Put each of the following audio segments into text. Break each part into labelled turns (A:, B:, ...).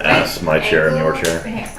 A: That's my chair and your chair.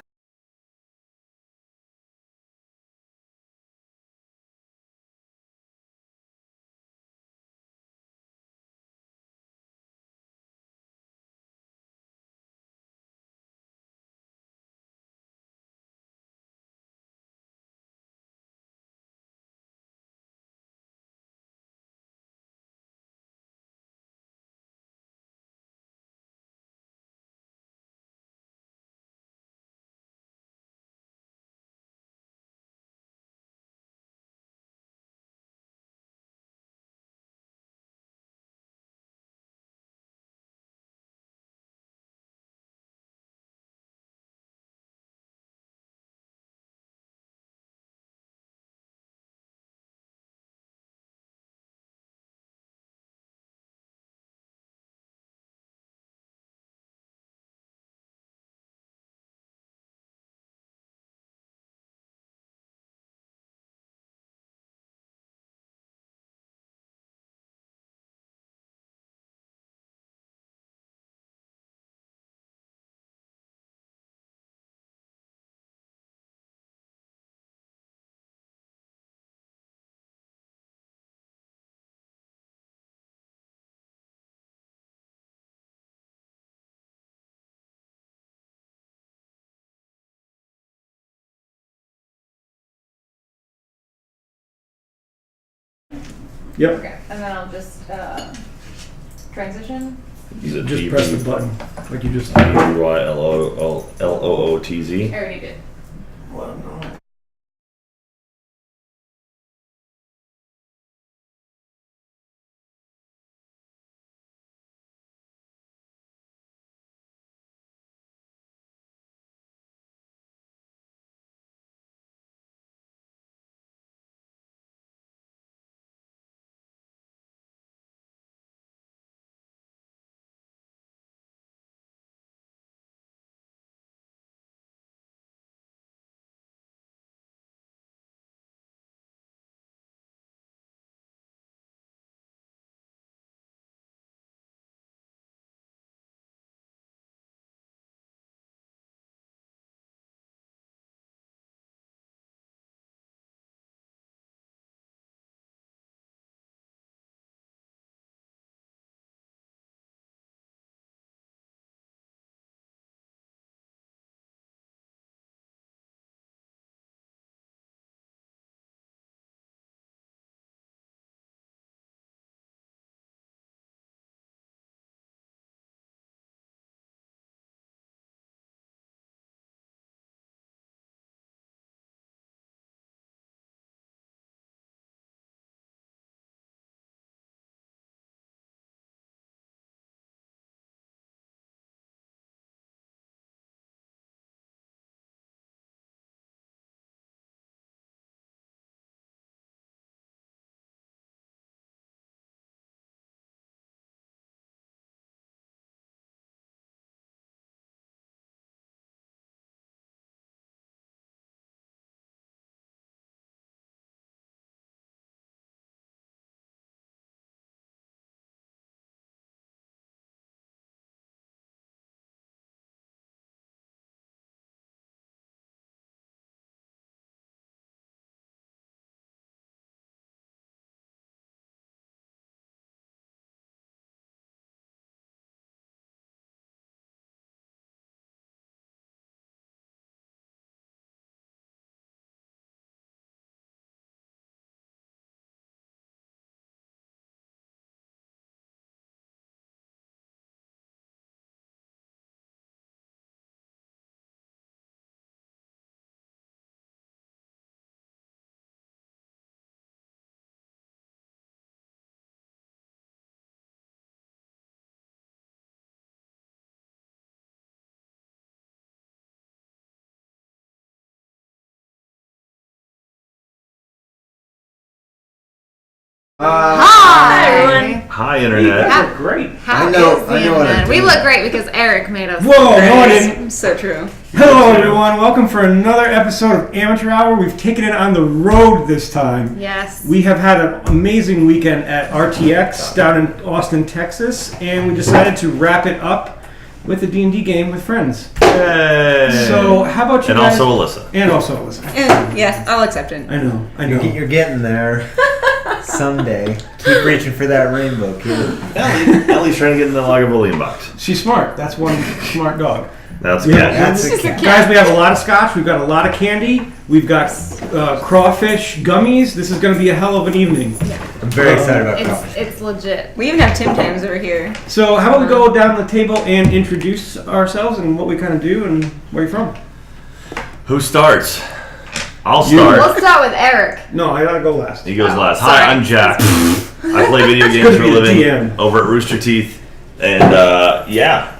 B: Yep.
C: Okay, and then I'll just transition.
B: Just press the button like you just did.
A: T-Y-L-O-O-T-Z.
C: I already did.
B: Well, no.
D: Hi everyone.
A: Hi, Internet.
B: You guys look great.
D: How
E: I know
D: is the
E: what I'm
D: internet? We
E: doing.
D: look great because Eric made us.
B: Whoa,
D: look
B: no, I
D: great.
B: didn't.
D: So true.
B: Hello, everyone. Welcome for another episode of Amateur Hour. We've taken it on the road this time.
D: Yes.
B: We have had an amazing weekend at RTX down in Austin, Texas, and we decided to wrap it up with a D&D game with friends.
A: Yay.
B: So how about you
A: And
B: guys?
A: also Alyssa.
B: And also Alyssa.
C: Yes, I'll accept it.
B: I know.
E: You're getting there someday. Keep reaching for that rainbow, kid.
A: Ellie's trying to get in the Lagavulin box.
B: She's smart. That's one smart dog.
A: That's
B: Yeah,
A: good.
E: That's
D: Just
E: a
D: a
E: cat.
B: Guys, we have a lot of scotch. We've got a lot of candy. We've got crawfish gummies. This is going to be a hell of an evening.
E: I'm very excited about coffee.
D: It's legit.
C: We even have Tim Tams over here.
B: So how about we go down the table and introduce ourselves and what we kind of do and where you're from?
A: Who starts? I'll
B: You.
A: start.
D: We'll start with Eric.
B: No, I gotta go last.
A: He goes
D: Oh,
A: last.
D: sorry.
A: Hi, I'm Jack. I play video
B: good
A: games
B: to
A: for a
B: be the
A: living
B: GM.
A: over at Rooster Teeth, and yeah,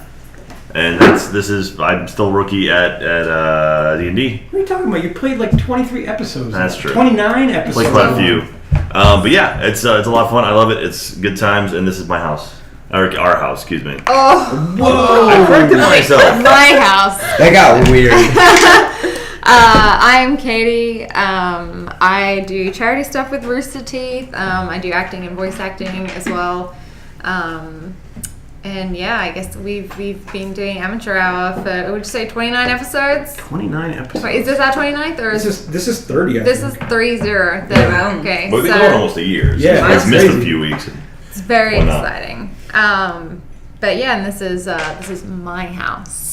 A: and I'm still rookie at D&D.
B: What are you talking about? You played like 23 episodes.
A: That's
B: now.
A: true.
B: 29 episodes.
A: Played quite a few, but yeah, it's a lot of fun. I love it. It's good times, and this is my house, or our house. Excuse me.
D: Oh,
B: Whoa!
A: I corrected myself.
D: my house.
E: That got weird.
D: I'm Katie. I do charity stuff with Rooster Teeth. I do acting and voice acting as well. And yeah, I guess we've been doing Amateur Hour for, would you say 29 episodes?
B: 29 episodes.
D: Wait, is this our 29th or
B: This is 30. I
D: this
B: think.
D: is 30?
C: Wow.
D: Okay,
A: We've been
D: so
A: going almost a year. So
B: Yeah,
A: I've
B: that's
A: missed
B: crazy.
A: a few weeks.
D: it's very
A: Why not?
D: exciting. But yeah, and this is my house.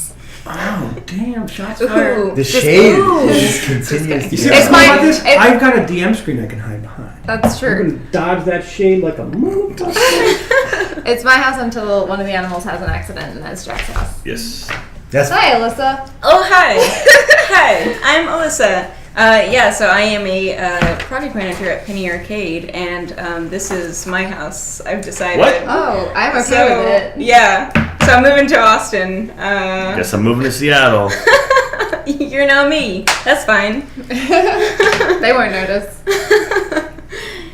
B: Oh, damn! Shots
D: Ooh.
B: fired.
E: The
D: Just-
E: shade
D: ooh.
E: just continues to
B: You see
E: get
D: It's
B: what's
D: my-
B: cool about this?
D: it-
B: I've got a DM screen I can hide behind.
D: That's
B: I
D: true.
B: can dodge that shade like a motherfucker.
D: It's my house until one of the animals has an accident, and that's Jack's house.
A: Yes.
E: That's
D: Hi, Alyssa.
C: Oh, hi. Hi, I'm Alyssa. So I am a project manager at Penny Arcade, and this is my house. I've decided.
A: What?
D: Oh, I'm okay
C: So,
D: with it.
C: yeah. So I'm moving to Austin.
A: Guess I'm moving to Seattle.
C: You're now me. That's fine.
D: They won't notice.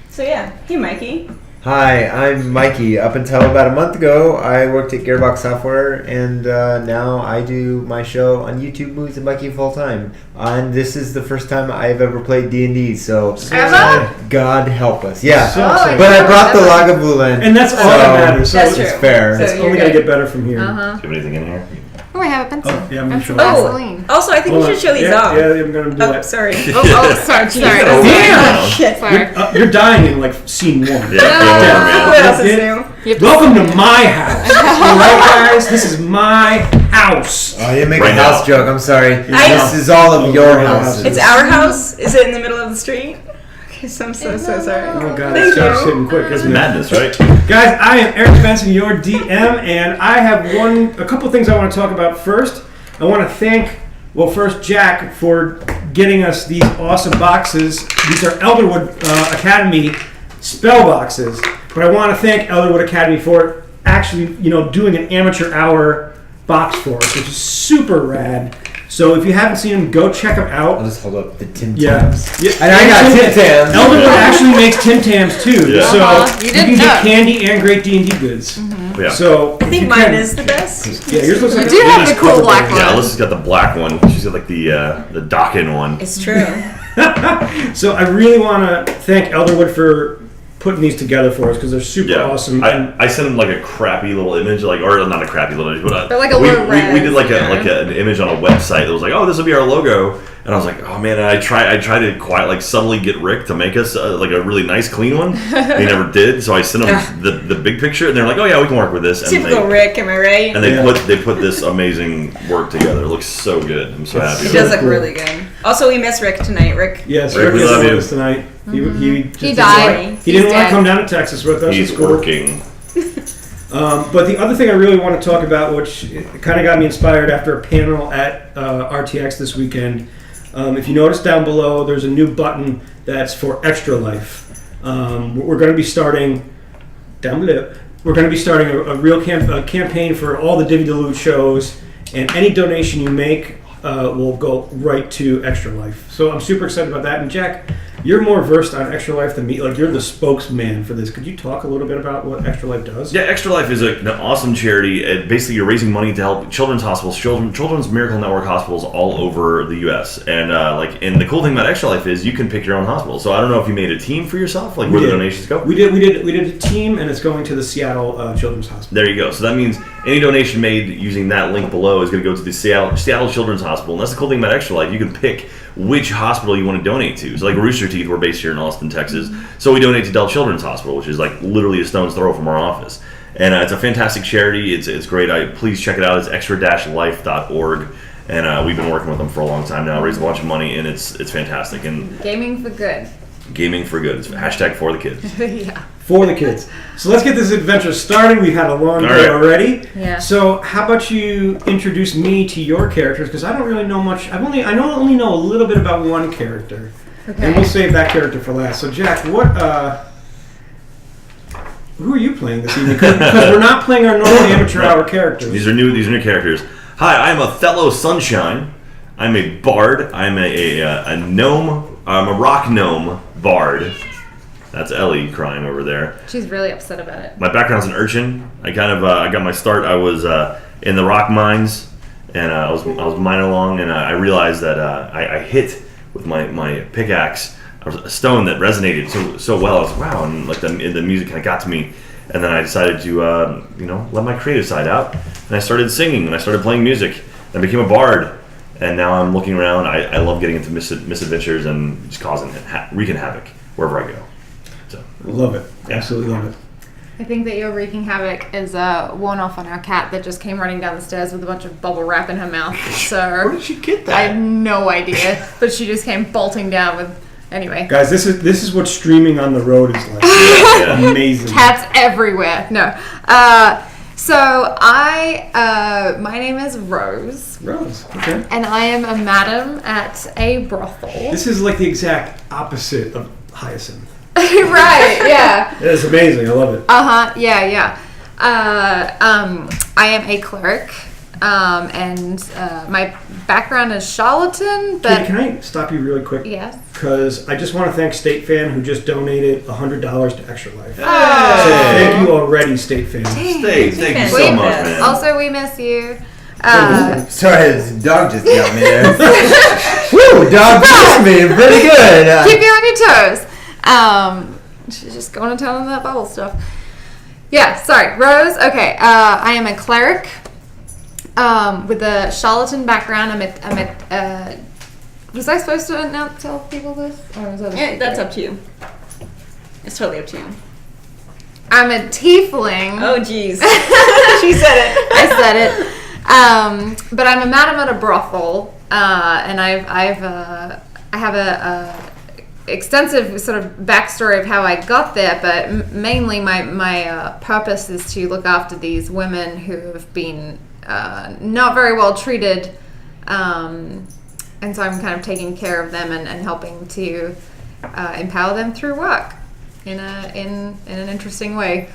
C: So yeah, hey Mikey.
E: Hi, I'm Mikey. Up until about a month ago, I worked at Gearbox Software, and now I do my show on YouTube, Movies and Mikey full time. And this is the first time I've ever played D&D, so
D: Ever?
E: God help us. Yeah,
B: So
D: Oh,
B: excited.
E: but I brought the
D: Ever.
E: Lagavulin,
B: And that's all that matters. So
C: That's
B: it's
C: true.
E: fair.
C: So
B: It's
C: you're
B: only gonna
C: good.
B: get better from here.
D: Uh-huh.
A: Do you have anything in here?
D: Oh, I have a pencil.
B: Oh, yeah, I'm gonna
D: and
B: show
D: some
B: you.
D: Vaseline.
C: Also, I think we should show these
B: yeah,
C: off.
B: Yeah, I'm gonna do
C: Oh,
B: that.
C: sorry.
D: Oh, sorry.
B: Damn!
C: Shit.
D: Sorry.
B: You're dying in like scene 1.
A: Yeah,
D: No.
A: yeah,
C: What
A: man.
C: else is
B: It-
C: new?
D: You have to
B: Welcome
D: see
B: to
D: it.
B: my house. Alright, guys? This is my house.
E: Oh, you make
A: Right
E: a house
A: now.
E: joke. I'm sorry.
C: I-
E: This is all of your
B: Oh,
E: houses.
C: It's our house. Is it in the middle of the street? Okay, so I'm so sorry.
B: Oh, God,
C: Thank
B: this starts
C: you.
B: hitting quick, isn't it?
A: Madness, right?
B: Guys, I am Eric Benson, your DM, and I have a couple things I want to talk about. First, I want to thank, first Jack for getting us these awesome boxes. These are Elderwood Academy spell boxes, but I want to thank Elderwood Academy for actually, doing an amateur hour box for us, which is super rad. So if you haven't seen them, go check them
E: I'll
B: out.
E: just hold up the Tim
B: Yeah.
E: Tams.
B: Yeah.
E: And I got Tim Tams.
B: Elderwood actually makes Tim Tams too,
A: Yeah.
B: so
D: You
B: you
D: didn't
B: can get
D: know.
B: candy and great D&D goods.
A: Yeah.
B: So
C: I think mine is the best.
B: Yeah, yours looks like
D: You do have
B: it's
D: the cool
B: covered
D: black
B: there.
D: one.
A: Yeah, Alyssa's got the black one. She's got like the Dokken one.
C: It's true.
B: So I really want to thank Elderwood for putting these together for us because they're super
A: Yeah,
B: awesome.
A: I sent him like a crappy little image, or not a crappy little image, but
D: But like a
A: we,
D: low
A: we did like
D: res,
A: an image on a website that was like, oh, this will be our logo, and I was like, oh man, and I tried to quite like subtly get Rick to make us like a really nice clean one. He never did, so I sent him the big picture, and they're like, oh yeah, we can work with this, and
C: Typical Rick, am I right?
A: and they
B: Yeah.
A: they put this amazing work together. It looks so good. I'm so happy.
C: It
A: with
C: does
A: it.
C: look
B: cool.
C: really good. Also, we miss Rick tonight. Rick.
B: Yes,
A: Rick,
B: Rick
A: we
B: is
A: love
B: with
A: you.
B: us tonight. He just
D: He
B: didn't
D: died.
B: want-
D: He's
B: He didn't want
D: dead.
B: to come down to Texas with us.
A: He's
B: It's cool.
A: working.
B: But the other thing I really want to talk about, which kind of got me inspired after a panel at RTX this weekend, if you notice down below, there's a new button that's for Extra Life. We're going to be starting down below. We're going to be starting a real campaign for all the Divi Dilute shows, and any donation you make will go right to Extra Life. So I'm super excited about that. And Jack, You're more versed on Extra Life than me. Like, you're the spokesman for this. Could you talk a little bit about what Extra Life does?
A: Yeah, Extra Life is an awesome charity. Basically, you're raising money to help children's hospitals, Children's Miracle Network hospitals all over the U.S. And and the cool thing about Extra Life is you can pick your own hospital. So I don't know if you made a team for yourself, like where the donations go.
B: We did a team, and it's going to the Seattle Children's Hospital.
A: There you go. So that means any donation made using that link below is going to go to the Seattle Children's Hospital. And that's the cool thing about Extra Life. You can pick which hospital you want to donate to. So like Rooster Teeth, we're based here in Austin, Texas. So we donate to Dell Children's Hospital, which is like literally a stone's throw from our office. And it's a fantastic charity. It's great. Please check it out. It's extra-life.org. And we've been working with them for a long time now, raised a bunch of money, and it's fantastic. And
D: Gaming for good.
A: Gaming for good. It's hashtag for the kids.
D: Yeah.
B: For the kids. So let's get this adventure started. We've had a long day already.
D: Yeah.
B: So how about you introduce me to your characters? Because I don't really know much. I only know a little bit about one character.
D: Okay.
B: And we'll save that character for last. So Jack, who are you playing this evening? Because we're not playing our normal amateur hour characters.
A: These are new characters. Hi, I'm Othello Sunshine. I'm a bard. I'm a gnome. I'm a rock gnome bard. That's Ellie crying over there.
D: She's really upset about it.
A: My background's an urchin. I got my start. I was in the rock mines, and I was mining along, and I realized that I hit with my pickaxe a stone that resonated so well. I was like, wow, and like the music kind of got to me, and then I decided to let my creative side out, and I started singing and I started playing music. I became a bard, and now I'm looking around. I love getting into misadventures and just wreaking havoc wherever I go. So
B: love it.
A: Yeah.
B: Absolutely love it.
D: I think that your wreaking havoc is one off on our cat that just came running down the stairs with a bunch of bubble wrap in her mouth. So
A: where did she get that?
D: I have no idea, but she just came bolting down with. Anyway,
B: guys, this is what streaming on the road is like.
A: Yeah.
B: Amazing.
D: Cats everywhere. No. So my name is Rose.
B: Rose. Okay.
D: And I am a madam at a brothel.
B: This is like the exact opposite of Hyacinth.
D: Right, yeah.
B: It's amazing. I love it.
D: Yeah. I am a cleric, and my background is charlatan, but...
B: Can I stop you really quick?
D: Yes.
B: Because I just want to thank State Fan, who just donated $100 to Extra Life.
D: Oh.
B: So thank you already, State Fan.
A: Thank you so much, man.
D: Also, we miss you.
E: Sorry, this dog just got me there. Woo, dog missed me. Pretty good.
D: Keep you on your toes. She's just going to town on that bubble stuff. Yeah, sorry. Rose, okay. I am a cleric with a charlatan background. Was I supposed to tell people this? Or was that
C: Yeah, that's up to you. It's totally up to you.
D: I'm a tiefling.
C: Oh, jeez. She said it.
D: I said it. But I'm a madam at a brothel, and I have a extensive sort of backstory of how I got there, but mainly my purpose is to look after these women who have been not very well treated, and so I'm kind of taking care of them and helping to empower them through work in an interesting way.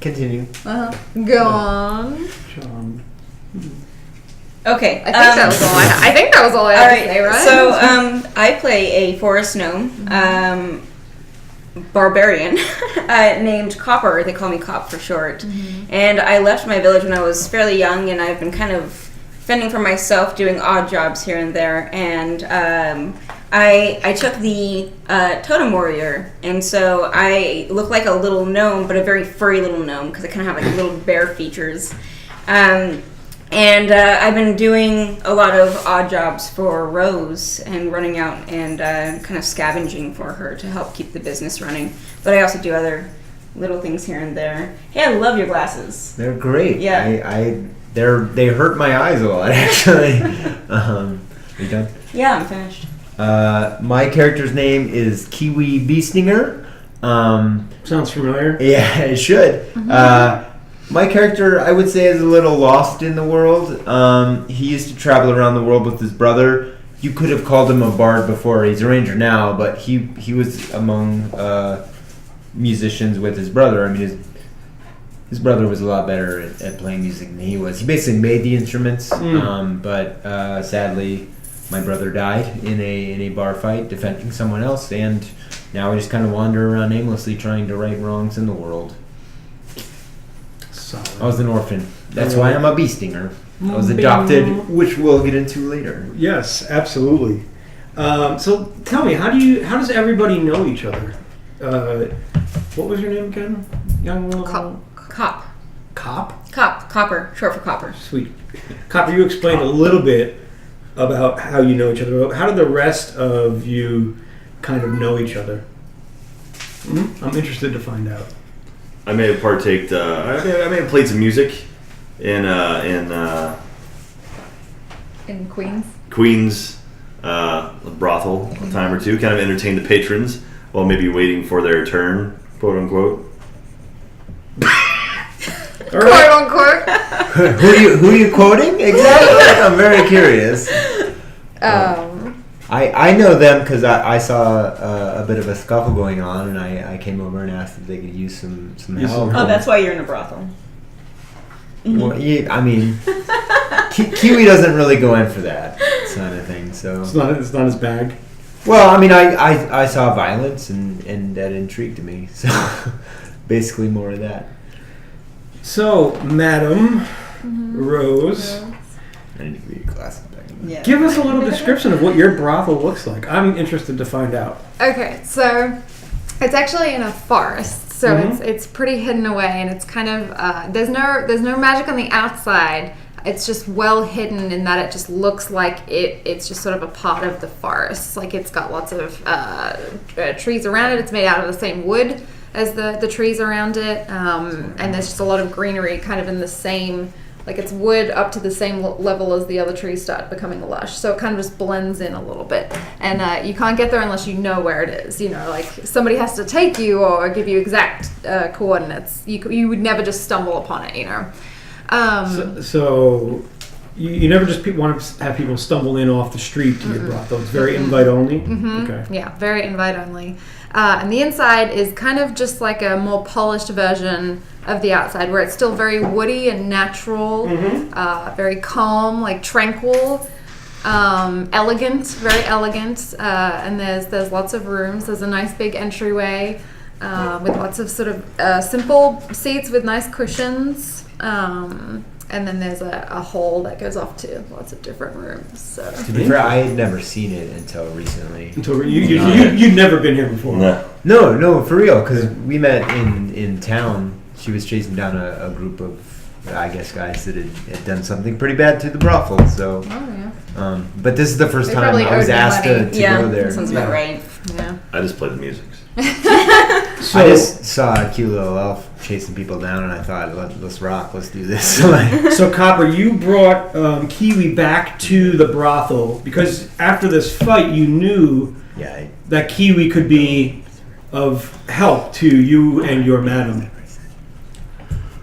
E: Continue.
D: Go on.
C: Okay.
D: I think that was all I had to say, right?
C: So I play a forest gnome, barbarian, named Copper. They call me Cop for short. And I left my village when I was fairly young, and I've been kind of fending for myself, doing odd jobs here and there. And I took the totem warrior, and so I look like a little gnome, but a very furry little gnome, because I kind of have like little bear features. And I've been doing a lot of odd jobs for Rose and running out and kind of scavenging for her to help keep the business running. But I also do other little things here and there. Hey, I love your glasses.
E: They're great.
C: Yeah.
E: They hurt my eyes a lot, actually. Are you done?
C: Yeah, I'm finished.
E: My character's name is Kiwi Beestinger.
B: Sounds familiar.
E: Yeah, it should. My character, I would say, is a little lost in the world. He used to travel around the world with his brother. You could have called him a bard before. He's a ranger now, but he was among musicians with his brother. I mean, his brother was a lot better at playing music than he was. He basically made the instruments, but sadly, my brother died in a bar fight defending someone else, and now I just kind of wander around aimlessly trying to right wrongs in the world.
B: Solid.
E: I was an orphan. That's why I'm a bee stinger. I was adopted, which we'll get into later.
B: Yes, absolutely. So tell me, how does everybody know each other? What was your name again? Young
C: Cop.
B: Cop?
C: Copper. Short for copper.
B: Sweet. Copper, you explained a little bit about how you know each other. How did the rest of you kind of know each other? I'm interested to find out.
A: I may have partaked. I may have played some music in
D: Queens.
A: Queens brothel a time or two. Kind of entertained the patrons while maybe waiting for their turn, quote unquote.
D: Quote unquote.
E: Who are you quoting exactly? I'm very curious. I know them because I saw a bit of a scuffle going on, and I came over and asked if they could use some help.
C: Oh, that's why you're in a brothel.
E: Well, yeah, I mean, Kiwi doesn't really go in for that kind of thing. So
B: It's not his bag.
E: well, I mean, I saw violence and that intrigued me. So basically, more of that.
B: So, Madam Rose,
E: I need to give you glasses back.
C: Yeah.
B: give us a little description of what your brothel looks like. I'm interested to find out.
D: Okay, so it's actually in a forest, so
B: Mhm.
D: it's pretty hidden away, and it's kind of there's no magic on the outside. It's just well hidden in that it just looks like it's just sort of a part of the forest. Like it's got lots of trees around it. It's made out of the same wood as the trees around it, and there's just a lot of greenery kind of in the same. Like it's wood up to the same level as the other trees start becoming lush. So it kind of just blends in a little bit. And you can't get there unless you know where it is. You know, like somebody has to take you or give you exact coordinates. You would never just stumble upon it, you know.
B: So you never just want to have people stumble in off the street to your brothel. It's very invite only. Okay.
D: Yeah, very invite only. And the inside is kind of just like a more polished version of the outside, where it's still very woody and natural, very calm, like tranquil, elegant, very elegant. And there's lots of rooms. There's a nice big entryway with lots of sort of simple seats with nice cushions. And then there's a hall that goes off to lots of different rooms. So.
E: To be fair, I had never seen it until recently.
B: Until you'd never been here before.
A: No.
E: No, for real, because we met in town. She was chasing down a group of, I guess, guys that had done something pretty bad to the brothel. So,
D: Oh yeah.
E: But this is the first
D: They
E: time
D: probably
E: I was
D: owed me
E: asked
D: money.
E: to
C: Yeah,
E: go there.
C: that sounds about right.
D: Yeah.
A: I just play the music.
B: So,
E: I just saw a cute little elf chasing people down, and I thought, let's rock, let's do this.
B: so Copper, you brought Kiwi back to the brothel because after this fight, you knew
E: Yeah.
B: that Kiwi could be of help to you and your madam.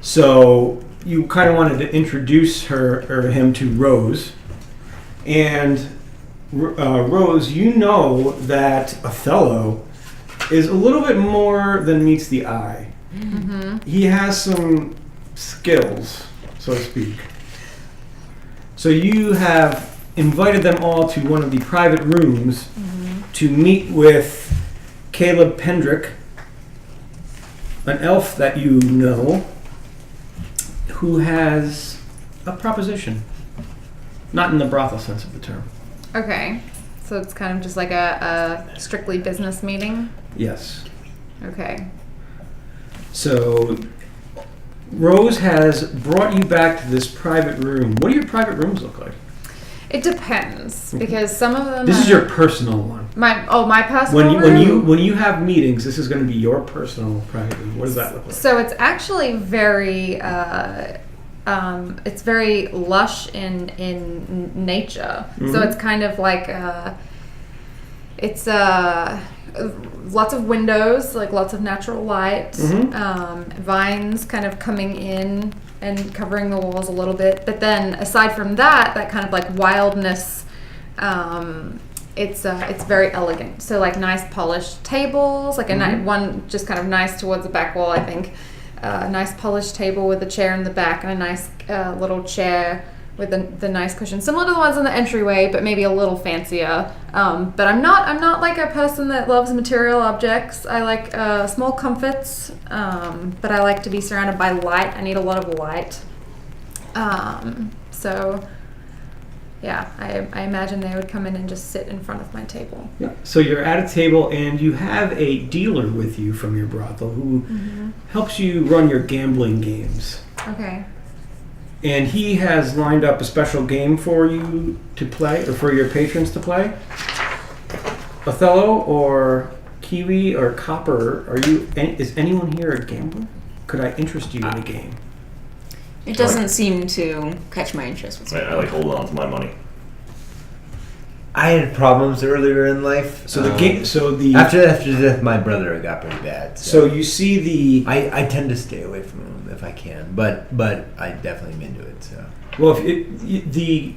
B: So you kind of wanted to introduce her or him to Rose, and Rose, you know that Othello is a little bit more than meets the eye. He has some skills, so to speak. So you have invited them all to one of the private rooms to meet with Caleb Pendrick, an elf that you know, who has a proposition. Not in the brothel sense of the term.
D: Okay. So it's kind of just like a strictly business meeting.
B: Yes.
D: Okay.
B: So, Rose has brought you back to this private room. What do your private rooms look like?
D: It depends because some of them.
B: This is your personal one.
D: My personal room.
B: When you have meetings, this is going to be your personal private room. What does that look like?
D: So it's actually very. It's very lush in nature. So it's kind of like it's lots of windows, like lots of natural light, vines kind of coming in and covering the walls a little bit. But then aside from that kind of like wildness, it's very elegant. So like nice polished tables, like one just kind of nice towards the back wall, I think. A nice polished table with a chair in the back and a nice little chair with the nice cushion, similar to the ones in the entryway, but maybe a little fancier. But I'm not like a person that loves material objects. I like small comforts, but I like to be surrounded by light. I need a lot of light. So yeah, I imagine they would come in and just sit in front of my table.
B: Yeah. So you're at a table and you have a dealer with you from your brothel who helps you run your gambling games.
D: Okay.
B: And he has lined up a special game for you to play, or for your patrons to play. Othello or Kiwi or Copper, is anyone here a gambler? Could I interest you in a game?
C: It doesn't seem to catch my interest whatsoever.
A: I like holding on to my money.
E: I had problems earlier in life.
B: So the game. So the
E: after death, my brother, it got pretty bad.
B: So you see the.
E: I tend to stay away from him if I can, but I definitely am into it. So.
B: Well, the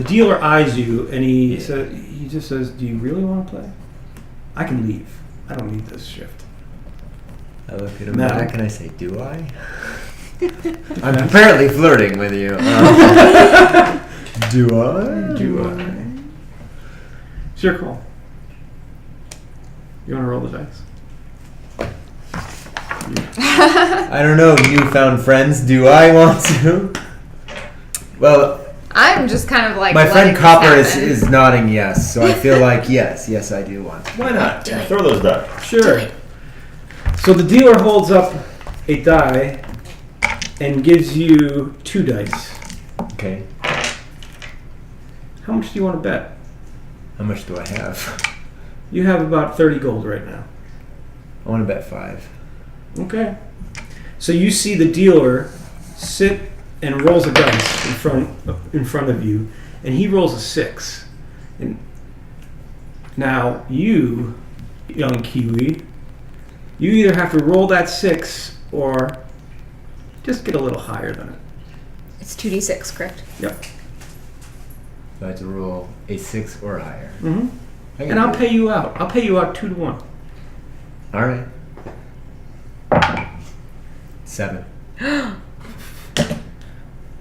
B: dealer eyes you and he just says, "Do you really want to play? I can leave. I don't need this shift."
E: I look at him back and I say, "Do I?" I'm apparently flirting with you. Do I?
B: Do I? It's your call. You want to roll the dice?
E: I don't know, newfound friends. Do I want to? Well,
D: I'm just kind of like
E: my friend Copper
D: this happen.
E: is nodding yes, so I feel like yes, I do want to.
A: Why not? Throw those dice.
B: Sure. So the dealer holds up a die and gives you 2 dice.
E: Okay.
B: How much do you want to bet?
E: How much do I have?
B: You have about 30 gold right now.
E: I want to bet 5.
B: Okay. So you see the dealer sit and rolls a dice in front of you, and he rolls a 6. And now you, young Kiwi, you either have to roll that 6 or just get a little higher than it.
C: It's 2d6, correct?
B: Yep.
E: So I have to roll a 6 or higher.
B: Mm-hmm. And I'll pay you out. I'll pay you out 2 to 1.
E: All right. 7.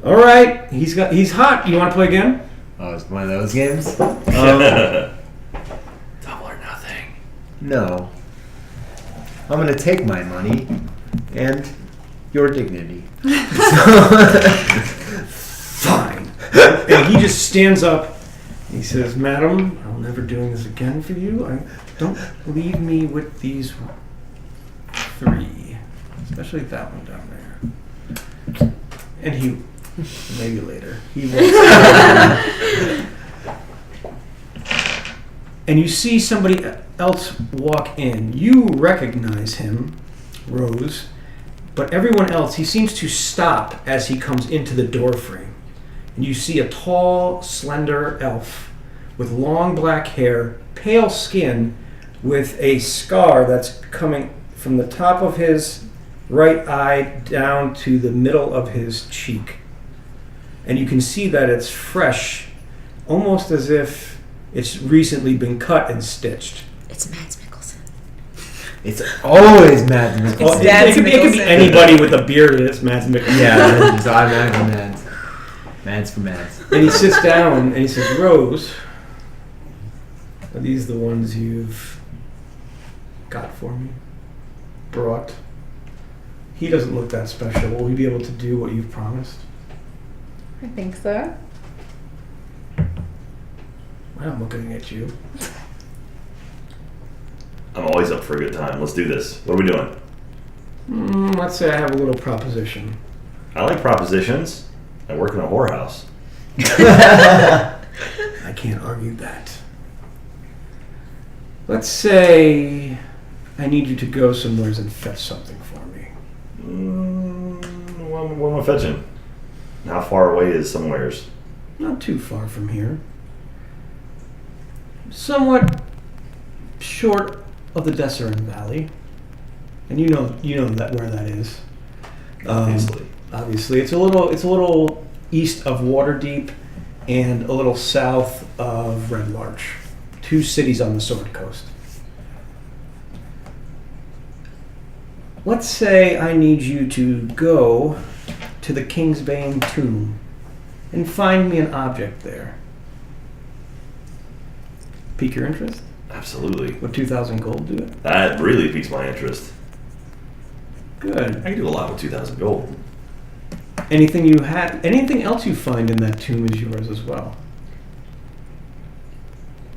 B: All right. He's hot. You want to play again?
E: Oh, it's one of those games?
A: Double or nothing.
E: No. I'm going to take my money and your dignity.
B: Fine. And he just stands up. He says, "Madam, I'm never doing this again for you. Don't leave me with these 3, especially that one down there." And he, maybe later, he walks and you see somebody else walk in. You recognize him, Rose, but everyone else, he seems to stop as he comes into the doorframe. And you see a tall, slender elf with long black hair, pale skin, with a scar that's coming from the top of his right eye down to the middle of his cheek. And you can see that it's fresh, almost as if it's recently been cut and stitched.
C: It's Mads Mikkelsen.
E: It's always Mads Mikkelsen.
B: Oh, it could be anybody with a beard and it's Mads Mikkelsen.
E: Yeah, it's automatically Mads. Mads for Mads.
B: And he sits down and he says, "Rose, are these the ones you've got for me? Brought?" He doesn't look that special. Will he be able to do what you've promised?
D: I think so.
B: I'm looking at you.
A: I'm always up for a good time. Let's do this. What are we doing?
B: Let's say I have a little proposition.
A: I like propositions. I work in a whorehouse.
B: I can't argue that. Let's say I need you to go somewhere and fetch something for me.
A: What am I fetching? How far away is somewheres?
B: Not too far from here. Somewhat short of the Desserin Valley. And you know that where that is. Obviously, it's a little east of Waterdeep and a little south of Red Larch. 2 cities on the Sword Coast. Let's say I need you to go to the Kingsbane tomb and find me an object there. Pique your interest?
A: Absolutely.
B: Would 2,000 gold do it?
A: That really piques my interest.
B: Good.
A: I can do a lot with 2,000 gold.
B: Anything else you find in that tomb is yours as well.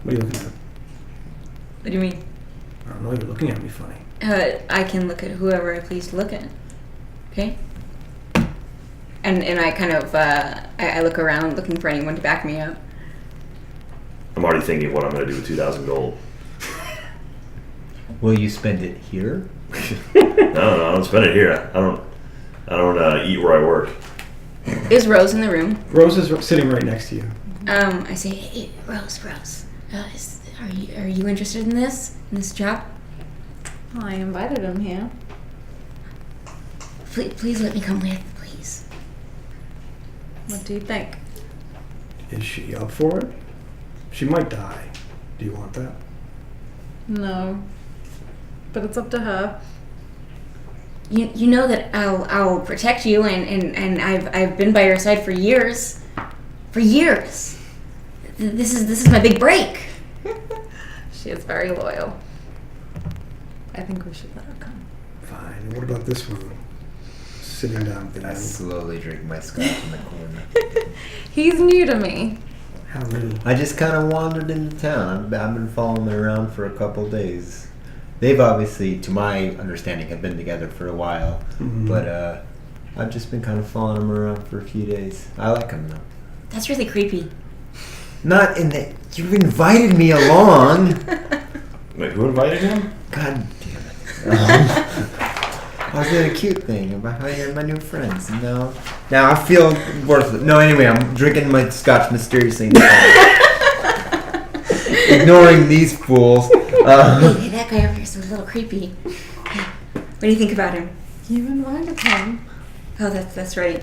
B: What are you looking at?
C: What do you mean?
B: I don't know, you're looking at me funny.
C: I can look at whoever I please to look at. Okay? And I kind of, I look around looking for anyone to back me up.
A: I'm already thinking of what I'm going to do with 2,000 gold.
E: Will you spend it here?
A: No, I don't spend it here. I don't eat where I work.
C: Is Rose in the room?
B: Rose is sitting right next to you.
C: I say, hey, Rose, are you interested in this job?
D: I invited him here.
C: Please let me come with, please.
D: What do you think?
B: Is she up for it? She might die. Do you want that?
D: No. But it's up to her.
C: You know that I'll protect you, and I've been by your side for years. For years. This is my big break.
D: She is very loyal. I think we should let her come.
B: Fine. What about this one? Sitting down at the
E: I
B: end.
E: slowly drink my scotch in the corner.
D: He's new to me.
B: How many?
E: I just kind of wandered into town. I've been following them around for a couple days. They've obviously, to my understanding, have been together for a while.
B: Mhm.
E: But I've just been kind of following them around for a few days. I like them though.
C: That's really creepy.
E: Not in the... You invited me along.
A: Wait, who invited him?
E: God damn it. I was doing a cute thing about how you're my new friends. Now I feel worthless. No, anyway, I'm drinking my scotch mysteriously. Ignoring these fools.
C: Hey, that guy over here is a little creepy. Hey, what do you think about him?
D: You invited him.
C: Oh, that's right.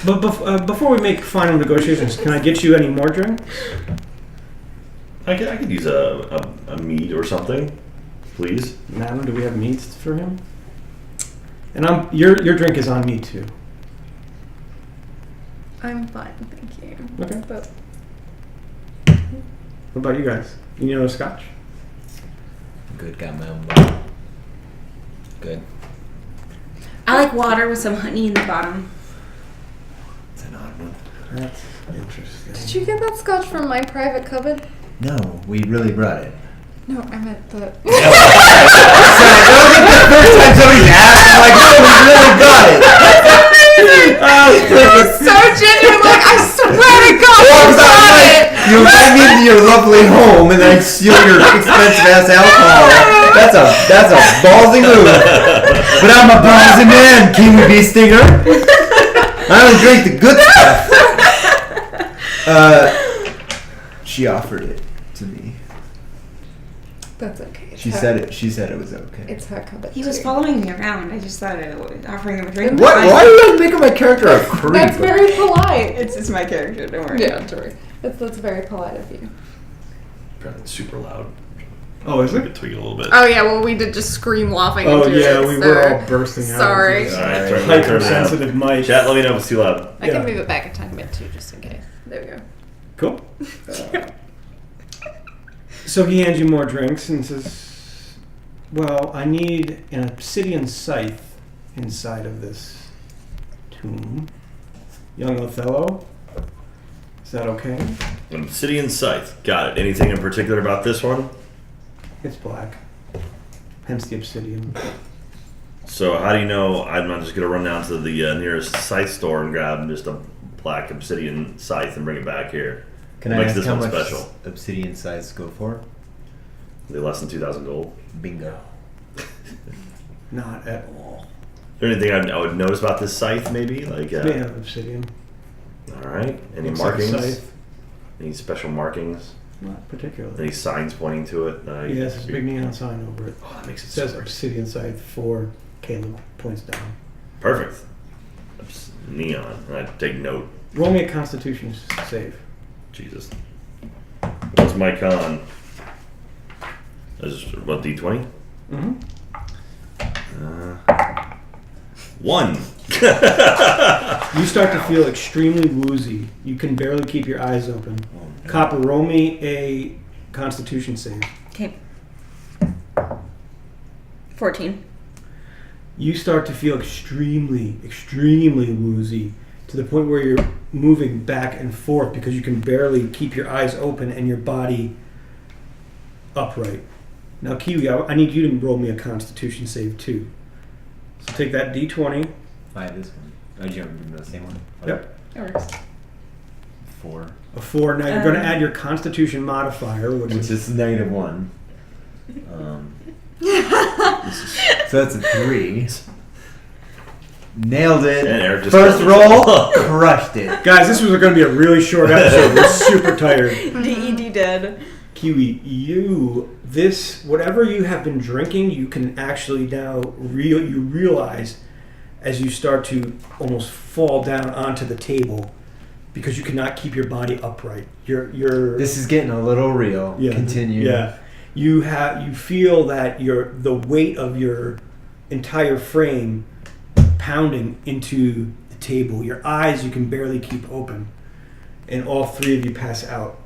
B: But before we make final negotiations, can I get you any more drink?
A: I could use a mead or something, please.
B: Madam, do we have meats for him? And your drink is on me too.
D: I'm fine, thank you.
B: Okay.
D: But
B: What about you guys? You need another scotch?
E: Good, got my own bottle. Good.
C: I like water with some honey in the bottom.
E: It's an odd one.
B: That's interesting.
D: did you get that scotch from my private cupboard?
E: No, we really brought it.
D: No, I meant the.
E: That was like the first time somebody's asked, I'm like, no, we really got it.
D: It was so genuine, like, I swear to God,
E: Or
D: I
E: was I
D: got
E: like,
D: it!
E: you invite me into your lovely home and then I steal your expensive ass alcohol. That's a ballsy move. But I'm a ballsy man, King Bee Stinger. I only drink the good stuff. She offered it to me.
D: That's okay. It's
E: She
D: her,
E: said it. She said it was okay.
D: It's her cupboard.
C: He was
D: too.
C: following me around. I just thought offering him a drink.
E: What? Why are you making my character a creep?
D: That's very polite.
C: It's my character. Don't worry.
D: Yeah, don't worry. That's very polite of you.
A: Apparently it's super loud.
B: Oh, is
A: We
B: it?
A: could tweak it a little bit.
D: Oh yeah, well we did just scream laughing
B: Oh
D: into
B: yeah,
D: it.
B: we
D: so
B: were all bursting out.
D: Sorry.
A: All right, turn it down.
B: Hypersensitive mic.
A: Chat, let me know if it's too loud.
D: I
B: Yeah.
D: can move it back a tiny bit too, just in case. There we go.
B: Cool. So he hands you more drinks and says, well, I need an obsidian scythe inside of this tomb. Young Othello, is that okay?
A: An obsidian scythe. Got it. Anything in particular about this one?
B: It's black. Hence the obsidian.
A: So how do you know I'm not just going to run down to the nearest scythe store and grab just a black obsidian scythe and bring it back here?
E: Can
A: What
E: I
A: makes
E: ask
A: this
E: how
A: one
E: much
A: special?
E: obsidian size go for?
A: Are they less than 2,000 gold?
E: Bingo.
B: Not at all.
A: Is there anything I would notice about this scythe maybe? Like,
B: It's made out of obsidian.
A: alright. Any
B: Looks like a
A: markings?
B: scythe.
A: Any special markings?
B: Not particularly.
A: Any signs pointing to it?
B: Yes, there's a big neon sign over it.
A: Oh, that makes
B: It
A: it
B: says
A: super.
B: obsidian scythe for Caleb. Points down.
A: Perfect. Neon. And I take note.
B: Roll me a Constitution save.
A: Jesus. What's my con? Is what, D20?
B: Mm-hmm.
A: 1.
B: You start to feel extremely woozy. You can barely keep your eyes open. Copper, roll me a Constitution save.
C: Okay. 14.
B: You start to feel extremely, extremely woozy to the point where you're moving back and forth because you can barely keep your eyes open and your body upright. Now, Kiwi, I need you to roll me a Constitution save too. So take that D20.
E: 5 this one. Oh, you want to do the same one?
B: Yep.
C: That works.
E: 4.
B: A 4. Now you're going to add your Constitution modifier, which
E: Which
B: is
E: is -1. So that's a 3. Nailed it.
A: And Eric just
E: First
A: got
E: roll, crushed it.
B: guys. This was going to be a really short episode. We're super tired.
C: DED dead.
B: Kiwi, whatever you have been drinking, you can actually now you realize as you start to almost fall down onto the table because you cannot keep your body upright. You're
E: This is getting a little real.
B: yeah,
E: Continue.
B: Yeah, you feel that the weight of your entire frame pounding into the table. Your eyes you can barely keep open, and all three of you pass out.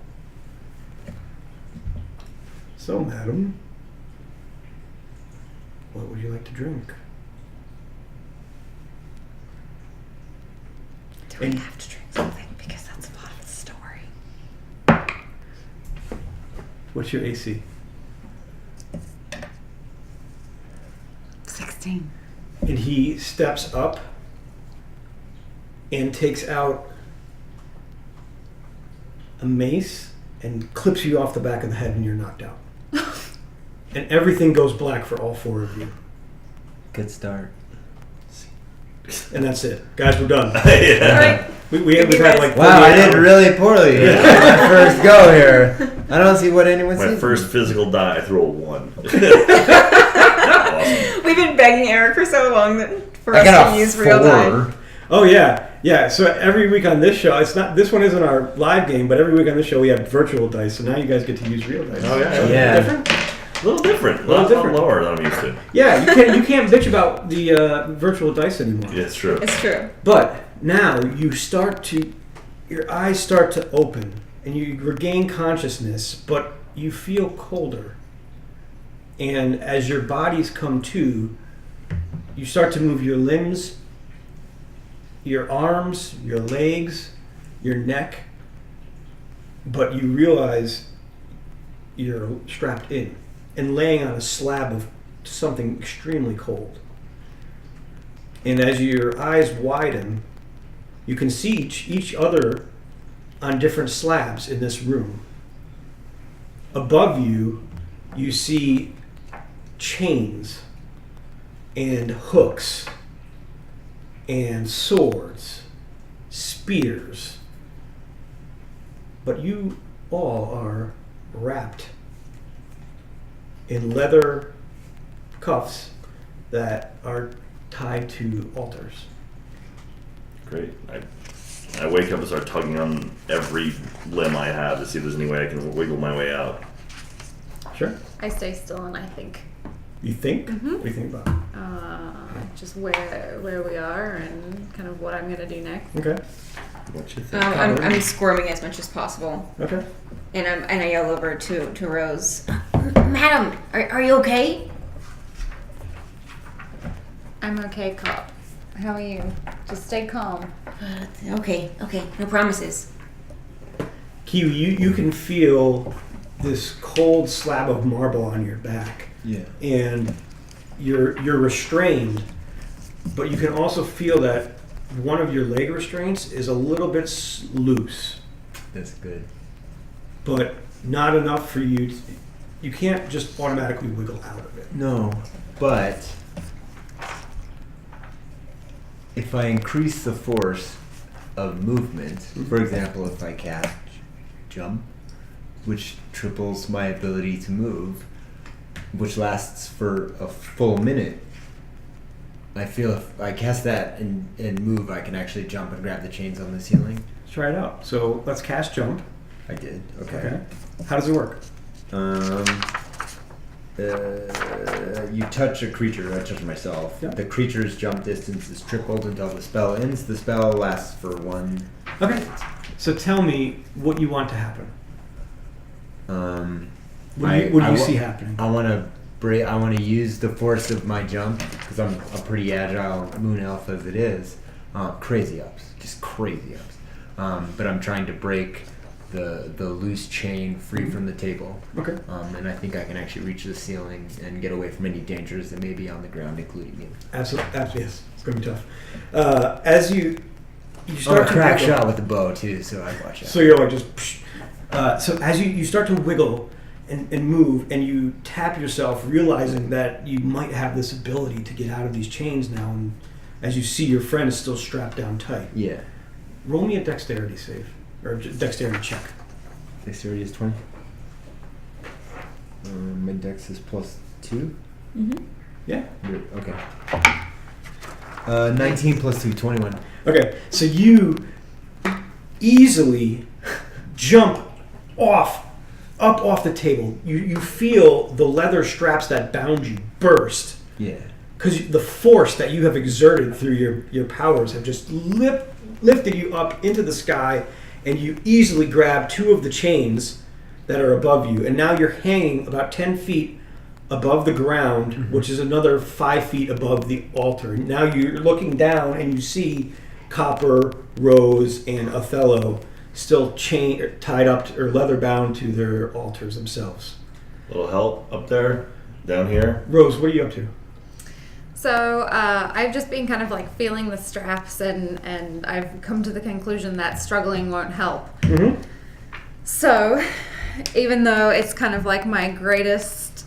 B: So, madam, what would you like to drink?
D: Do we have to drink something? Because that's a part of the story.
B: What's your AC?
D: 16.
B: And he steps up and takes out a mace and clips you off the back of the head and you're knocked out. And everything goes black for all four of you.
E: Good start.
B: And that's it. Guys, we're done.
A: Yeah.
C: All right.
B: We've had like
E: Wow, I
B: 48
E: did
B: hours.
E: really poorly. My first go here. I don't see what anyone's
A: My
E: sees.
A: first physical die, I threw a 1. Awesome.
C: We've been begging Eric for so long for
E: I
C: us
E: got
C: to
E: a
C: use real
E: 4.
C: time.
B: Oh yeah. So every week on this show, this one isn't our live game, but every week on this show we have virtual dice. So now you guys get to use real dice.
A: Oh, yeah.
E: Yeah.
B: Different?
A: A little different. A little lower than I'm used to.
B: Yeah, you can't bitch about the virtual dice anymore.
A: Yeah, it's true.
C: It's true.
B: But now your eyes start to open and you regain consciousness, but you feel colder. And as your bodies come to, you start to move your limbs, your arms, your legs, your neck, but you realize you're strapped in and laying on a slab of something extremely cold. And as your eyes widen, you can see each other on different slabs in this room. Above you, you see chains and hooks and swords, spears. But you all are wrapped in leather cuffs that are tied to altars.
A: Great. I wake up and start tugging on every limb I have to see if there's any way I can wiggle my way out.
B: Sure.
D: I stay still and I think
B: You think? What do you think about?
D: just where we are and kind of what I'm gonna do next.
B: Okay.
A: What you think?
C: I'm squirming as much as possible,
B: Okay.
C: and I yell over to Rose, Madam, are you okay?
D: I'm okay, cop. How are you? Just stay calm.
C: Okay, no promises.
B: Kiwi, you can feel this cold slab of marble on your back.
E: Yeah.
B: And you're restrained, but you can also feel that one of your leg restraints is a little bit loose,
E: That's good.
B: but not enough for you to, you can't just automatically wiggle out of it.
E: No, but if I increase the force of movement, for example, if I cast jump, which triples my ability to move, which lasts for a full minute, I feel if I cast that and move, I can actually jump and grab the chains on the ceiling.
B: Let's try it out. So let's cast jump.
E: I did.
B: Okay. How does it work?
E: You touch a creature. I touch myself.
B: Yeah.
E: The creature's jump distance is tripled until the spell ends. The spell lasts for 1.
B: Okay. So tell me what you want to happen. What do you see happening?
E: I want to I want to use the force of my jump because I'm a pretty agile moon elf as it is. Crazy ups, just crazy ups. But I'm trying to break the loose chain free from the table.
B: Okay.
E: And I think I can actually reach the ceiling and get away from any dangers that may be on the ground, including you.
B: Absolutely. Yes. It's going to be tough. As you start to
E: crack
B: wiggle-
E: shot with the bow too, so I watch out.
B: So you're like just. So as you start to wiggle and move, and you tap yourself, realizing that you might have this ability to get out of these chains now, and as you see your friend still strapped down tight.
E: Yeah.
B: Roll me a dexterity save or dexterity check.
E: Dexterity is 20. My dex is +2.
B: Yeah.
E: Okay. 19 + 2, 21.
B: Okay. So you easily jump up off the table. You feel the leather straps that bound you burst.
E: Yeah.
B: Because the force that you have exerted through your powers have just lifted you up into the sky, and you easily grab 2 of the chains that are above you, and now you're hanging about 10 feet above the ground, which is another 5 feet above the altar. Now you're looking down, and you see Copper, Rose, and Othello still tied up or leather bound to their altars themselves.
A: Little help up there, down here.
B: Rose, what are you up to?
D: So I've just been kind of like feeling the straps, and I've come to the conclusion that struggling won't help.
B: Mm-hmm.
D: So even though it's kind of like my greatest,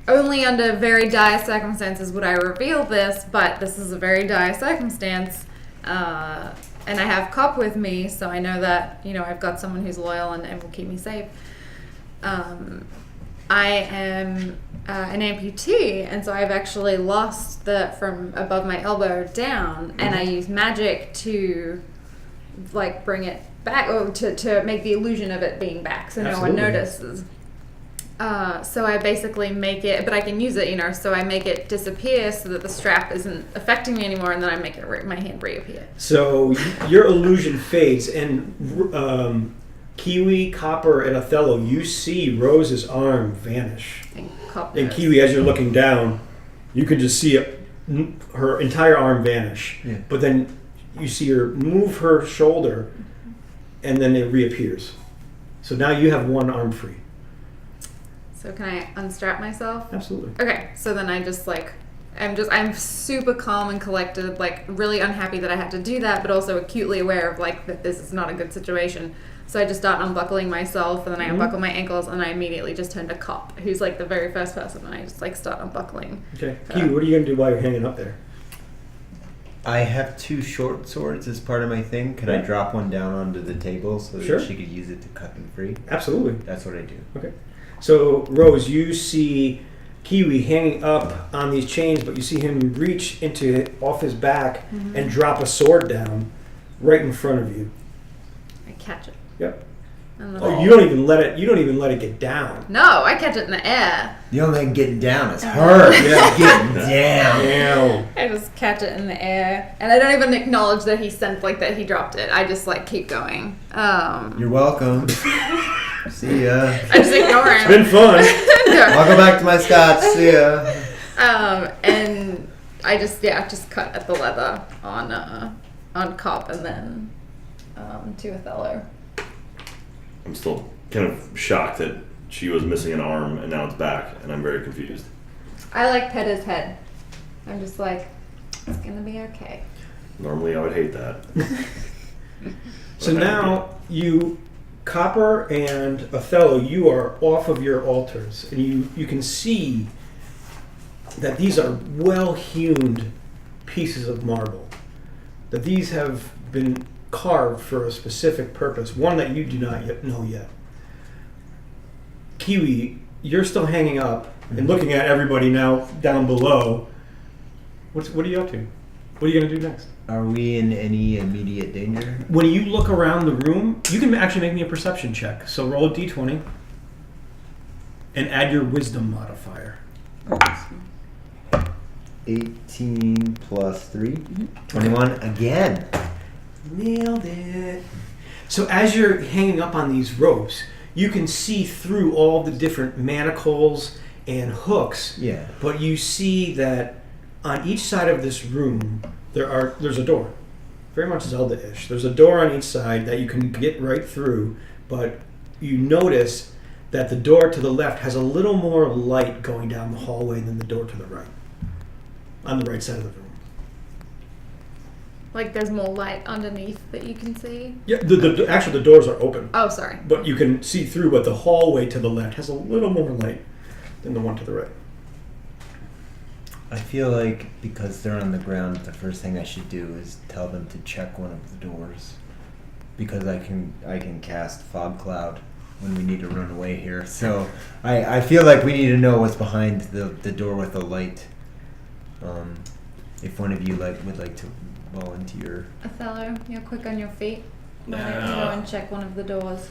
D: only under very dire circumstances would I reveal this, but this is a very dire circumstance. And I have Cop with me, so I know that, I've got someone who's loyal and will keep me safe. I am an amputee, and so I've actually lost from above my elbow down, and I use magic to like bring it back, or to make the illusion of it being back, so
B: Absolutely.
D: no one notices. So I basically make it, but I can use it, so I make it disappear so that the strap isn't affecting me anymore, and then I make it my hand reappear.
B: So your illusion fades, and Kiwi, Copper, and Othello, you see Rose's arm vanish. And Kiwi, as you're looking down, you can just see her entire arm vanish.
E: Yeah.
B: But then you see her move her shoulder, and then it reappears. So now you have one arm free.
D: So can I unstrap myself?
B: Absolutely.
D: Okay, so then I just I'm super calm and collected, like really unhappy that I had to do that, but also acutely aware of that this is not a good situation. So I just start unbuckling myself, and then I unbuckle my ankles, and I immediately just turn to Cop, who's like the very first person, and I just start unbuckling.
B: Okay. Kiwi, what are you going to do while you're hanging up there?
E: I have 2 short swords as part of my thing. Could I drop one down onto the table so
B: Sure.
E: that she could use it to cut them free?
B: Absolutely.
E: That's what I do.
B: Okay. So, Rose, you see Kiwi hanging up on these chains, but you see him reach off his back and drop a sword down right in front of you.
D: I catch it.
B: Yep.
D: And then
B: Oh, you don't even let it get down.
D: No, I catch it in the air.
E: The only thing getting down is her.
B: Yeah.
E: Getting down.
B: Damn.
D: I just catch it in the air, and I don't even acknowledge that he that he dropped it. I just keep going.
E: You're welcome. See ya.
D: I just ignore him.
B: It's been fun.
E: I'll go back to my Scots. See ya.
D: And I just cut at the leather on Cop, and then to Othello.
A: I'm still kind of shocked that she was missing an arm and now it's back, and I'm very confused.
D: I pet his head. I'm just it's gonna be okay.
A: Normally I would hate that.
B: So now you, Copper and Othello, you are off of your altars, and you can see that these are well-hewn pieces of marble. That these have been carved for a specific purpose, one that you do not yet know yet. Kiwi, you're still hanging up and looking at everybody now down below. What are you up to? What are you going to do next?
E: Are we in any immediate danger?
B: When you look around the room, you can actually make me a perception check. So roll a d20. and add your wisdom modifier.
E: 18 plus 3. 21 again.
B: Nailed it. So as you're hanging up on these ropes, you can see through all the different manacles and hooks.
E: Yeah.
B: But you see that on each side of this room, there's a door. Very much Zelda-ish. There's a door on each side that you can get right through, but you notice that the door to the left has a little more light going down the hallway than the door to the right. On the right side of the room.
D: Like there's more light underneath that you can see.
B: Yeah, actually the doors are open.
D: Oh, sorry.
B: But you can see through, but the hallway to the left has a little more light than the one to the right.
E: I feel like because they're on the ground, the first thing I should do is tell them to check one of the doors. Because I can cast Fog Cloud when we need to run away here. So I feel like we need to know what's behind the door with the light. If one of you would like to volunteer.
D: Othello, you're quick on your feet. Why don't you
A: Nah.
D: go and check one of the doors?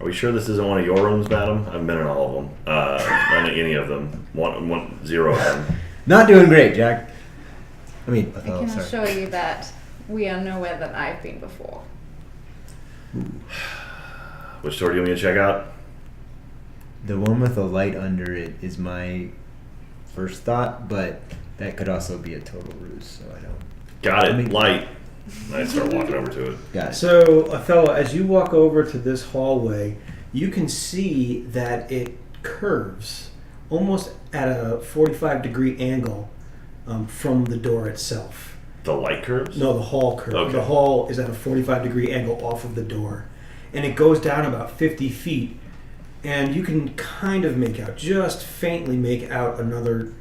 A: Are we sure this isn't one of your rooms, madam? I've been in all of them. Not any of them. Zero of them.
E: Not doing great, Jack. I mean,
D: I
E: Othello,
D: can
E: sorry.
D: assure you that we are nowhere that I've been before.
A: Which door do you want me to check out?
E: The one with the light under it is my first thought, but that could also be a total ruse, so I don't.
A: Got it.
E: I mean-
A: Light. I start walking over to it.
E: Got it.
B: So, Othello, as you walk over to this hallway, you can see that it curves almost at a 45-degree angle from the door itself.
A: The light curves?
B: No, the hall curve.
A: Okay.
B: The hall is at a 45-degree angle off of the door. And it goes down about 50 feet. And you can kind of just faintly make out another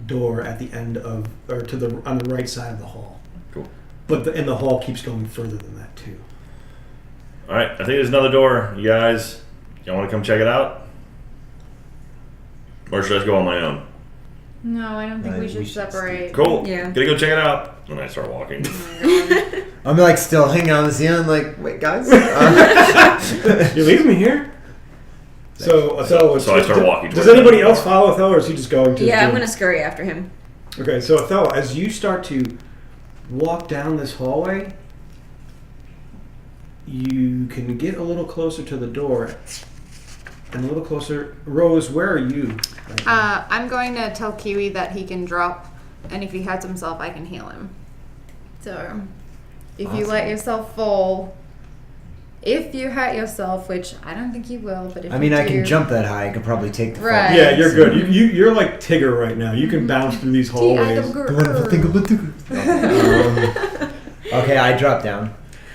B: door at the end of, or on the right side of the hall.
A: Cool.
B: But the hall keeps going further than that too.
A: All right. I think there's another door. You guys, y'all want to come check it out? Or should I just go on my own?
D: No, I don't think we should separate.
A: Cool.
C: Yeah.
A: Gonna go check it out. And I start walking.
E: I'm still hanging on the ceiling, wait, guys.
B: You're leaving me here? So Othello.
A: So I start walking
B: Does
A: towards
B: anybody
A: the
B: else
A: door.
B: follow Othello, or is he just going to?
C: Yeah, I'm
B: do-
C: gonna scurry after him.
B: Okay, so Othello, as you start to walk down this hallway, you can get a little closer to the door, and a little closer. Rose, where are you? right now?
D: I'm going to tell Kiwi that he can drop, and if he hurts himself, I can heal him. So, if you let yourself fall, if you hurt yourself, which I don't think you will, but if
E: I mean,
D: you
E: I can
D: do-
E: jump that high. I could probably take the fall.
D: Right.
B: Yeah, you're good. You're like Tigger right now. You can bounce through these hallways.
E: The wonderful thing about the- Okay, I drop down.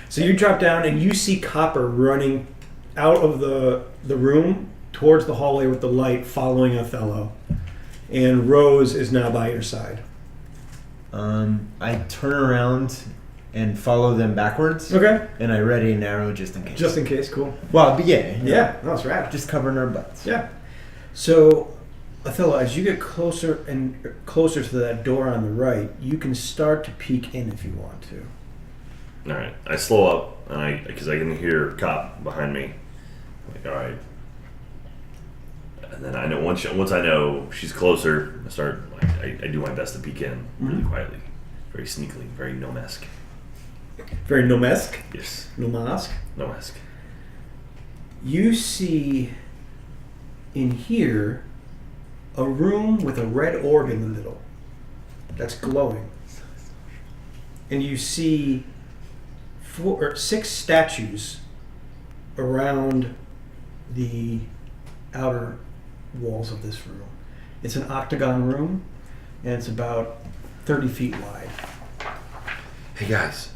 B: So you drop down and you see Copper running out of the room towards the hallway with the light, following Othello. And Rose is now by your side.
E: I turn around and follow them backwards.
B: Okay.
E: And I ready an arrow just in case.
B: Just in case, cool.
E: Well, but yeah.
B: Yeah, no, it's rad.
E: Just covering our butts.
B: Yeah. So, Othello, as you get closer and closer to that door on the right, you can start to peek in if you want to.
A: All right. I slow up, and because I can hear cop behind me. I'm like, all right. And then I know once I know she's closer, I do my best to peek in really quietly, very sneakily, very gnome-esque.
B: Very Nomesque.
A: Yes,
B: Nomasque.
A: gnome-esque.
B: You see in here a room with a red orb in the middle that's glowing. And you see 6 statues around the outer walls of this room. It's an octagon room, and it's about 30 feet wide.
A: Hey guys,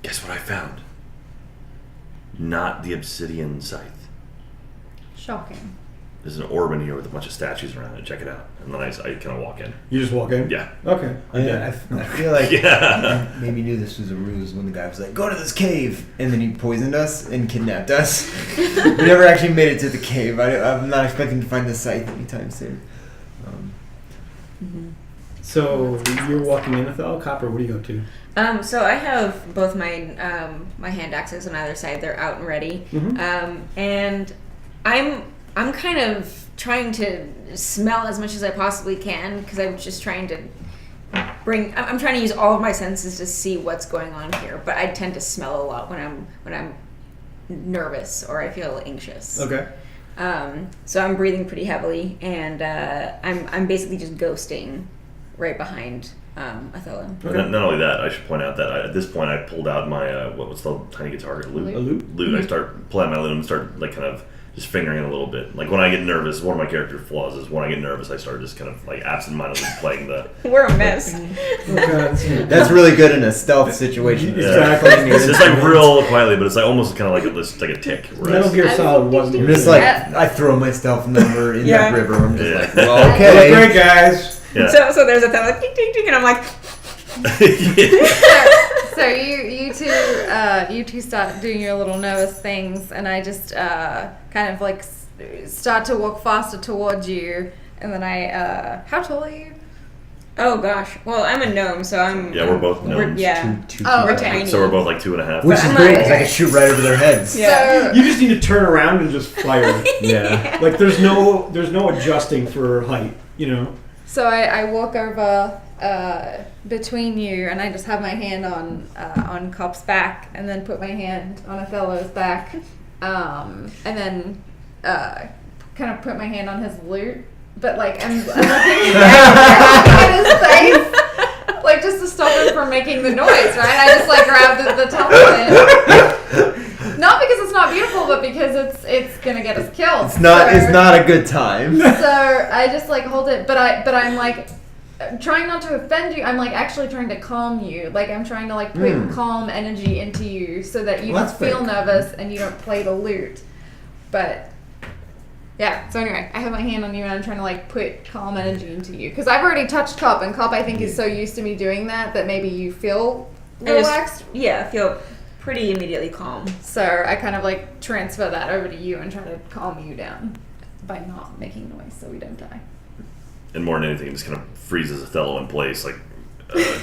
A: guess what I found? Not the obsidian scythe.
D: Shocking.
A: There's an orb in here with a bunch of statues around it. Check it out. And then I kind of walk in.
B: You just walk in?
A: Yeah.
B: Okay.
E: I feel like
A: Yeah.
E: I maybe knew this was a ruse when the guy was like, go to this cave. And then he poisoned us and kidnapped us. We never actually made it to the cave. I'm not expecting to find the scythe anytime soon.
B: So you're walking in, Othello? Copper, what do you go to?
C: So I have both my my hand axes on either side. They're out and ready.
B: Mhm.
C: And I'm I'm kind of trying to smell as much as I possibly can because I'm just trying to I'm trying to use all of my senses to see what's going on here. But I tend to smell a lot when I'm nervous or I feel anxious.
B: Okay.
C: So I'm breathing pretty heavily, and I'm basically just ghosting right behind Othello.
B: Okay.
A: Not only that, I should point out that at this point I pulled out my what's the tiny guitar?
B: A
A: Lute.
B: lute?
A: Lute. I start playing my lute and start like kind of just fingering it a little bit. Like when I get nervous, one of my character flaws is when I get nervous, I start just kind of like absent-mindedly playing the.
C: We're a mess.
E: That's really good in a stealth situation.
B: Exactly.
A: It's just like real quietly, but it's like almost kind of like a tick. Right?
B: Metal Gear Solid wasn't.
E: I'm just like, I throw my stealth number in
C: Yeah.
E: that river. I'm just
A: Yeah.
E: like, well,
B: Well,
E: okay.
B: great, guys.
A: Yeah.
C: So there's a thing like ding ding ding, and I'm like.
D: So you two start doing your little nervous things, and I just kind of like start to walk faster towards you, and then how tall are you?
C: Oh gosh. Well, I'm a gnome, so I'm.
A: Yeah, we're both gnomes.
C: Yeah.
D: Oh,
C: We're
D: okay.
C: tiny.
A: So we're both like 2.5.
E: Which is
C: I'm
E: great
C: like-
E: because I can shoot right over their heads.
C: Yeah.
B: You just need to turn around and just fire.
E: Yeah.
B: Like there's no adjusting for height. You know.
D: So I walk over between you, and I just have my hand on Cop's back, and then put my hand on Othello's back, and then kind of put my hand on his lute, but like I'm looking at his face, like just to stop him from making the noise, right? I just like grab the top of it, not because it's not beautiful, but because it's gonna get us killed.
E: It's not a good time.
D: So I just like hold it, but I'm like trying not to offend you. I'm like actually trying to calm you. Like I'm trying to like put calm energy into you so that you
E: Well,
D: don't
E: that's
D: feel
E: very
D: nervous and you don't play the lute. But yeah, so anyway, I have my hand on you and I'm trying to like put calm energy into you because I've already touched Cop, and Cop I think is so used to me doing that maybe you feel relaxed.
C: I feel pretty immediately calm.
D: So I kind of like transfer that over to you and try to calm you down by not making noise so we don't die.
A: And more than anything, it just kind of freezes Othello in place. Like,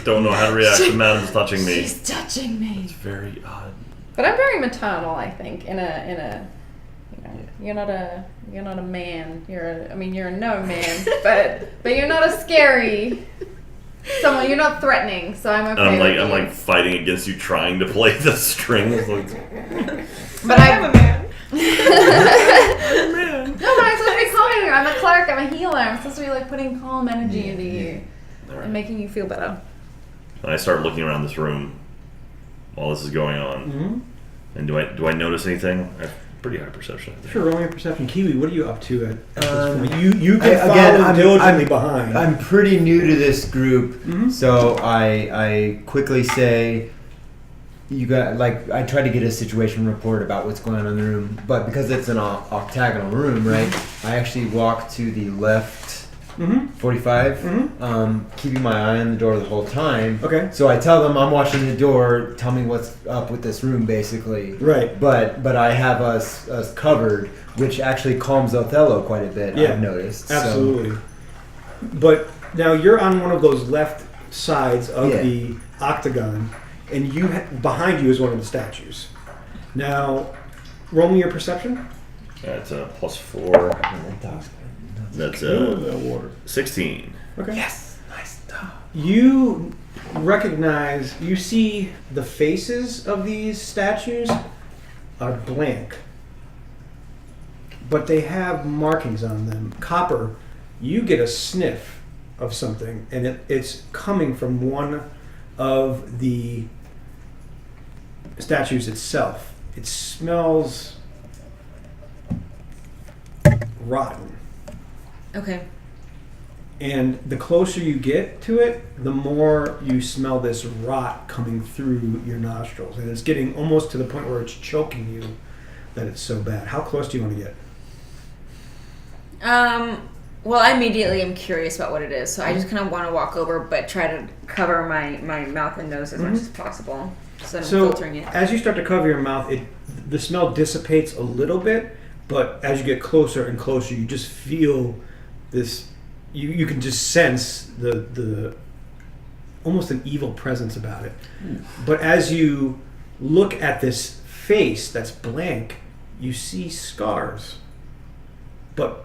A: don't know how to react. The madam's touching me.
D: She's touching me.
A: It's very odd.
D: But I'm very maternal, I think. In a, you know, you're not a man. You're a no man, but you're not a scary. Someone you're not threatening, so I'm okay.
A: And
D: with
A: I'm
D: you.
A: like fighting against you, trying to play the strings. Like,
D: But
C: I'm a man.
D: No, but I'm supposed to be calming you. I'm a cleric. I'm a healer. I'm supposed to be like putting calm energy into you
A: Alright.
D: and making you feel better.
A: and I start looking around this room while this is going on.
B: Mm-hmm.
A: And do I notice anything? I have pretty high perception. I think.
B: Sure, roll me a perception. Kiwi, what are you up to at this point? You can
E: again,
B: follow
E: I'm-
B: diligently
E: I'm-
B: behind.
E: I'm pretty new to this group,
B: Mhm.
E: so I quickly say, you got like I try to get a situation report about what's going on in the room, but because it's an octagonal room, right? I actually walk to the left
B: Mm-hmm.
E: 45,
B: Mhm.
E: keeping my eye on the door the whole time.
B: Okay.
E: So I tell them I'm watching the door. Tell me what's up with this room, basically.
B: Right.
E: But I have us covered, which actually calms Othello quite a bit.
B: Yeah,
E: I've noticed. So-
B: Absolutely. But now you're on one of those left sides of
E: Yeah.
B: the octagon, and behind you is one of the statues. Now, roll me your perception.
A: That's a +4. That's
B: Water.
A: 16.
B: Okay.
E: Yes, nice job.
B: You recognize, you see the faces of these statues are blank, but they have markings on them. Copper, you get a sniff of something, and it's coming from one of the statues itself. It smells rotten.
C: Okay.
B: And the closer you get to it, the more you smell this rot coming through your nostrils. And it's getting almost to the point where it's choking you that it's so bad. How close do you want to get?
C: Well, I immediately am curious about what it is, so I just kind of want to walk over, but try to cover my mouth and nose as much as possible, so I'm filtering it.
B: As you start to cover your mouth, the smell dissipates a little bit, but as you get closer and closer, you just feel this. You can just sense the almost an evil presence about it. But as you look at this face that's blank, you see scars but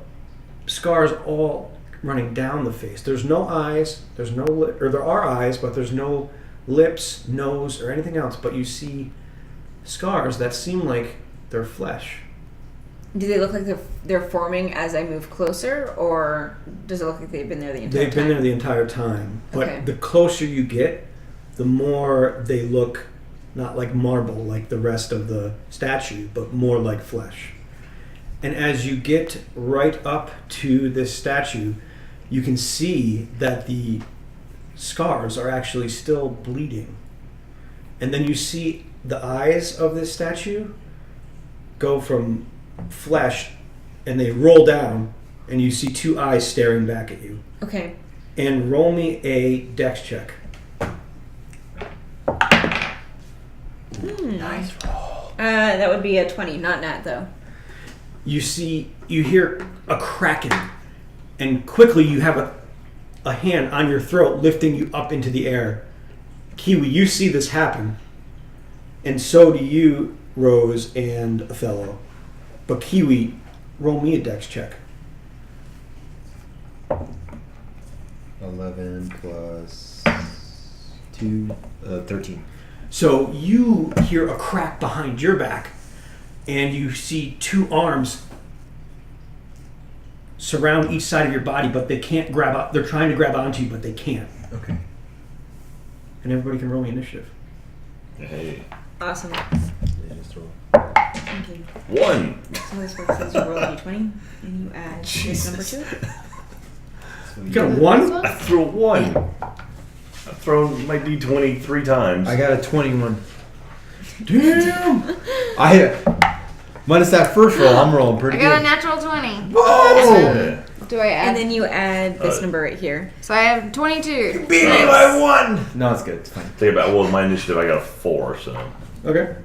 B: scars all running down the face. There's no eyes. There's no or there are eyes, but there's no lips, nose, or anything else. But you see scars that seem like they're flesh.
C: Do they look like they're forming as I move closer, or does it look like they've been there the entire time?
B: They've been there the entire time, but
C: Okay.
B: the closer you get, the more they look not like marble like the rest of the statue, but more like flesh. And as you get right up to this statue, you can see that the scars are actually still bleeding. And then you see the eyes of this statue go from flesh and they roll down, and you see two eyes staring back at you.
C: Okay.
B: And roll me a dex check.
E: Nice roll.
C: That would be a 20, not nat though.
B: You hear a cracking, and quickly you have a hand on your throat lifting you up into the air. Kiwi, you see this happen, and so do you, Rose and Othello. But Kiwi, roll me a dex check.
E: 11 plus 2, 13.
B: So you hear a crack behind your back, and you see two arms surround each side of your body, but they can't grab up. They're trying to grab onto you, but they can't.
E: Okay.
B: And everybody can roll me initiative.
A: Hey.
C: Awesome.
E: Yeah, just roll.
C: Thank you.
A: 1.
C: So this works as you roll a d20, and you add this number to it.
B: You got a 1?
A: I threw a 1. I've thrown my D20 3 times.
E: I got a 21.
B: Damn!
E: Minus that first roll, I'm rolling pretty
D: I got a
E: good.
D: natural 20.
E: Whoa!
A: Yeah.
D: Do I add?
C: And then you add this number right here.
D: So I have 22.
E: Beat me by 1! No, it's good. It's fine.
A: Think about, well, my initiative, I got a 4, so.
B: Okay.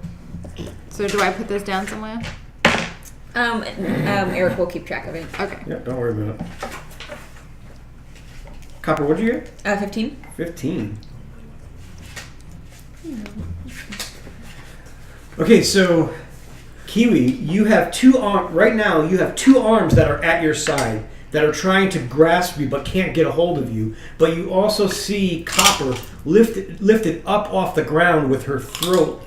D: So do I put this down somewhere?
C: Eric will keep track of it.
D: Okay.
B: Yeah, don't worry about it. Copper, what'd you get?
C: 15.
B: 15. Okay, so Kiwi, you have two arms right now. You have two arms that are at your side that are trying to grasp you but can't get a hold of you. But you also see Copper lifted up off the ground with her throat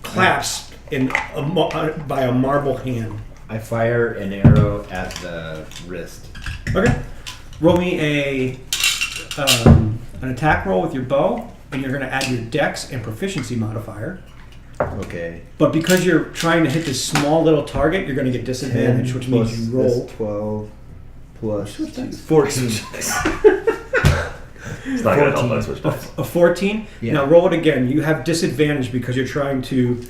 B: clasped by a marble hand.
E: I fire an arrow at the wrist.
B: Okay. Roll me an attack roll with your bow, and you're going to add your dex and proficiency modifier.
E: Okay.
B: But because you're trying to hit this small little target, you're going to get disadvantage, which means you roll.
E: That's 12 plus
B: What's
E: 2.
B: that?
E: 14.
A: It's not going to help us switch dice.
B: A 14?
E: Yeah.
B: Now roll it again. You have disadvantage because you're trying to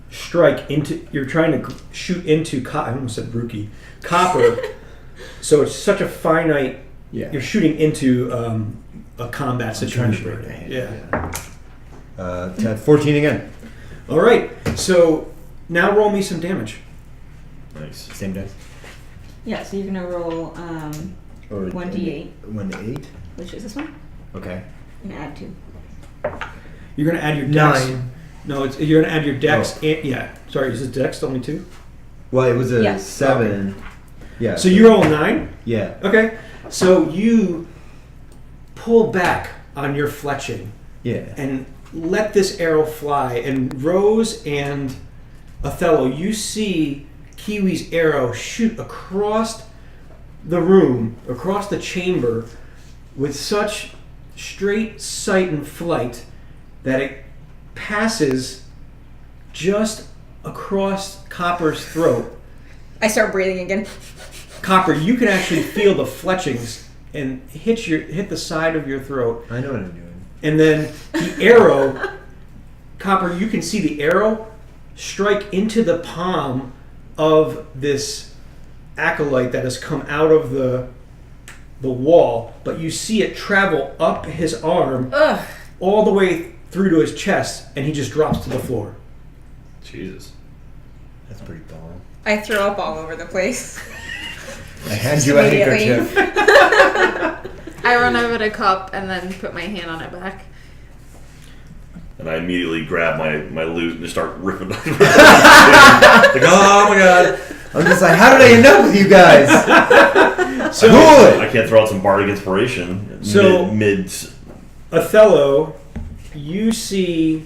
B: shoot into, I almost said Brookie, copper. So it's such a finite,
E: Yeah.
B: you're shooting into a combat
E: I'm trying to
B: situation.
E: break the hand.
B: Yeah.
E: Ted, 14 again.
B: All right. So now roll me some damage.
A: Nice.
E: Same dice.
C: Yeah, so you're going to roll
E: Or
C: 1d8,
E: 1 to 8.
C: which is this one,
E: Okay.
C: and add 2.
B: You're going to add your dex.
E: 9.
B: No, you're going to add your dex.
E: Oh.
B: And, yeah. Sorry, is it dex only 2?
E: Well, it was a
C: Yes.
E: 7. Yeah.
B: So you roll a 9?
E: Yeah.
B: Okay. So you pull back on your fletching
E: Yeah.
B: and let this arrow fly. And Rose and Othello, you see Kiwi's arrow shoot across the room, across the chamber, with such straight sight and flight that it passes just across Copper's throat.
C: I start breathing again.
B: Copper, you can actually feel the fletchings and hit the side of your throat.
E: I know what I'm doing.
B: And then the arrow, Copper, you can see the arrow strike into the palm of this acolyte that has come out of the wall, but you see it travel up his arm all the way through to his chest, and he just drops to the floor.
A: Jesus.
E: That's pretty bomb.
C: I throw up all over the place.
E: I hand you a
C: Immediately.
E: handkerchief.
D: I run over to Cop and then put my hand on it back.
A: And I immediately grab my loot and just start ripping. Like, oh my god.
E: I'm just like, how did I end up with you guys?
B: So
A: I can't throw out some bardic inspiration.
B: So-
A: mid
B: Othello, you see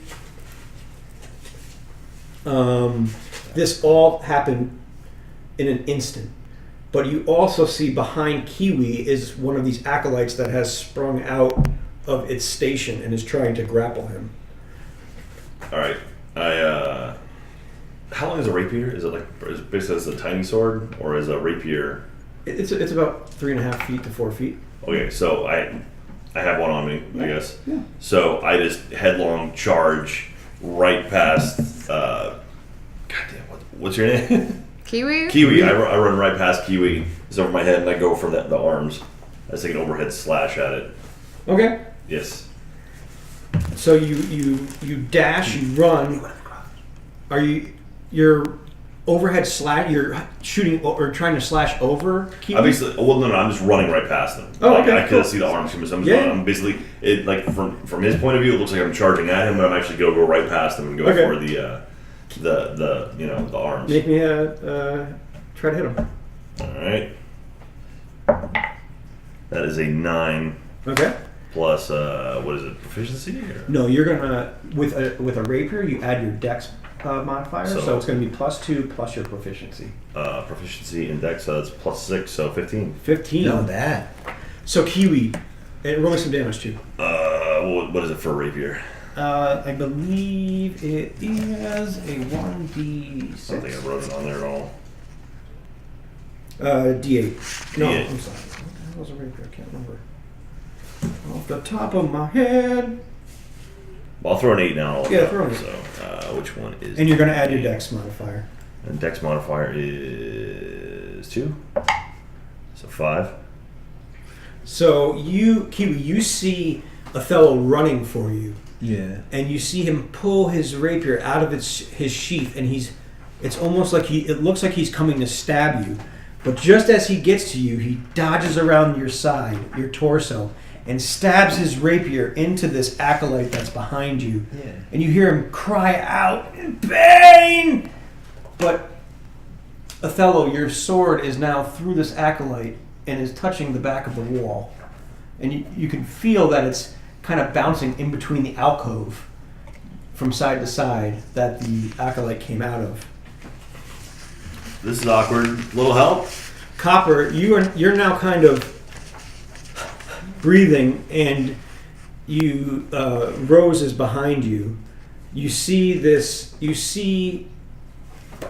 B: this all happen in an instant. But you also see behind Kiwi is one of these acolytes that has sprung out of its station and is trying to grapple him.
A: All right. How long is a rapier? Is it like basically as a tiny sword, or is a rapier?
B: It's about 3.5 feet to 4 feet.
A: Okay, so I have one on me, I guess.
B: Yeah.
A: So I just headlong charge right past. Goddamn, what's your name?
D: Kiwi?
A: Kiwi. I run right past Kiwi. It's over my head, and I go for the arms. I take an overhead slash at it.
B: Okay.
A: Yes.
B: So you dash, you run. Are you're overhead slash? You're shooting or trying to slash over Kiwi?
A: Obviously, well, no, I'm just running right past them.
B: Oh,
A: Like,
B: okay,
A: I
B: cool.
A: could see the arms coming. So
B: Yeah.
A: I'm basically from his point of view, it looks like I'm charging at him, but I'm actually go right past him and go
B: Okay.
A: for the arms.
B: Make me try to hit him.
A: All right. That is a 9
B: Okay.
A: plus what is it? Proficiency? Or?
B: No, you're gonna with a rapier you add your dex modifier, so it's gonna be +2 plus your proficiency.
A: Proficiency in Dex, so that's +6, so 15.
B: 15.
E: No, that.
B: So Kiwi, and rolling some damage too.
A: What is it for a rapier?
B: I believe it is a
A: I don't think
B: 1d6.
A: I wrote it on there at all.
B: D8. No,
A: D8.
B: I'm sorry. What the hell was a rapier? I can't remember. Off the top of my head.
A: Well, I'll throw an 8 now.
B: Yeah, throw an 8.
A: So, which one is?
B: And you're gonna add your
A: 8?
B: dex modifier.
A: And Dex modifier is 2, so 5.
B: So Kiwi, you see Othello running for you.
E: Yeah.
B: And you see him pull his rapier out of his sheath, and it's almost like it looks like he's coming to stab you, but just as he gets to you, he dodges around your side, your torso, and stabs his rapier into this acolyte that's behind you.
E: Yeah.
B: And you hear him cry out in pain. But Othello, your sword is now through this acolyte and is touching the back of the wall, and you can feel that it's kind of bouncing in between the alcove from side to side that the acolyte came out of.
A: This is awkward. Little help?
B: Copper, you're now kind of breathing, and Rose is behind you. You see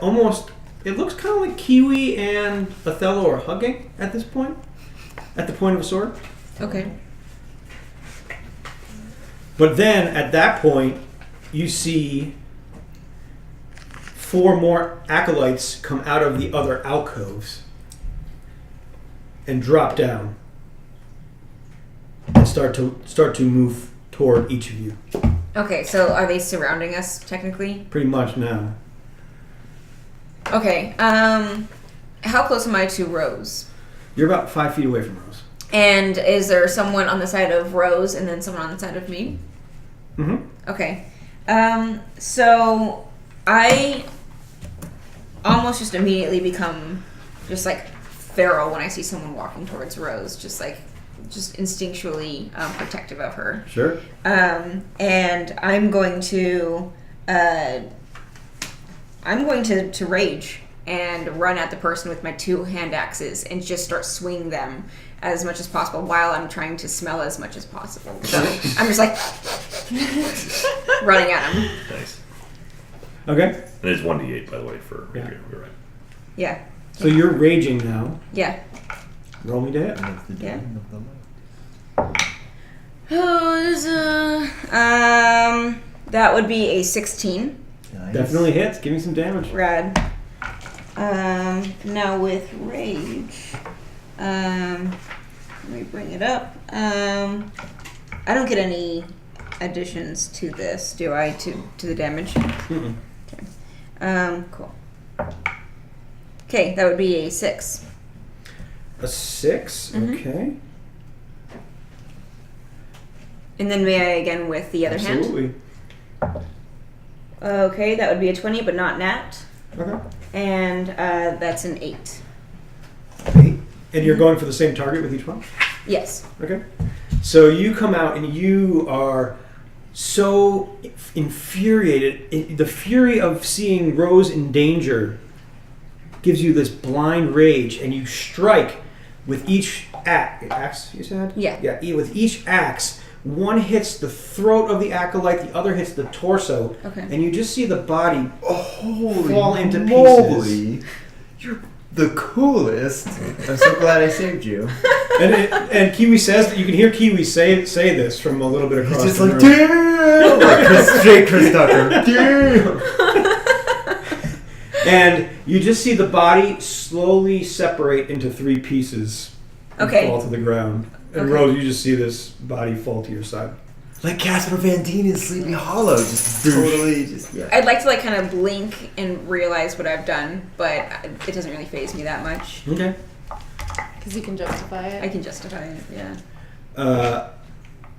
B: almost, it looks kind of like Kiwi and Othello are hugging at this point, at the point of a sword.
C: Okay.
B: But then at that point, you see 4 more acolytes come out of the other alcoves and drop down and start to move toward each of you.
C: Okay, so are they surrounding us technically?
B: Pretty much now.
C: Okay. How close am I to Rose?
B: You're about 5 feet away from Rose.
C: And is there someone on the side of Rose and then someone on the side of me?
B: Mm-hmm.
C: Okay. So I almost just immediately become just like feral when I see someone walking towards Rose, just instinctually protective of her.
B: Sure.
C: And I'm going to rage and run at the person with my 2 hand axes and just start swinging them as much as possible while I'm trying to smell as much as possible. So I'm just like running at him.
A: Nice.
B: Okay.
A: And it's 1d8, by the way, for
B: Yeah.
A: rapier. You're right.
C: Yeah.
B: So you're raging now.
C: Yeah.
B: Roll me to hit.
C: Yeah. Oh, that would be a 16.
E: Nice.
B: Definitely hits. Give me some damage.
C: Rad. Now with rage, let me bring it up. I don't get any additions to this, do I? To the damage.
B: Mm-mm.
C: Okay. Cool. Okay, that would be a 6.
B: A 6.
C: Mhm.
B: Okay.
C: And then may I again with the other hand?
B: Absolutely.
C: Okay, that would be a 20, but not nat.
B: Okay.
C: and that's an 8.
B: 8. And you're going for the same target with each one?
C: Yes.
B: Okay. So you come out and you are so infuriated. The fury of seeing Rose in danger gives you this blind rage, and you strike with each axe. You said?
C: Yeah.
B: Yeah. With each axe, one hits the throat of the acolyte, the other hits the torso,
C: Okay.
B: and you just see the body
E: Holy
B: fall into
E: moly.
B: pieces.
E: You're the coolest. I'm so glad I saved you.
B: And Kiwi says that you can hear Kiwi say this from a little bit across
E: He's just
B: the
E: like,
B: room.
E: damn! Like straight Chris Tucker. Damn!
B: And you just see the body slowly separate into 3 pieces and
C: Okay.
B: fall to the ground. And
C: Okay.
B: Rose, you just see this body fall to your side.
E: Like Casper Van Dien in Sleepy Hollow. Just totally just, yeah.
C: I'd like to like kind of blink and realize what I've done, but it doesn't really faze me that much.
B: Okay.
D: Because you can justify it.
C: I can justify it. Yeah.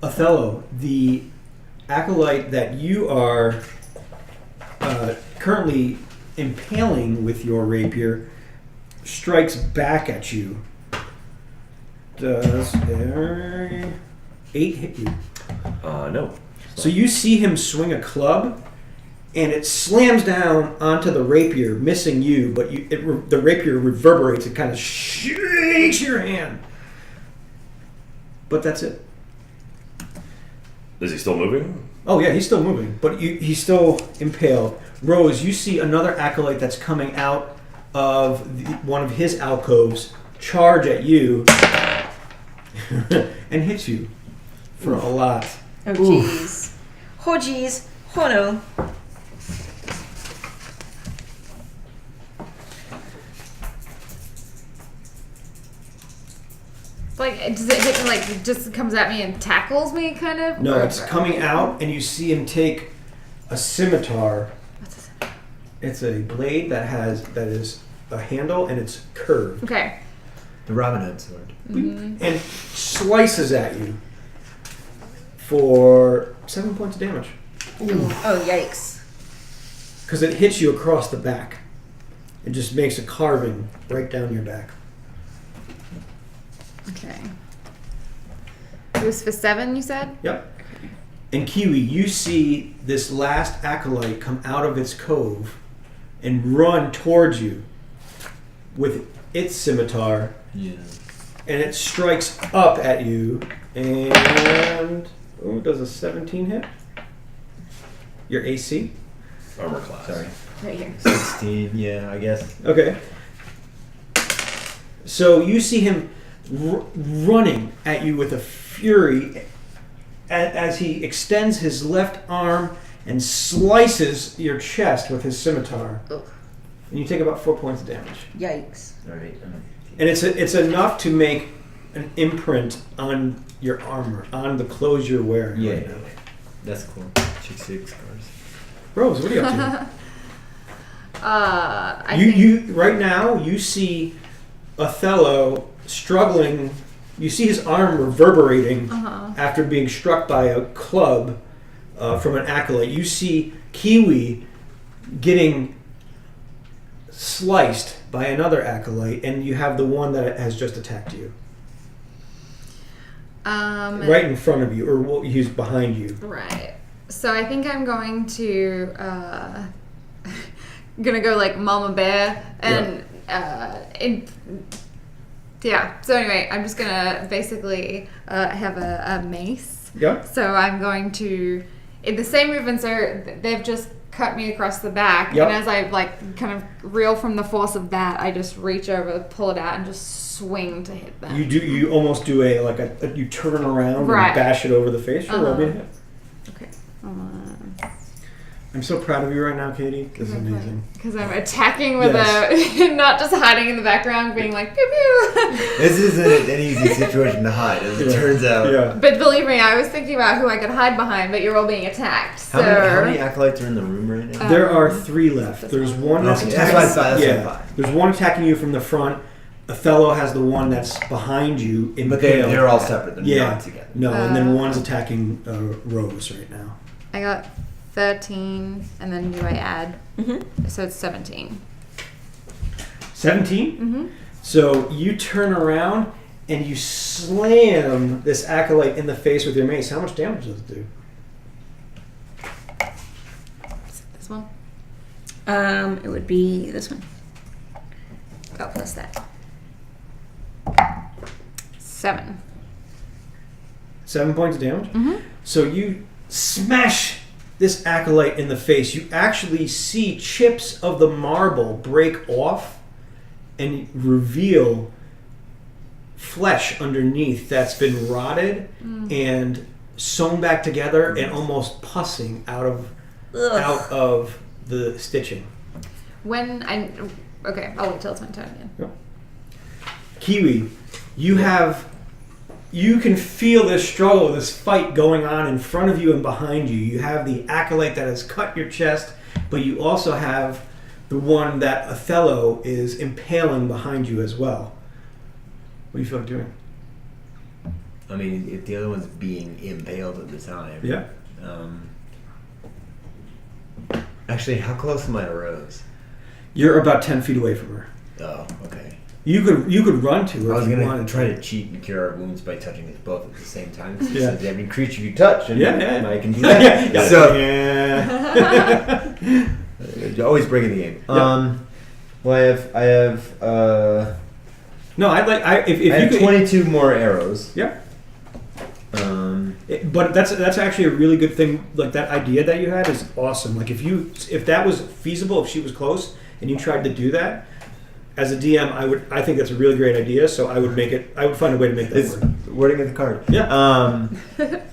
B: Othello, the acolyte that you are currently impaling with your rapier, strikes back at you. Does 8 hit you?
A: No.
B: So you see him swing a club, and it slams down onto the rapier, missing you. But the rapier reverberates; it kind of shakes your hand. But that's it.
A: Is he still moving?
B: Oh yeah, he's still moving, but he's still impaled. Rose, you see another acolyte that's coming out of one of his alcoves, charge at you, and hits you for a lot.
C: Oh jeez. Oh jeez. Oh no.
D: Like, does it hit me, like, it just comes at me and tackles me, kind of?
B: No,
D: Or-
B: it's coming out, and you see him take a scimitar.
D: What's this?
B: It's a blade that is a handle, and it's curved,
D: Okay.
E: The Robin Hood sword.
B: and slices at you for 7 points of damage.
C: Oh yikes.
B: Because it hits you across the back. It just makes a carving right down your back.
D: Okay. It was for 7, you said?
B: Yep. And Kiwi, you see this last acolyte come out of its cove and run towards you with its scimitar,
E: Yeah.
B: and it strikes up at you, and does a 17 hit? Your AC?
A: Armor class.
E: Sorry.
C: Right here.
E: 16, yeah, I guess.
B: Okay. So you see him running at you with a fury as he extends his left arm and slices your chest with his scimitar.
C: Ugh.
B: And you take about 4 points of damage.
C: Yikes.
E: Alright.
B: And it's enough to make an imprint on your armor, on the clothes you're wearing.
E: Yeah,
B: right now.
E: that's cool. Chick 6 scars.
B: Rose, what are you up
D: I
B: to?
D: think,
B: you right now you see Othello struggling. You see his arm reverberating after being struck by a club from an acolyte. You see Kiwi getting sliced by another acolyte, and you have the one that has just attacked you right in front of you, or he's behind you.
D: Right. So I think I'm going to gonna go like Mama Bear and yeah. So anyway, I'm just gonna basically have a mace.
B: Yeah.
D: So I'm going to, in the same movement, so they've just cut me across the back,
B: Yep.
D: and as I like kind of reel from the force of that, I just reach over, pull it out, and just swing to hit them.
B: You almost do you turn around
D: Right.
B: and bash it over the face. Sure, roll me a hit.
D: Okay.
B: I'm so proud of you right now, Katie. This is amazing.
D: Because I'm attacking with a, not just hiding in the background, being like pew pew.
E: This isn't an easy situation to hide, as it turns out.
B: Yeah.
D: But believe me, I was thinking about who I could hide behind, but you're all being attacked. So
E: How many acolytes are in the room right now?
B: There are 3 left. There's one that's
E: Okay,
B: attacking.
E: that's what I thought, that's what I thought.
B: There's one attacking you from the front. Othello has the one that's behind you.
E: But
B: impaled.
E: they're all separate. They're
B: Yeah.
E: not together.
B: No, and then one's attacking Rose right now.
D: I got 13, and then do I add?
C: Mm-hmm.
D: So it's 17.
B: 17?
D: Mm-hmm.
B: So you turn around and you slam this acolyte in the face with your mace. How much damage does it do?
D: This one.
C: It would be this one. Oh, plus that.
D: 7.
B: 7 points of damage?
D: Mm-hmm.
B: So you smash this acolyte in the face. You actually see chips of the marble break off and reveal flesh underneath that's been rotted and sewn back together and almost pussing out of the stitching.
D: Okay, I'll wait till it's my time again.
B: Yep. Kiwi, you can feel this struggle, this fight going on in front of you and behind you. You have the acolyte that has cut your chest, but you also have the one that Othello is impaling behind you as well. What do you feel like doing?
E: I mean, if the other one's being impaled at the time.
B: Yeah.
E: Actually, how close am I to Rose?
B: You're about 10 feet away from her.
E: Oh, okay.
B: You could run to her.
E: I was
B: if you
E: going
B: wanted
E: to try to cheat and cure our wounds by touching us both at the same time. So
B: Yeah.
E: every creature you touch, and
B: Yeah.
E: I can do that.
B: Yeah.
E: So,
B: Yeah.
E: always breaking the game.
B: Yeah.
E: Well, I have
B: No, I'd like if
E: I
B: you
E: have
B: could.
E: 22 more arrows.
B: Yeah. But that's actually a really good thing. Like that idea that you had is awesome. Like if that was feasible, if she was close and you tried to do that, as a DM, I think that's a really great idea. So I would find a way to make that
E: It's
B: work.
E: wording of the card.
B: Yeah.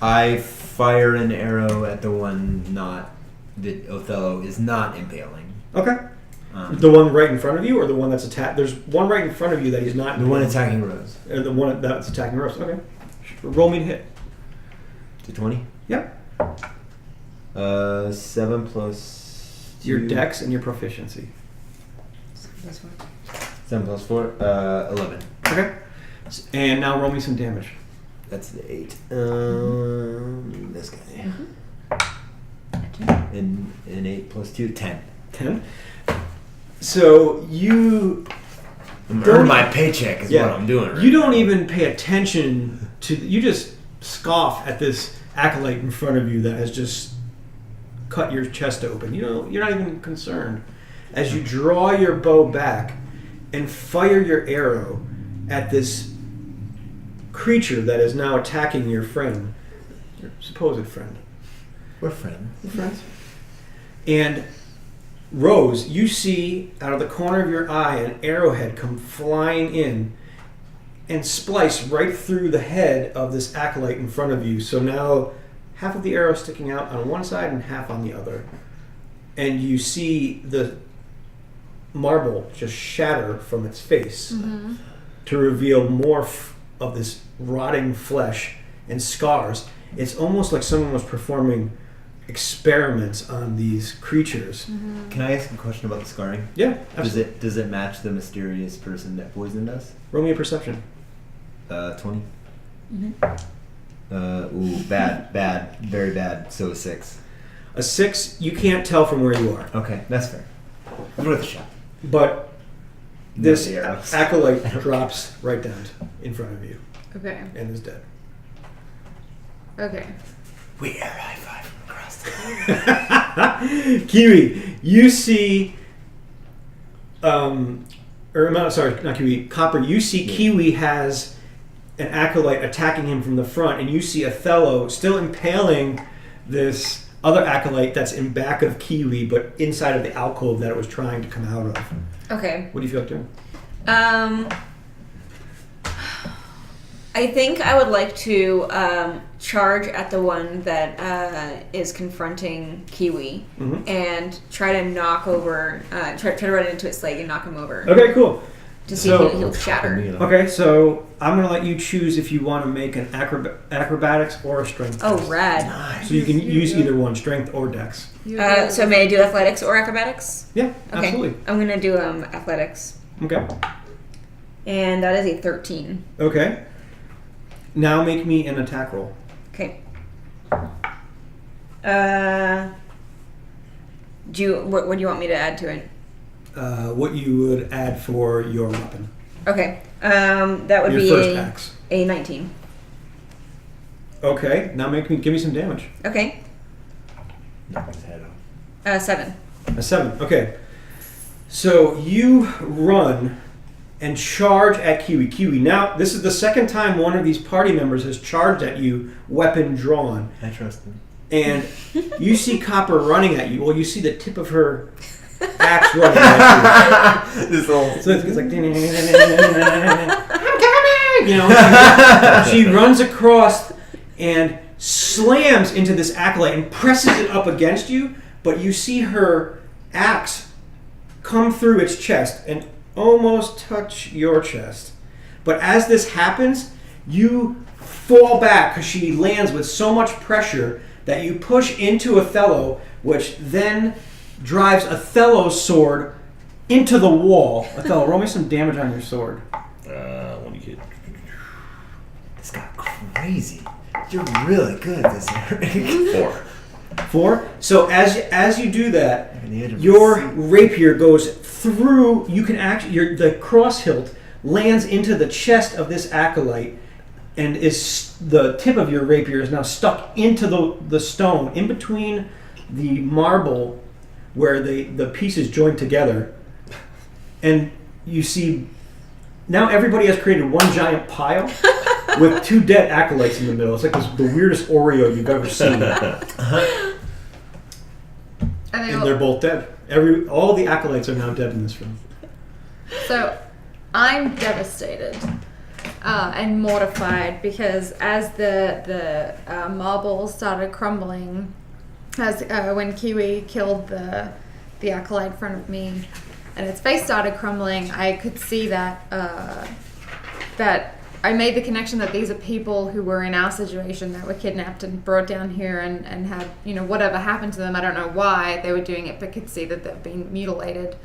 E: I fire an arrow at the one that Othello is not impaling.
B: Okay. The one right in front of you, or the one that's attacked? There's one right in front of you that he's not.
E: The one attacking Rose.
B: Or the one that's attacking Rose. Okay. Roll me to hit.
E: To 20?
B: Yep.
E: 7 plus
B: Your
E: 2.
B: dex and your proficiency.
E: 7 plus 4. 11.
B: Okay. And now roll me some damage.
E: That's the 8. This guy. And 8 plus 2, 10.
B: 10. So you
E: I'm
B: Don't-
E: earning my paycheck is what I'm doing right
B: You don't even pay attention to. You just scoff at this acolyte in front of you that has just cut your chest open. You're not even concerned. As you draw your bow back and fire your arrow at this creature that is now attacking your friend, your supposed friend.
E: We're friends.
B: Friends. And Rose, you see out of the corner of your eye an arrowhead come flying in and splice right through the head of this acolyte in front of you. So now half of the arrow sticking out on one side and half on the other. And you see the marble just shatter from its face to reveal more of this rotting flesh and scars. It's almost like someone was performing experiments on these creatures.
E: Can I ask a question about the scarring?
B: Yeah, absolutely.
E: Does it match the mysterious person that poisoned us?
B: Roll me a perception.
E: 20. Ooh, bad, very bad. So a 6.
B: A 6, you can't tell from where you are.
E: Okay, that's fair. It's worth a shot.
B: But this
E: No arrows.
B: acolyte drops right down in front of you
D: Okay.
B: and is dead.
D: Okay.
E: We air high five from across the room.
B: Kiwi, you see, not Kiwi, Copper, you see Kiwi has an acolyte attacking him from the front, and you see Othello still impaling this other acolyte that's in back of Kiwi, but inside of the alcove that it was trying to come out of.
C: Okay.
B: What do you feel like doing?
C: I think I would like to charge at the one that is confronting Kiwi and try to knock over, try to run into its leg and knock him over
B: Okay, cool.
C: to see
B: So-
C: if he'll shatter.
B: Okay, so I'm going to let you choose if you want to make an acrobatics or a strength
C: Oh,
B: test.
C: rad.
B: So you can use either one, strength or dex.
C: So may I do athletics or acrobatics?
B: Yeah,
C: Okay.
B: absolutely.
C: I'm going to do athletics.
B: Okay.
C: And that is a 13.
B: Okay. Now make me an attack roll.
C: Okay. What do you want me to add to it?
B: what you would add for your weapon.
C: Okay. That would
B: Your
C: be
B: first axe.
C: a 19.
B: Okay, now give me some damage.
C: Okay.
E: Knock his head off.
C: 7.
B: A 7. Okay. So you run and charge at Kiwi. Kiwi, now this is the second time one of these party members has charged at you, weapon drawn.
E: I trust him.
B: And you see Copper running at you. Well, you see the tip of her axe running at you.
E: This whole...
B: So it's like, I'm coming! You know, she runs across and slams into this acolyte and presses it up against you, but you see her axe come through its chest and almost touch your chest. But as this happens, you fall back because she lands with so much pressure that you push into Othello, which then drives Othello's sword into the wall. Othello, roll me some damage on your sword.
A: When you get
E: This got crazy. You're really good at this, Eric.
A: 4.
B: So as you do that,
E: On the edge of
B: your
E: my seat.
B: rapier goes through. You can actually the cross hilt lands into the chest of this acolyte, and is the tip of your rapier is now stuck into the stone in between the marble where the pieces join together, and you see now everybody has created one giant pile with 2 dead acolytes in the middle. It's like the weirdest Oreo you've ever seen. And they're both dead. All the acolytes are now dead in this room.
D: So I'm devastated and mortified because as the marble started crumbling, as when Kiwi killed the acolyte in front of me, and its face started crumbling, I could see that that I made the connection that these are people who were in our situation that were kidnapped and brought down here and had, you know, whatever happened to them. I don't know why they were doing it, but could see that they've been mutilated.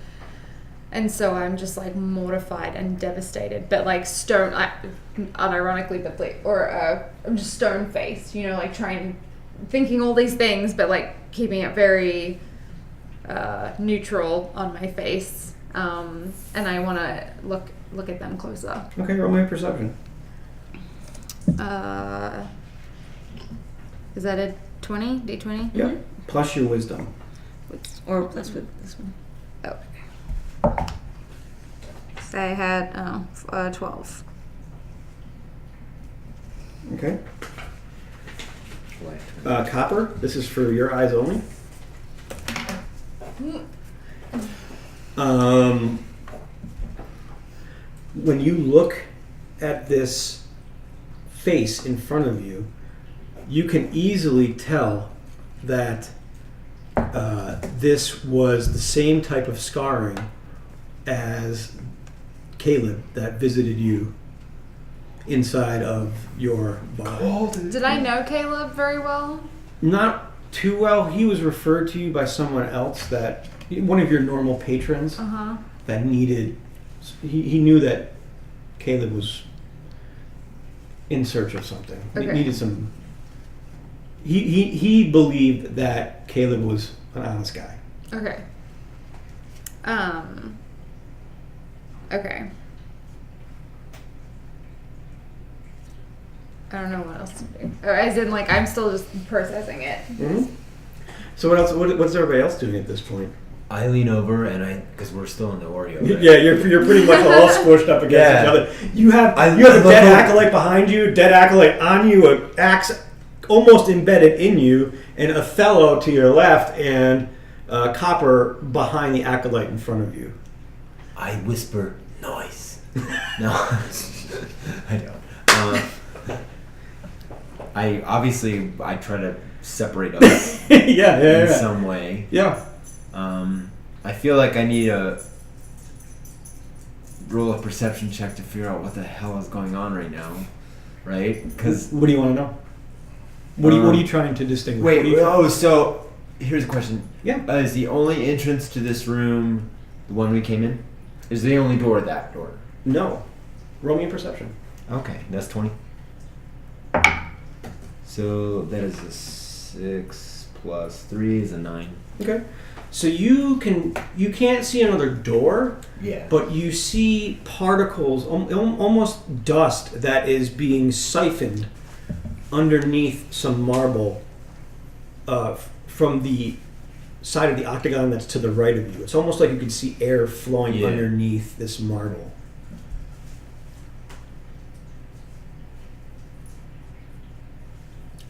D: And so I'm just like mortified and devastated, but like unironically, but like, I'm just stone faced, you know, like thinking all these things, but like keeping it very neutral on my face. And I want to look at them closer.
B: Okay, roll me a perception.
D: Is that a 20? D20?
B: Yeah. Plus your wisdom.
C: Or plus with this one.
D: Oh. So I had 12.
B: Okay. Copper, this is for your eyes only. When you look at this face in front of you, you can easily tell that this was the same type of scarring as Caleb that visited you inside of your body.
D: Did I know Caleb very well?
B: Not too well. He was referred to you by someone else, that one of your normal patrons that needed. He knew that Caleb was in search of something. He
D: Okay.
B: needed some. He believed that Caleb was an honest guy.
D: Okay. Okay. I don't know what else to do. Or as in, like, I'm still just processing it.
B: Mm-hmm. So what else? What's everybody else doing at this point?
E: I lean over and because we're still in the Oreo. Right?
B: Yeah, you're pretty much all squished up against each other. You have a dead acolyte behind you, dead acolyte on you, an axe almost embedded in you, and Othello to your left, and Copper behind the acolyte in front of you.
E: I whisper, "Noise." No, I don't. I try to separate us in some way.
B: Yeah.
E: I feel like I need to roll a perception check to figure out what the hell is going on right now, right? Because
B: what do you want to know? What are you trying to distinguish?
E: So here's a question.
B: Yeah.
E: Is the only entrance to this room the one we came in? Is the only door that door?
B: No. Roll me a perception.
E: Okay, that's 20. So that is a 6 plus 3 is a 9.
B: Okay. So you can't see another door,
E: Yeah.
B: but you see particles, almost dust that is being siphoned underneath some marble from the side of the octagon that's to the right of you. It's almost like you can see air flowing underneath this marble.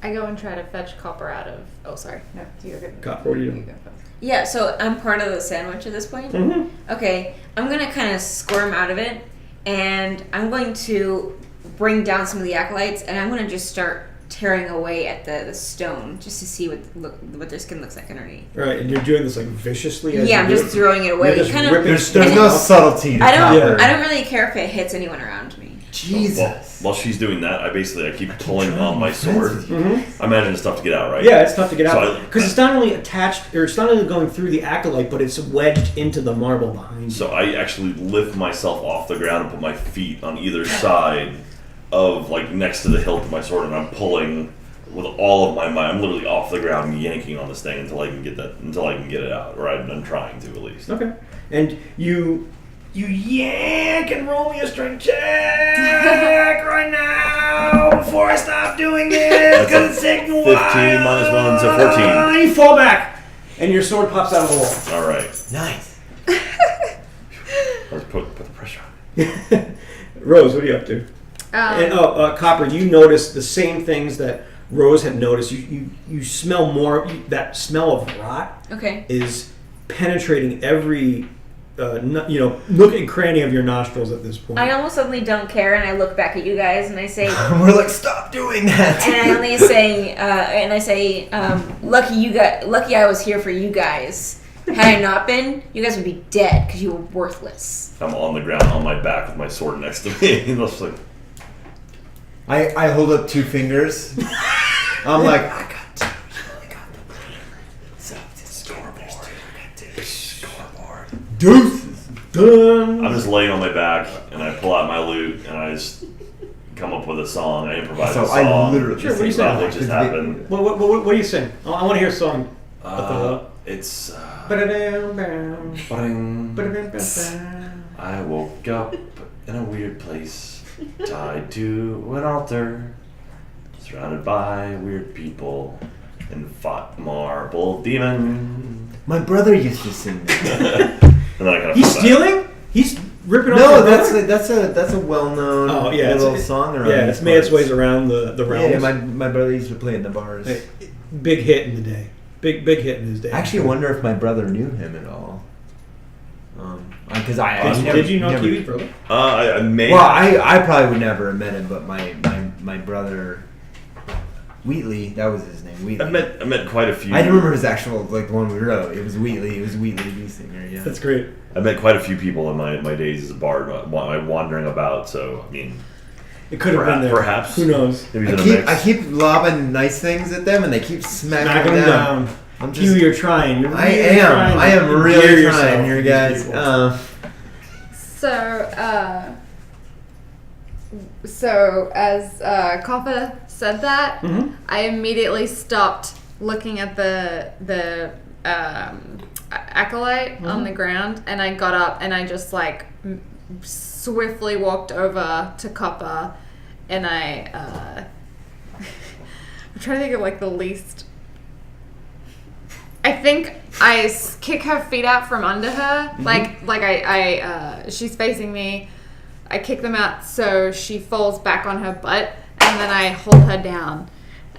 D: I go and try to fetch Copper out of. Oh, sorry. No, you're good.
B: Copper, what are you doing?
D: go first.
C: Yeah, so I'm part of the sandwich at this point.
B: Mm-hmm.
C: Okay, I'm gonna kind of squirm out of it, and I'm going to bring down some of the acolytes, and I'm gonna just start tearing away at the stone just to see what their skin looks like underneath.
B: Right, and you're doing this like viciously. As
C: Yeah,
B: you
C: I'm
B: do
C: just throwing it away.
B: You're just
C: Kind of.
B: ripping
E: There's
B: stuff
E: no
B: off.
E: subtlety to
C: I
E: Copper.
C: don't really care if it hits anyone around me.
E: Jesus.
A: While she's doing that, I keep pulling on my sword.
B: Mm-hmm.
A: I imagine it's tough to get out, right?
B: Yeah, it's tough to get
A: So
B: out because it's not only attached, or it's not only going through the acolyte, but it's wedged into the marble behind you.
A: So I actually lift myself off the ground and put my feet on either side of, like, next to the hilt of my sword, and I'm pulling with all of my might. I'm literally off the ground and yanking on this thing until I can get it out, or I'm trying to at least.
B: Okay, and you yank and roll me a strength check right now before I stop doing this because it's taking a
A: 15
B: while.
A: minus 1, so 14.
B: You fall back, and your sword pops out of the wall.
A: All right.
E: Nice.
A: Let's put the pressure on.
B: Rose, what are you up to? And Copper, you notice the same things that Rose had noticed. You smell more. That smell of rot
C: Okay.
B: is penetrating every nook and cranny of your nostrils at this point.
C: I almost suddenly don't care, and I look back at you guys, and I say,
E: We're like, stop doing that.
C: and I say, lucky I was here for you guys. Had I not been, you guys would be dead because you were worthless.
A: I'm on the ground on my back with my sword next to me. And I was like,
E: I hold up 2 fingers. I'm like, I got 2. You only got the so scoreboard. Deuces. Done.
A: I'm just laying on my back, and I pull out my lute, and I just come up with a song. I improvise
E: So
A: a song.
E: I literally
B: Sure, what do you
A: Think about
B: say?
A: what just happened.
B: What do you sing? I want to hear a song.
A: It's.
B: Ba-da-dam-bam.
A: Ba-ding. I woke up in a weird place, tied to an altar, surrounded by weird people, and fought marble demon.
E: My brother used to sing that.
A: And then I kind of
B: He's stealing? He's ripping off
E: No,
B: your
E: that's
B: brother?
E: a well-known
B: it's
E: little song around.
B: Yeah,
E: these
B: it's made its
E: parts.
B: ways around the realms.
E: Yeah, my brother used to play in the bars.
B: Hey, big hit in the day. Big hit in his day.
E: I actually wonder if my brother knew him at all. Because
B: did you know
E: never,
B: Kiwi's brother?
A: I may.
E: Well, I probably would never have met him, but my brother Wheatley, that was his name. Wheatley.
A: I met quite a few.
E: I don't remember his actual the one we wrote. It was Wheatley. It was Wheatley the singer. Yeah.
B: That's great.
A: I met quite a few people in my days as a bard, wandering about. So I mean,
B: It could have been there.
A: Perhaps.
B: Who knows?
A: Maybe he's in a mix.
E: I keep lobbing nice things at them, and they keep smacking them down. I'm just.
B: You're trying. You're
E: I
B: really
E: am.
B: trying to
E: I am
B: endear
E: really
B: yourself
E: trying here,
B: to these
E: guys.
B: people.
D: So as Copper said that,
B: Mhm.
D: I immediately stopped looking at the acolyte on the ground, and I got up and I just like swiftly walked over to Copper, and I'm trying to think of like the least. I think I kick her feet out from under her, like she's facing me. I kick them out so she falls back on her butt, and then I hold her down.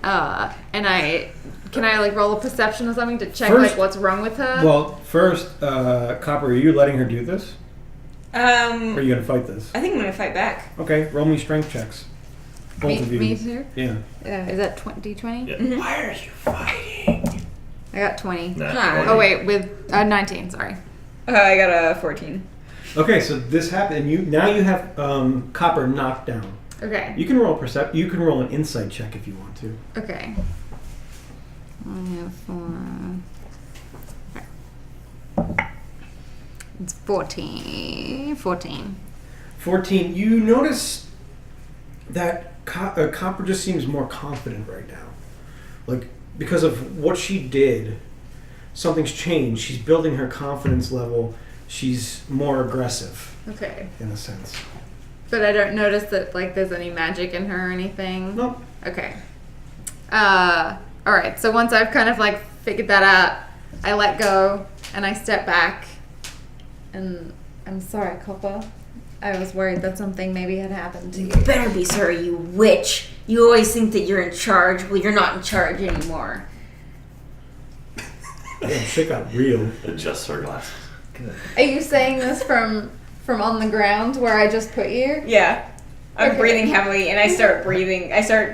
D: And can I like roll a perception or something to check
B: First-
D: like what's wrong with her?
B: Well, first, Copper, are you letting her do this? Or are you going to fight this?
C: I think I'm gonna fight back.
B: Okay, roll me strength checks. Both of you.
D: me too.
B: Yeah.
D: Is that D20?
A: Yeah.
E: Why are you fighting?
D: I got 20.
A: Nah,
C: Huh.
D: Oh wait, with 19. Sorry.
C: I got a 14.
B: Okay, so this happened, and you have Copper knocked down.
D: Okay.
B: You can roll You can roll an insight check if you want to.
D: Okay. I have 4. It's 14.
B: 14. You notice that Copper just seems more confident right now. Like because of what she did, something's changed. She's building her confidence level. She's more aggressive
D: Okay.
B: in a sense.
D: But I don't notice that like there's any magic in her or anything.
B: No.
D: Okay. All right. So once I've kind of like figured that out, I let go and I step back. And I'm sorry, Copper. I was worried that something maybe had happened to you.
C: You better be sorry, you witch. You always think that you're in charge. Well, you're not in charge anymore.
B: Damn, shit got real.
A: Adjust her glasses.
E: Good.
D: Are you saying this from on the ground where I just put you?
C: Yeah. I'm
D: Okay.
C: breathing heavily, and I start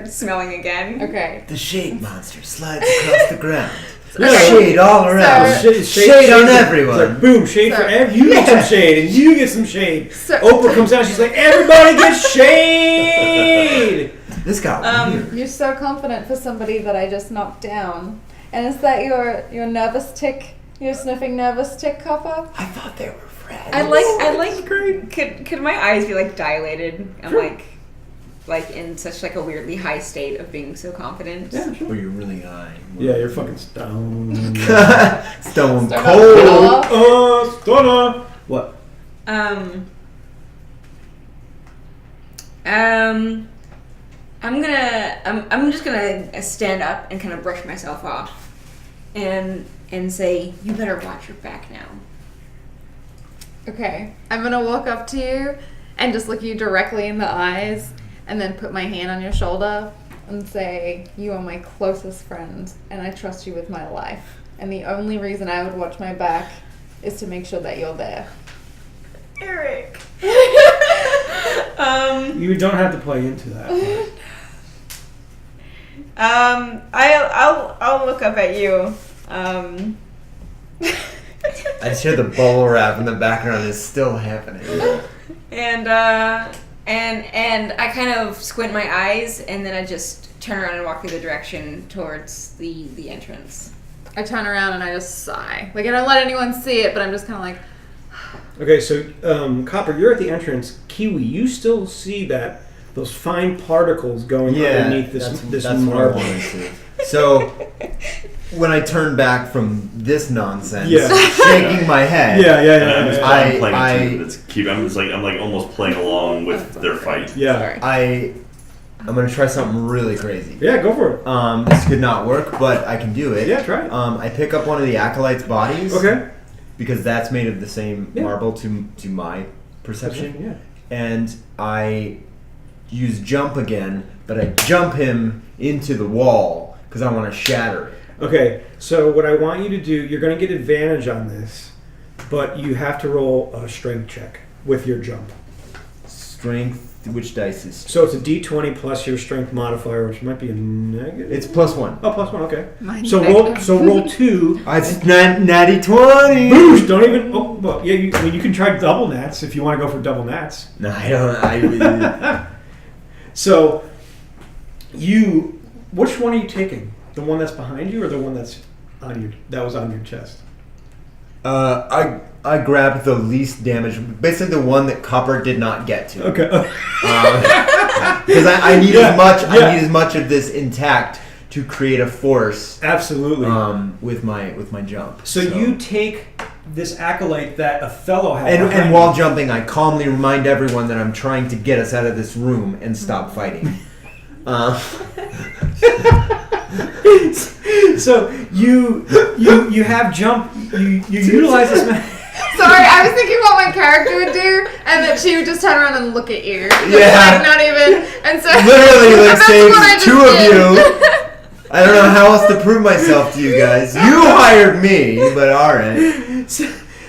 C: smelling again.
D: Okay.
E: The shade monster slides across the ground.
B: Okay.
E: Shade all around.
D: So-
E: Shade on
B: It's
E: everyone.
B: like, boom, shade for
D: So-
B: every. You get some shade, and you get some shade.
D: So-
B: Oprah comes out, she's like, everybody gets shade!
E: This got weird.
D: You're so confident for somebody that I just knocked down. And is that your nervous tick? Your sniffing nervous tick, Copper?
E: I thought they were friends.
C: I like.
B: Great.
C: Could my eyes be like dilated and
B: Sure.
C: like in such like a weirdly high state of being so confident?
B: Yeah, sure.
E: Or you're really high.
B: Yeah, you're fucking stoned.
E: Stone
D: Stone
E: cold.
D: cold.
B: Stunner! What?
C: I'm just gonna stand up and kind of brush myself off, and say, you better watch your back now.
D: Okay. I'm gonna walk up to you and just look you directly in the eyes and then put my hand on your shoulder and say, you are my closest friend and I trust you with my life. And the only reason I would watch my back is to make sure that you're there.
C: Eric.
B: You don't have to play into that.
C: I'll look up at you.
E: I just hear the bubble wrap in the background is still happening.
C: And I kind of squint my eyes, and then I just turn around and walk the other direction towards the entrance.
D: I turn around and I just sigh. Like I don't let anyone see it, but I'm just kind of like,
B: Okay, so Copper, you're at the entrance. Kiwi, you still see those fine particles going underneath this
E: that's what I
B: marble.
E: wanted to. So when I turn back from this nonsense,
B: Yeah.
E: shaking my head,
A: I'm
E: I-
A: playing
E: I-
A: it too. It's cute. I'm like almost playing along with their fight.
B: Yeah.
D: sorry.
E: I'm gonna try something really crazy.
B: Yeah, go for it.
E: This could not work, but I can do it.
B: Yeah, try it.
E: I pick up one of the acolyte's bodies.
B: Okay.
E: Because that's made of the same
B: Yeah.
E: marble to my perception.
B: Yeah.
E: And I use jump again, but I jump him into the wall because I want to shatter it.
B: Okay, so what I want you to do, you're going to get advantage on this, but you have to roll a strength check with your jump.
E: Strength, which dice is?
B: So it's a d20 plus your strength modifier, which might be a negative.
E: It's +1.
B: Oh, +1. Okay.
D: Mine's
B: So
D: negative.
B: roll 2.
E: It's natty 20.
B: Boosh! Don't even. Oh, well, yeah. I mean, you can try double nats if you want to go for double nats.
E: No, I don't. I really.
B: So which one are you taking? The one that's behind you, or the one that was on your chest?
E: I grabbed the least damage, basically the one that Copper did not get to.
B: Okay.
E: Because I need
B: Yeah,
E: I need as much of this intact to create a force.
B: Absolutely.
E: With my jump.
B: So you take this acolyte that Othello had,
E: And while jumping, I calmly remind everyone that I'm trying to get us out of this room and stop fighting.
B: So you have jump. You utilize this.
D: Sorry, I was thinking what my character would do, and that she would just turn around and look at you. Just,
E: Yeah.
D: like, not even. And so
E: Literally, like,
D: that's
E: saying
D: what I just
E: two of
D: did.
E: you. I don't know how else to prove myself to you guys. You hired me, but alright.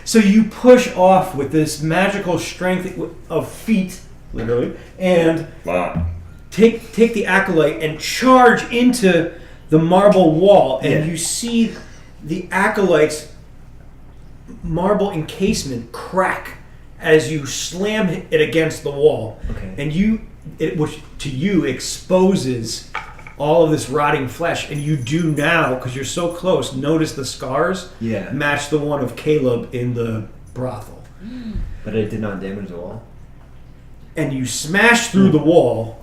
B: So you push off with this magical strength of feet, literally, and
A: Wow.
B: take the acolyte and charge into the marble wall, and
E: Yeah.
B: you see the acolyte's marble encasement crack as you slam it against the wall.
E: Okay.
B: And which to you exposes all of this rotting flesh, and you do now, because you're so close, notice the scars
E: Yeah.
B: match the one of Caleb in the brothel.
E: But it did not damage the wall.
B: And you smash through the wall,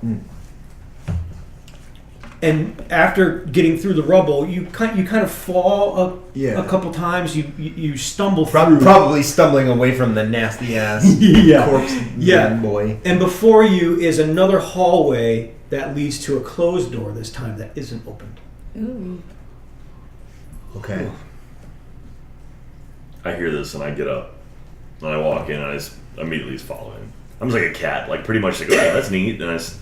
B: and after getting through the rubble, you kind of fall
E: Yeah.
B: a couple times. You stumble through.
E: Probably stumbling away from the nasty ass
B: Yeah.
E: corpse man boy.
B: And before you is another hallway that leads to a closed door. This time that isn't opened.
C: Ooh.
E: Okay.
A: I hear this and I get up and I walk in and I just immediately just follow him. I'm just like a cat, like pretty much like, oh, that's neat. And that's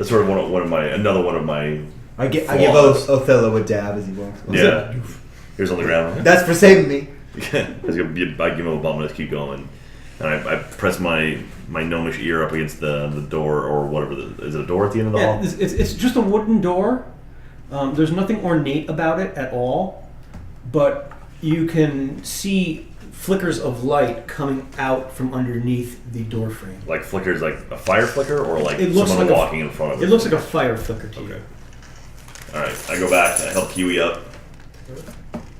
A: sort of another one of my.
E: I give
A: flaws.
E: Othello a dab as he walks.
A: Yeah. Here's on the ground.
E: That's for saving me.
A: I give him a bum and just keep going. And I press my gnomish ear up against the door or whatever. Is it a door at the end of the hall?
B: It's just a wooden door. There's nothing ornate about it at all, but you can see flickers of light coming out from underneath the door frame.
A: Like flickers, like a fire flicker, or like
B: It looks
A: someone
B: like
A: walking in front of it?
B: It looks like a fire flicker to you.
A: Okay. All right, I go back. I help Kiwi up,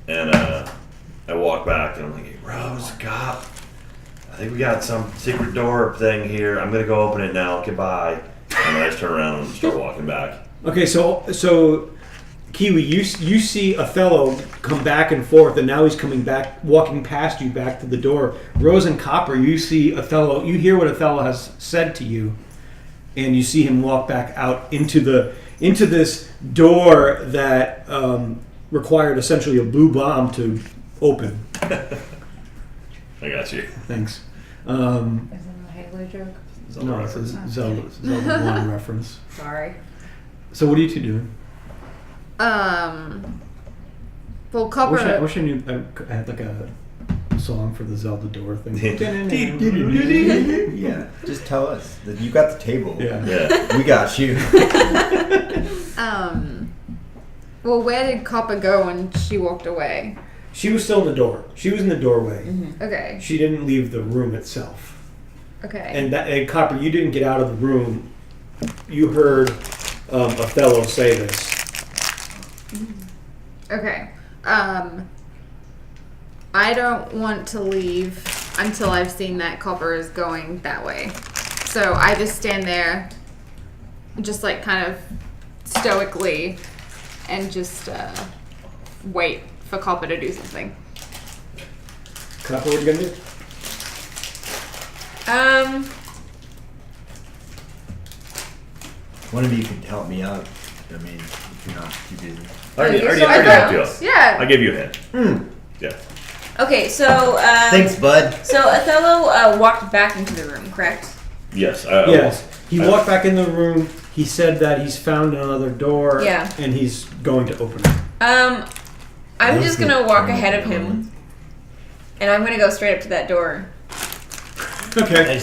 A: and I walk back, and I'm like, hey, Rose, cop, I think we got some secret door thing here. I'm gonna go open it now. Goodbye. And I just turn around and start walking back.
B: Okay, so Kiwi, you see Othello come back and forth, and now he's coming back, walking past you back to the door. Rose and Copper, you see Othello. You hear what Othello has said to you, and you see him walk back out into this door that required essentially a blue bomb to open.
A: I got you.
B: Thanks.
D: Is that a Halo joke?
B: No, it's a Zelda 1 reference.
D: Sorry.
B: So what are you two doing?
D: Well, Copper.
B: I wish I knew. I had like a song for the Zelda door thing.
E: Yeah. Just tell us that you got the table.
A: Yeah.
E: We got you.
D: Well, where did Copper go when she walked away?
B: She was still in the door. She was in the doorway.
D: Okay.
B: She didn't leave the room itself.
D: Okay.
B: And Copper, you didn't get out of the room. You heard Othello say this.
D: Okay. I don't want to leave until I've seen that Copper is going that way. So I just stand there, just like kind of stoically, and just wait for Copper to do something.
B: Copper, what are you gonna do?
E: One of you can help me out. I mean, if you're not too busy.
A: I already
D: so
A: helped you out.
D: Yeah.
A: I gave you a hint. Yeah.
C: Okay, so
E: Thanks, bud.
C: so Othello walked back into the room, correct?
A: Yes.
B: Yes. He walked back in the room. He said that he's found another door.
C: Yeah.
B: And he's going to open it.
C: I'm just gonna walk ahead of him, and I'm gonna go straight up to that door.
B: Okay.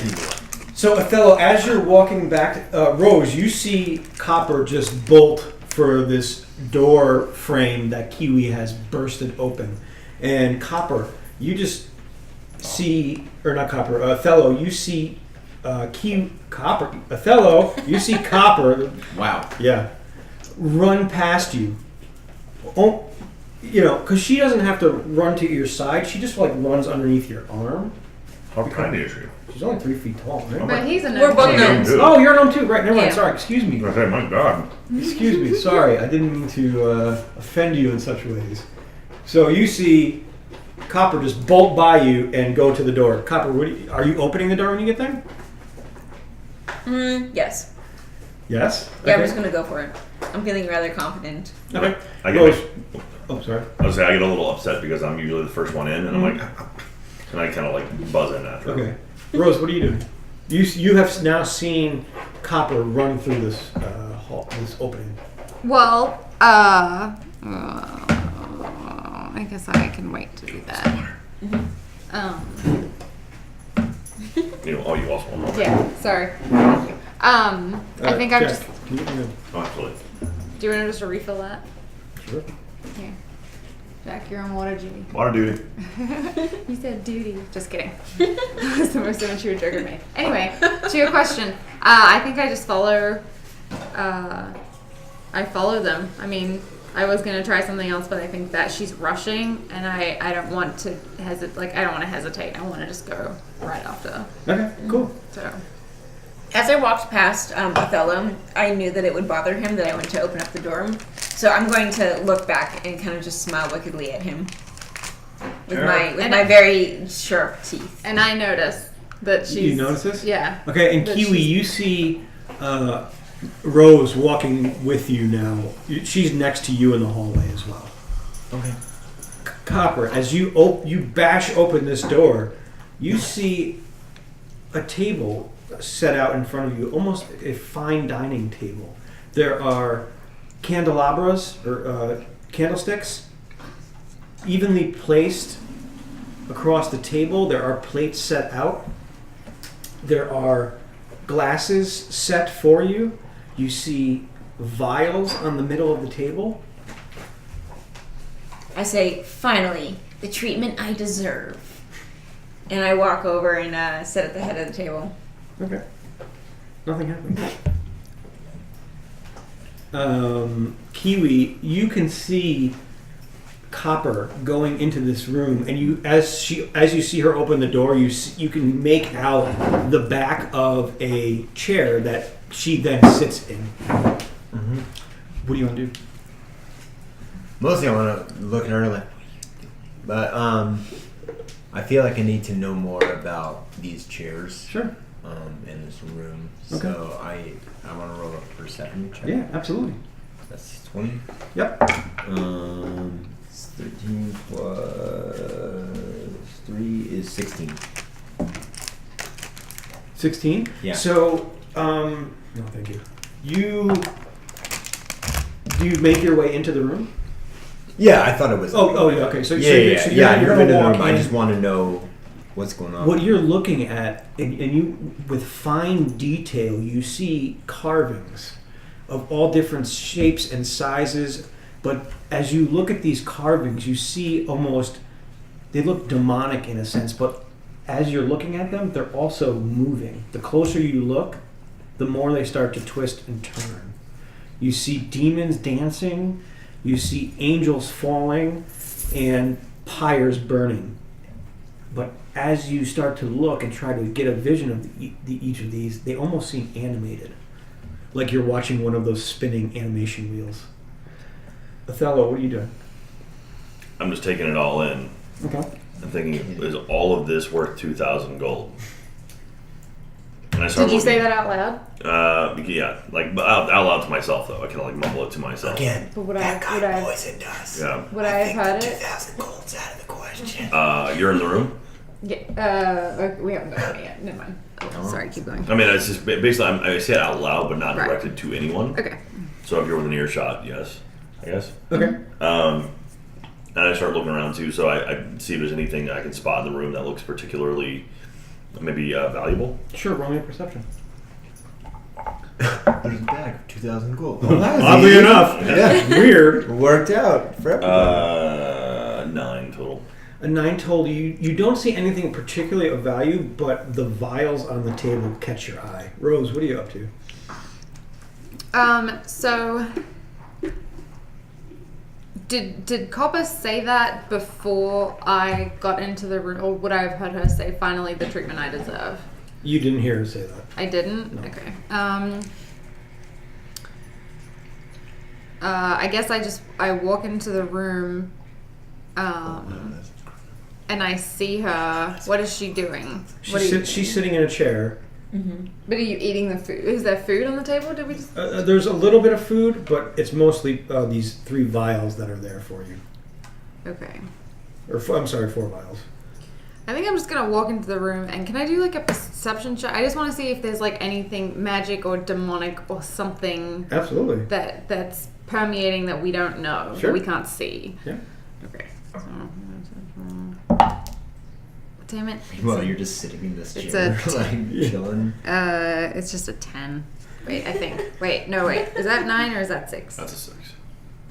B: So Othello, as you're walking back, Rose, you see Copper just bolt for this door frame that Kiwi has bursted open, and Copper, you just see, or not Copper, Othello, you see Copper. Othello, you see Copper.
E: Wow.
B: Yeah. Run past you. Oh, you know, because she doesn't have to run to your side. She just like runs underneath your arm.
A: How tiny is she?
B: She's only 3 feet tall, right?
D: But he's a
C: We're both
D: gnome.
C: gnomes.
B: Oh, you're an gnome too. Right, never mind.
C: Yeah.
B: Sorry, excuse me.
A: I say, my God.
B: Excuse me. Sorry, I didn't mean to offend you in such ways. So you see Copper just bolt by you and go to the door. Copper, are you opening the door when you get there?
C: Yes.
B: Yes?
C: Yeah, I'm
B: Okay.
C: just gonna go for it. I'm feeling rather confident.
B: Okay.
A: I get
B: Rose. Oh, sorry.
A: I was say I get a little upset because I'm usually the first one in, and I'm like, and I kind of like buzz in after.
B: Okay. Rose, what are you doing? You have now seen Copper run through this this opening.
D: Well, I guess I can wait to do that.
A: You know, oh, you also want to.
D: Yeah, sorry. Thank you. I think I'm
B: Jack,
D: just.
B: Can you,
A: Oh, absolutely.
D: Do you want to just refill that?
B: sure.
D: Here. Jack, you're on water duty.
A: Water duty.
D: You said duty. Just kidding. That's the most immature joke I made. Anyway, to your question, I think I just follow. I follow them. I mean, I was gonna try something else, but I think that she's rushing, and I don't want to hesitate. Like I don't want to hesitate. I want to just go right after.
B: Okay, cool.
D: So
C: As I walked past Othello, I knew that it would bother him that I went to open up the door. So I'm going to look back and kind of just smile wickedly at him with my very sharp teeth.
D: And I notice that she's...
B: You notice this?
D: Yeah.
B: Okay, and Kiwi, you see Rose walking with you now. She's next to you in the hallway as well.
E: Okay.
B: Copper, as you bash open this door, you see a table set out in front of you, almost a fine dining table. There are candelabras or candlesticks evenly placed across the table. There are plates set out. There are glasses set for you. You see vials on the middle of the table.
C: I say, finally, the treatment I deserve. And I walk over and sit at the head of the table.
B: Okay. Nothing happened. Kiwi, you can see Copper going into this room, and as you see her open the door, you can make out the back of a chair that she then sits in.
E: Mm-hmm.
B: What do you want to do?
E: Mostly I want to look at her like, but I feel like I need to know more about these chairs.
B: Sure.
E: In this room.
B: Okay.
E: So I want to roll a perception check.
B: Yeah, absolutely.
E: That's 20.
B: Yep.
E: It's 13 plus 3 is 16.
B: 16?
E: Yeah.
B: So, no, thank you. Do you make your way into the room?
E: Yeah, I thought it was.
B: Oh, yeah, okay. So
E: You're
B: gonna
E: in the
B: walk
E: room. I
B: in.
E: just want to know what's going on.
B: What you're looking at, and you, with fine detail, you see carvings of all different shapes and sizes. But as you look at these carvings, you see they look demonic in a sense, but as you're looking at them, they're also moving. The closer you look, the more they start to twist and turn. You see demons dancing, you see angels falling, and pyres burning. But as you start to look and try to get a vision of each of these, they almost seem animated. Like you're watching one of those spinning animation wheels. Othello, what are you doing?
A: I'm just taking it all in.
B: Okay.
A: I'm thinking, is all of this worth 2,000 gold? And I start
D: Did you say
A: looking-
D: that out loud?
A: Yeah, like out loud to myself though. I can like mumble it to myself.
E: Again,
D: But would
E: that
D: I- would
E: guy
D: I-
E: poisoned us.
A: Yeah.
D: Would I have heard it?
E: 2,000 gold's out of the question.
A: You're in the room.
D: Yeah, we haven't done it yet. Never mind. Oh, sorry, keep going.
A: I mean, it's just basically I say it out loud, but not
D: Right.
A: directed to anyone.
D: Okay.
A: So if you're within earshot, yes, I guess.
B: Okay.
A: And I start looking around too, so I see if there's anything I can spot in the room that looks particularly maybe valuable.
B: Sure, roll me a perception.
E: There's a bag of 2,000 gold.
B: Oddly enough.
E: Yeah.
B: Weird.
E: Worked out for everybody.
A: 9 total.
B: A 9 told you don't see anything particularly of value, but the vials on the table catch your eye. Rose, what are you up to?
D: So did Copper say that before I got into the room, or would I have heard her say, finally, the treatment I deserve?
B: You didn't hear her say that.
D: I didn't?
B: No.
D: Okay. I guess I walk into the room, and I see her. What is she doing?
B: She's sitting in a chair.
C: Mm-hmm.
D: But are you eating the food? Is there food on the table? Did we just...
B: There's a little bit of food, but it's mostly these 3 vials that are there for you.
D: Okay.
B: I'm sorry, 4 vials.
D: I think I'm just gonna walk into the room, and can I do like a perception check? I just want to see if there's like anything magic or demonic or something
B: Absolutely.
D: that's permeating that we don't know,
B: Sure.
D: that we can't see.
B: Yeah.
D: Okay. Damn it.
E: Well, you're just sitting in this
D: It's
E: chair,
D: a-
E: like chilling.
D: It's just a 10. Wait, I think. Wait, no, wait. Is that 9 or is that 6?
A: That's a 6.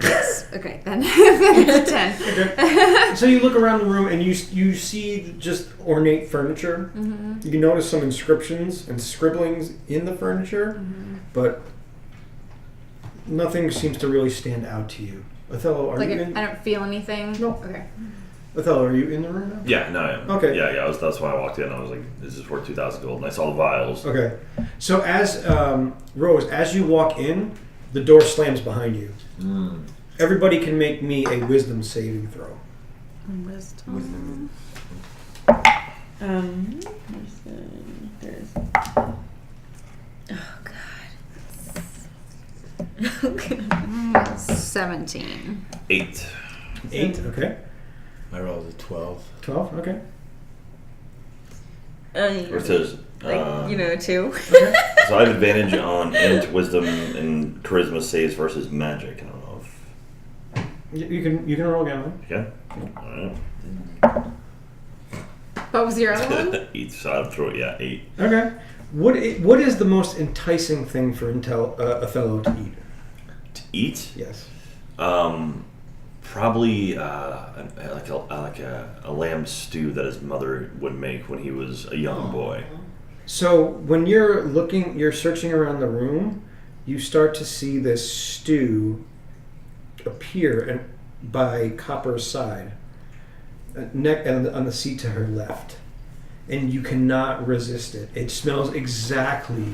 D: Yes. Okay, then it's a 10.
B: So you look around the room and you see just ornate furniture.
D: Mm-hmm.
B: You can notice some inscriptions and scribblings in the furniture,
D: Mm-hmm.
B: but nothing seems to really stand out to you. Othello, are
D: Like,
B: you in?
D: I don't feel anything?
B: No.
D: Okay.
B: Othello, are you in the room now?
A: Yeah, no, I am.
B: Okay.
A: Yeah. That's why I walked in. I was like, "This is worth 2,000 gold," and I saw the vials.
B: Okay. So as Rose, as you walk in, the door slams behind you. Everybody can make me a wisdom saving throw.
D: Wisdom.
C: There's oh god.
D: 17.
A: 8.
B: 8, okay.
E: My roll is a 12.
B: 12, okay.
A: It says,
C: 2.
B: Okay.
A: so I have advantage on int, wisdom, and charisma saves versus magic. I don't know if...
B: You can roll again.
A: Okay. Alright.
D: What was your other one?
A: 8, so I'll throw it, 8.
B: Okay. What is the most enticing thing for Othello to eat?
A: To eat?
B: Yes.
A: Probably like a lamb stew that his mother would make when he was a young boy.
B: So when you're searching around the room, you start to see this stew appear by Copper's side, on the seat to her left, and you cannot resist it. It smells exactly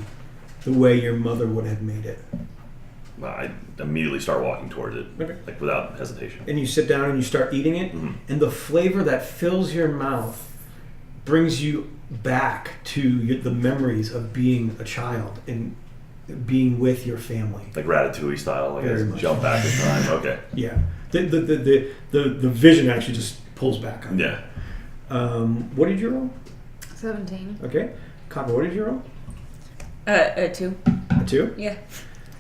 B: the way your mother would have made it.
A: I immediately start walking towards it,
B: Okay.
A: like without hesitation.
B: And you sit down and you start eating it, and the flavor that fills your mouth brings you back to the memories of being a child and being with your family.
A: Like Ratatouille style, like
B: Very
A: I
B: much.
A: jump back in time. Okay.
B: Yeah, the vision actually just pulls back on you.
A: Yeah.
B: What did you roll?
D: 17.
B: Okay, Copper, what did you roll?
C: 2.
B: A 2.
C: Yeah.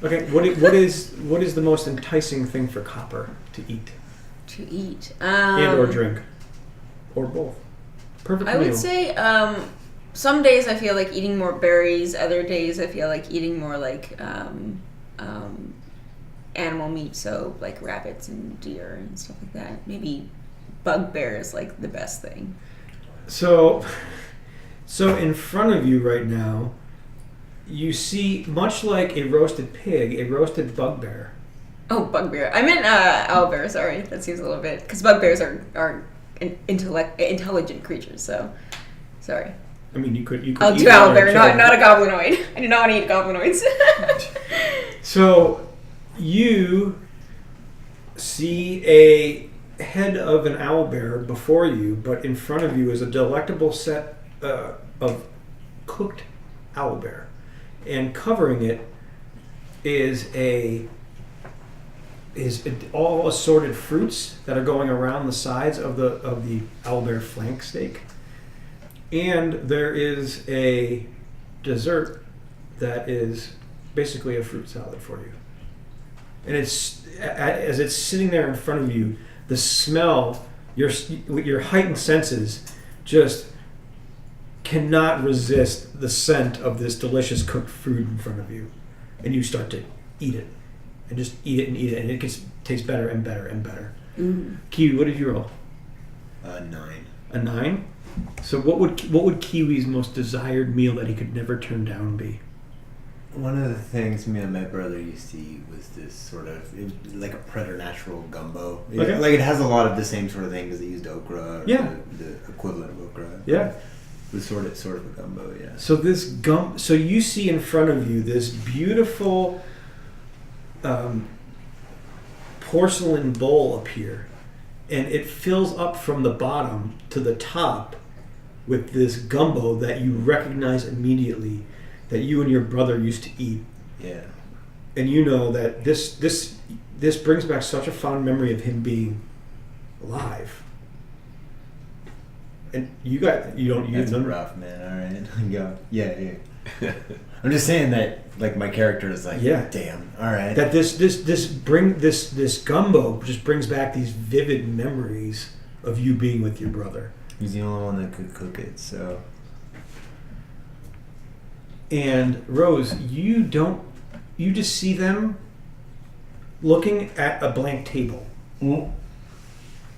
B: Okay, what is the most enticing thing for Copper to eat
C: To eat.
B: and or drink, or both? Perfect
C: I
B: meal.
C: would say some days I feel like eating more berries. Other days I feel like eating more like animal meat, so like rabbits and deer and stuff like that. Maybe bugbear is like the best thing.
B: So in front of you right now, you see, much like a roasted pig, a roasted bugbear.
C: Oh, bugbear. I meant owlbear. Sorry, that seems a little bit because bugbears are intelligent creatures. So, sorry.
B: I mean, you could.
C: I'll
B: eat
C: do
B: one or
C: owlbear,
B: children.
C: not a goblinoid. I do not want to eat goblinoids.
B: So you see a head of an owlbear before you, but in front of you is a delectable set of cooked owlbear, and covering it is all assorted fruits that are going around the sides of the owlbear flank steak, and there is a dessert that is basically a fruit salad for you. And it's as it's sitting there in front of you, the smell, with your heightened senses, just cannot resist the scent of this delicious cooked food in front of you, and you start to eat it, and just eat it, and it tastes better and better and better. Kiwi, what did you roll?
E: 9.
B: A 9. So what would Kiwi's most desired meal that he could never turn down be?
E: One of the things me and my brother used to eat was this sort of, it was like a preternatural gumbo.
B: Okay.
E: Like it has a lot of the same sort of thing because they used okra. Or
B: Yeah.
E: The equivalent of okra.
B: Yeah.
E: It was sort of a gumbo, yeah.
B: So you see in front of you this beautiful porcelain bowl appear, and it fills up from the bottom to the top with this gumbo that you recognize immediately, that you and your brother used to eat.
E: Yeah.
B: And you know that this brings back such a fond memory of him being alive. And
E: That's rough, man. All right. Yeah. I'm just saying that, like, my character is like,
B: Yeah.
E: damn. All right.
B: That this gumbo just brings back these vivid memories of you being with your brother.
E: He's the only one that could cook it, so.
B: And Rose, you just see them looking at a blank table,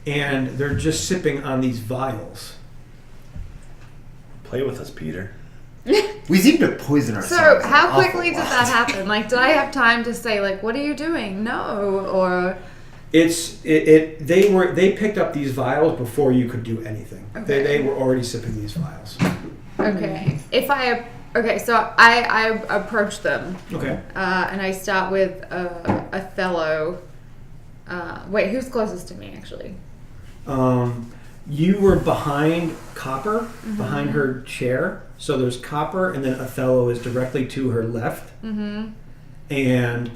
B: and they're just sipping on these vials.
A: Play with us, Peter.
E: We seem to poison ourselves.
D: So how
E: an awful
D: quickly did
E: lot.
D: that happen? Like, did I have time to say, like, what are you doing? No, or
B: They picked up these vials before you could do anything.
D: Okay.
B: They were already sipping these vials.
D: okay. If I Okay, so I approach them.
B: Okay.
D: And I start with Othello. Wait, who's closest to me, actually?
B: You were behind Copper, behind her chair. So there's Copper, and then Othello is directly to her left. Mm-hmm. And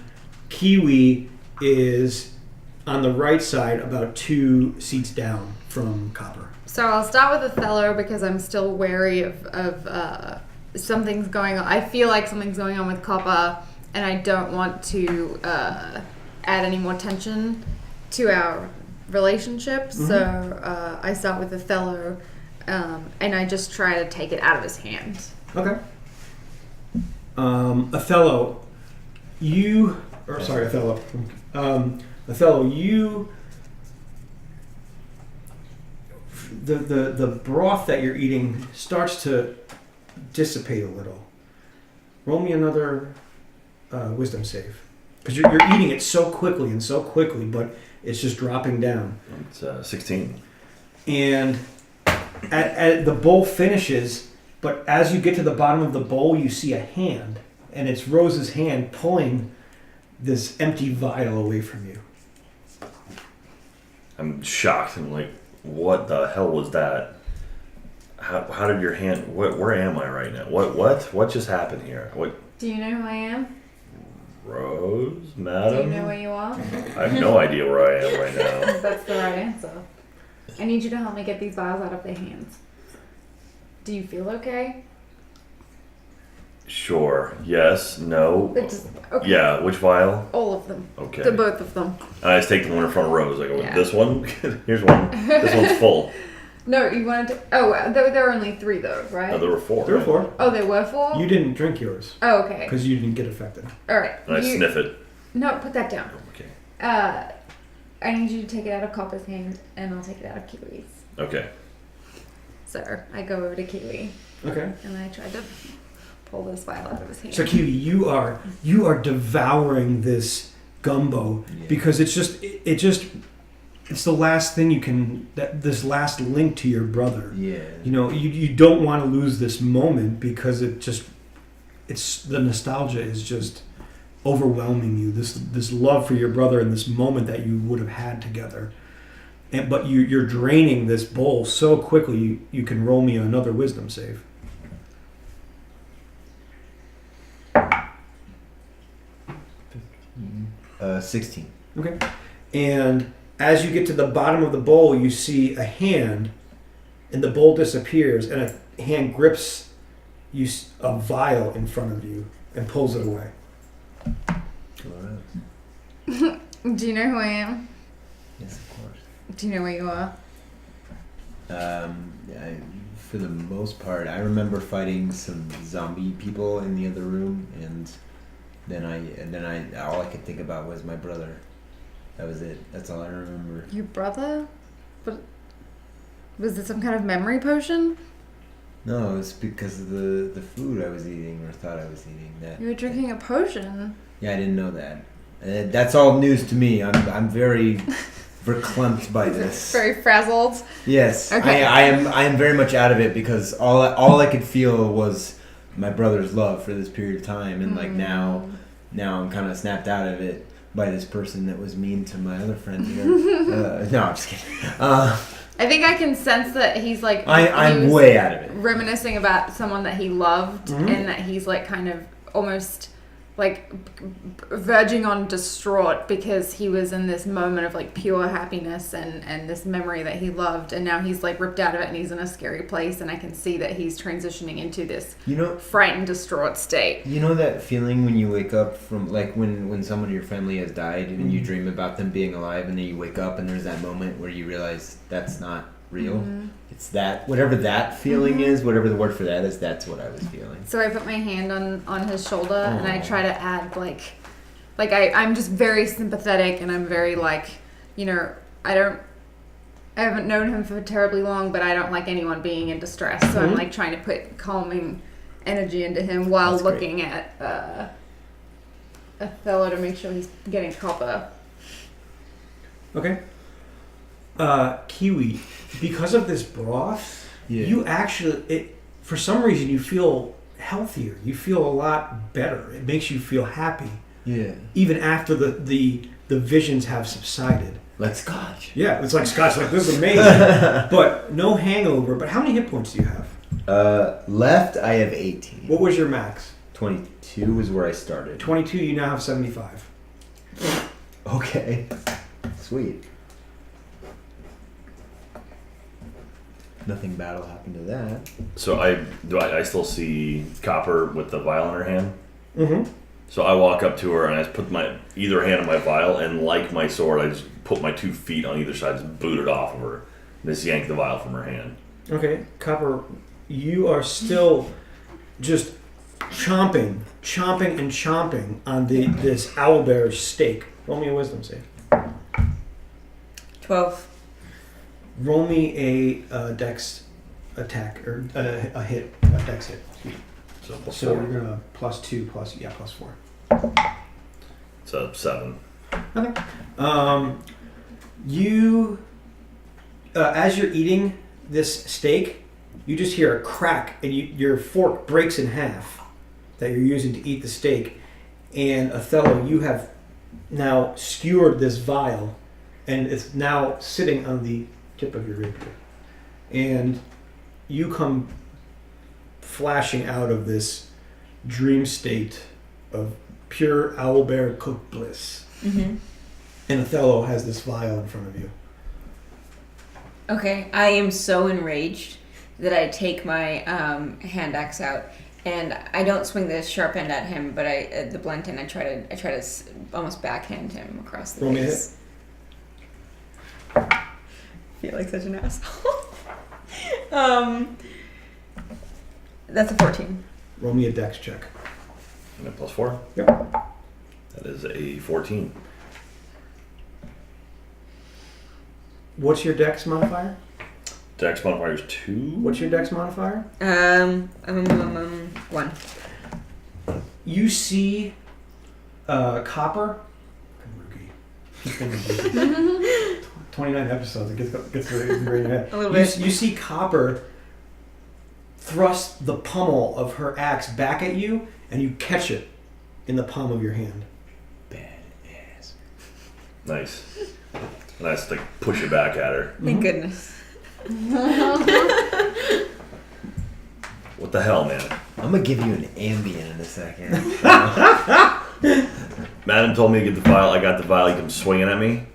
B: Kiwi is on the right side, about 2 seats down from Copper.
D: So I'll start with Othello because I'm still wary of something's going on. I feel like something's going on with Copper, and I don't want to add any more tension to our relationship. Mm-hmm. So I start with Othello, and I just try to take it out of his hands.
B: Okay. Othello, Othello, the broth that you're eating starts to dissipate a little. Roll me another wisdom save. Because you're eating it so quickly, but it's just dropping down.
A: It's 16.
B: And at the bowl finishes, but as you get to the bottom of the bowl, you see a hand. And it's Rose's hand pulling this empty vial away from you.
A: I'm shocked. I'm like, what the hell was that? How did your hand... Where am I right now? What just happened here? What?
D: Do you know who I am?
A: Rose? Madam?
D: Do you know where you are?
A: I have no idea where I am right now.
D: That's the right answer. I need you to help me get these vials out of their hands. Do you feel okay?
A: Sure. Yes. No.
D: Okay.
A: Yeah. Which vial?
D: All of them.
A: Okay.
D: The both of them.
A: I just take the one in front of Rose. I go,
D: Yeah.
A: This one? Here's one. This one's full.
D: No, you wanted to... Oh, there were only 3 though, right?
A: No, there were 4.
B: There were
A: right?
B: 4.
D: Oh, there were 4?
B: You didn't drink yours.
D: Oh, okay.
B: Because you didn't get affected.
D: All right.
A: And I sniff it.
D: No, put that down.
A: Okay.
D: I need you to take it out of Copper's hand, and I'll take it out of Kiwi's.
A: Okay.
D: So I go over to Kiwi,
B: Okay.
D: and I try to pull this vial out of his hand.
B: So Kiwi, you are devouring this gumbo because it's the last thing you can, this last link to your brother.
E: Yeah.
B: You know, you don't want to lose this moment because it's the nostalgia is just overwhelming you. This love for your brother and this moment that you would have had together. But you're draining this bowl so quickly. You can roll me another wisdom save.
E: 16.
B: Okay. And as you get to the bottom of the bowl, you see a hand, and the bowl disappears, and a hand grips a vial in front of you and pulls it away.
D: Do you know who I am?
E: Yes, of course.
D: Do you know where you are?
E: For the most part, I remember fighting some zombie people in the other room, and then I all I could think about was my brother. That was it. That's all I remember.
D: Your brother? But was it some kind of memory potion?
E: No, it was because of the food I was eating or thought I was eating.
D: You were drinking a potion.
E: Yeah, I didn't know that. That's all news to me. I'm very verklempt by this.
D: Very frazzled.
E: Yes,
D: Okay.
E: I am very much out of it because all I could feel was my brother's love for this period of time, and like now I'm kind of snapped out of it by this person that was mean to my other friend here. No, I'm just kidding.
D: I think I can sense that he's like...
E: I'm
D: he was
E: way out of it.
D: reminiscing about someone that he loved,
B: Mm-hmm.
D: and that he's like kind of almost like verging on distraught because he was in this moment of like pure happiness and this memory that he loved, and now he's like ripped out of it and he's in a scary place, and I can see that he's transitioning into this frightened, distraught state.
E: You know that feeling when you wake up from, like, when someone in your family has died and you dream about them being alive, and then you wake up and there's that moment where you realize that's not real?
D: Mm-hmm.
E: It's that, whatever that feeling is, whatever the word for that is, that's what I was feeling.
D: So I put my hand on his shoulder and I try to add I'm just very sympathetic, and I'm very like, you know, I haven't known him for terribly long, but I don't like anyone being in distress. So I'm like trying to put calming energy into him while
E: That's
D: looking
E: great.
D: at Othello to make sure he's getting copper.
B: Okay. Kiwi, because of this broth, you actually, for some reason, you feel healthier. You feel a lot better. It makes you feel happy.
E: Yeah.
B: Even after the visions have subsided.
E: Like scotch.
B: Yeah, it's like scotch. Like, this is amazing. But no hangover. But how many hit points do you have?
E: Left, I have 18.
B: What was your max?
E: 22 was where I started.
B: 22, you now have 75.
E: Okay. Sweet. Nothing bad will happen to that.
A: So I still see Copper with the vial in her hand.
B: Mm-hmm.
A: So I walk up to her and I just put my either hand on my vial, and like my sword, I just put my 2 feet on either side, just boot it off of her, and just yank the vial from her hand.
B: Okay, Copper, you are still just chomping on this owlbear steak. Roll me a wisdom save.
C: 12.
B: Roll me a dex attack, or a hit, a dex hit.
A: So plus
B: So
A: 4.
B: you're gonna +2, plus 4.
A: It's a 7.
B: Okay. You, as you're eating this steak, you just hear a crack, and your fork breaks in half that you're using to eat the steak. And Othello, you have now skewered this vial, and it's now sitting on the tip of your rapier. And you come flashing out of this dream state of pure owlbear cooked bliss.
C: Mm-hmm.
B: And Othello has this vial in front of you.
C: Okay, I am so enraged that I take my hand axe out, and I don't swing the sharp end at him, but the blunt end. I try to almost backhand him across the
B: Roll me a
C: face. I feel like such an asshole. That's a 14.
B: Roll me a dex check.
A: And a plus 4?
B: Yep.
A: That is a 14.
B: What's your dex modifier?
A: Dex modifier is 2.
B: What's your dex modifier?
C: 1.
B: You see Copper. He's been busy. 29 episodes. It gets really ingrained in your head.
C: A little bit.
B: You see Copper thrust the pummel of her axe back at you, and you catch it in the palm of your hand.
E: Badass.
A: Nice. And I just like push it back at her.
C: Thank goodness.
A: What the hell, man?
E: I'm gonna give you an Ambien in a second.
A: Madam told me to get the vial. I got the vial. He comes swinging at me,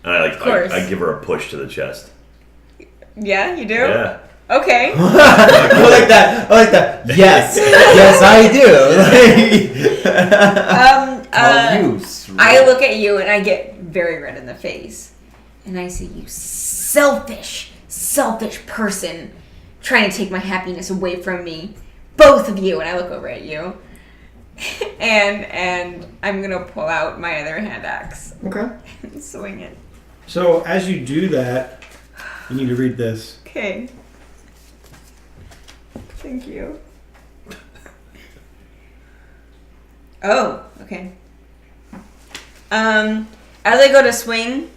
A: and I
C: course.
A: I give her a push to the chest.
C: Yeah, you do?
A: Yeah.
C: Okay.
E: I like that. Yes. Yes, I do.
C: I look at you and I get very red in the face. And I say, you selfish person trying to take my happiness away from me. Both of you. And I look over at you. and I'm going to pull out my other hand axe.
B: Okay.
C: And swing it.
B: So as you do that, you need to read this.
C: Okay. Thank you. Oh, okay. As I go to swing,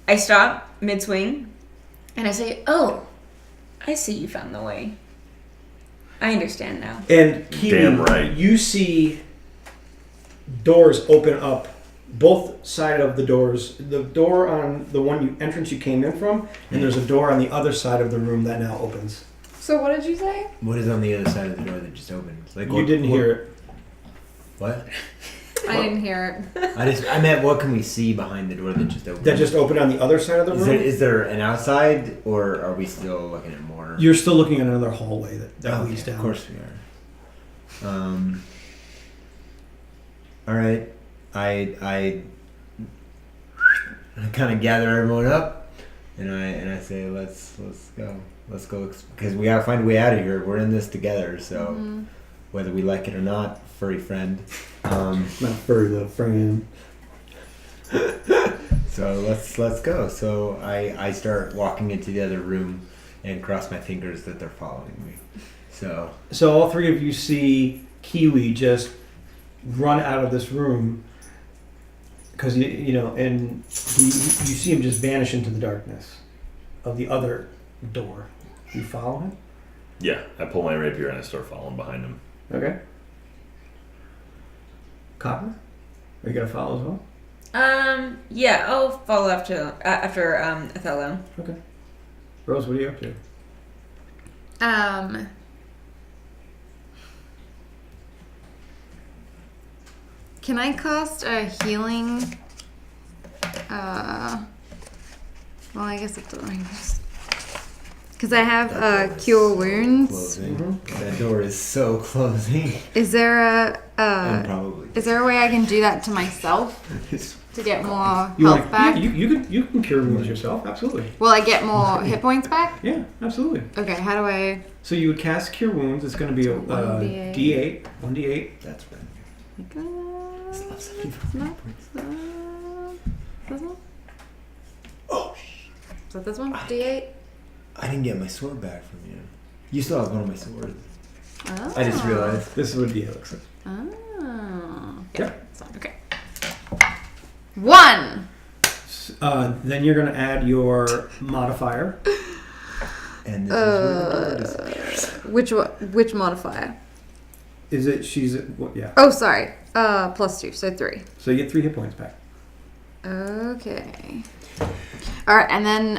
C: I stop mid-swing, and I say, "Oh, I see you found the way. I understand now."
B: And Kiwi,
A: Damn right.
B: you see doors open up, both side of the doors. The door on the entrance you came in from, and there's a door on the other side of the room that now opens.
D: So what did you say?
E: What is on the other side of the door that just opened? Like
B: You didn't hear it.
E: What?
D: I didn't hear it.
E: I meant what can we see behind the door that just opened?
B: That just opened on the other side of the room?
E: Is there an outside, or are we still looking at more?
B: You're still looking at another hallway that leads down.
E: Of course we are. All right. I kind of gather everyone up, and I say, let's go, because we gotta find a way out of here. We're in this together, so whether we like it or not, furry friend.
B: Not furry, the friend.
E: So let's go. So I start walking into the other room and cross my fingers that they're following me. So
B: all three of you see Kiwi just run out of this room because and you see him just vanish into the darkness of the other door. You follow him?
A: Yeah, I pull my rapier and I start following behind him.
B: Okay. Copper? Are you gonna follow as well?
C: Yeah, I'll follow after Othello.
B: Okay. Rose, what are you up to?
D: Can I cast a healing? Well, I guess it doesn't. Because I have cure wounds.
E: Closing.
B: Mm-hmm.
E: That door is so closing.
D: Is there a
E: Probably.
D: is there a way I can do that to myself to get more
B: You
D: health
B: want,
D: back?
B: yeah, you can cure wounds yourself. Absolutely.
D: Will I get more hit points back?
B: Yeah, absolutely.
D: Okay, how do I?
B: So you would cast cure wounds. It's going to be a
D: 1d8.
B: D8. 1d8.
E: That's right.
D: This one?
E: Oh,
D: Is that this one? D8.
E: I didn't get my sword back from you. You still have one of my swords.
D: Oh.
E: I just realized.
B: This is what D8 looks like.
D: Oh.
B: Yep.
D: Okay. 1.
B: Then you're going to add your modifier.
E: And this is where the door disappears.
D: Which modifier?
B: Is it? She's at what? Yeah.
D: Oh, sorry. +2, so 3.
B: So you get 3 hit points back.
D: Okay. All right, and then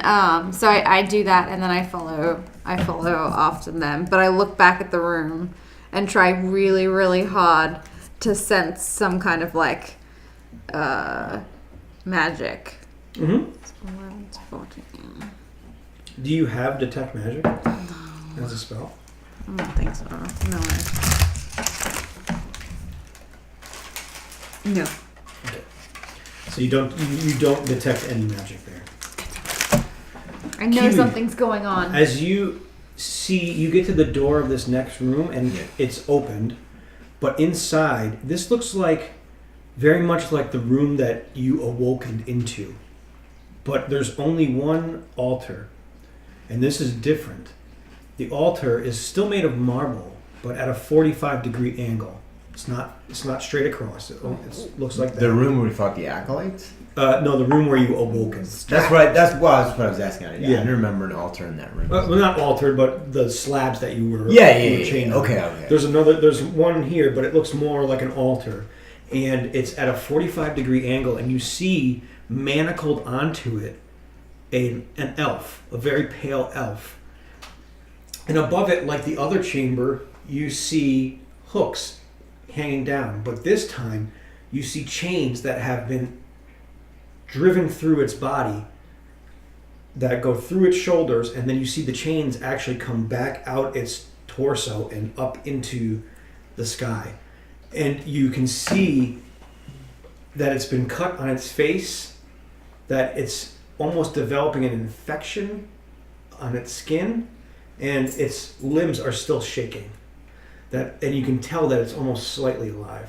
D: so I do that, and then I follow after them. But I look back at the room and try really, really hard to sense some kind of like magic.
B: Mm-hmm.
D: 11, 14.
B: Do you have detect magic as a spell?
D: I don't think so. No.
C: No.
B: So you don't detect any magic there.
D: I know
B: Kiwi.
D: something's going on.
B: As you see, you get to the door of this next room and it's opened, but inside, this looks like very much like the room that you awoken into. But there's only one altar, and this is different. The altar is still made of marble, but at a 45-degree angle. It's not straight across. It looks like that.
E: The room where we fought the acolytes?
B: No, the room where you awoken.
E: That's right. That's what I was asking. Yeah,
B: Yeah.
E: I didn't remember an altar in that room.
B: Well, not altered, but the slabs that you were
E: Yeah.
B: chained on.
E: Okay.
B: There's one here, but it looks more like an altar, and it's at a 45-degree angle, and you see manacled onto it an elf, a very pale elf, and above it, like the other chamber, you see hooks hanging down, but this time you see chains that have been driven through its body that go through its shoulders, and then you see the chains actually come back out its torso and up into the sky. And you can see that it's been cut on its face, that it's almost developing an infection on its skin, and its limbs are still shaking. And you can tell that it's almost slightly alive.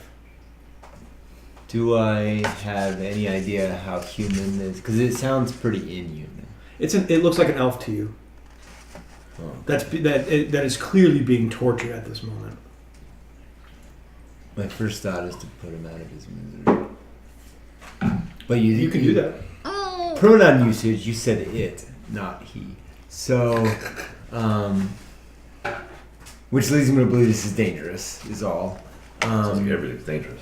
E: Do I have any idea how human this? Because it sounds pretty inhuman.
B: It looks like an elf to you.
E: Oh.
B: That is clearly being tortured at this moment.
E: My first thought is to put him out of his misery. But you
B: can do that.
E: Pronoun usage, you said it, not he. So, which leads me to believe this is dangerous, is all.
A: Sounds like everything's dangerous.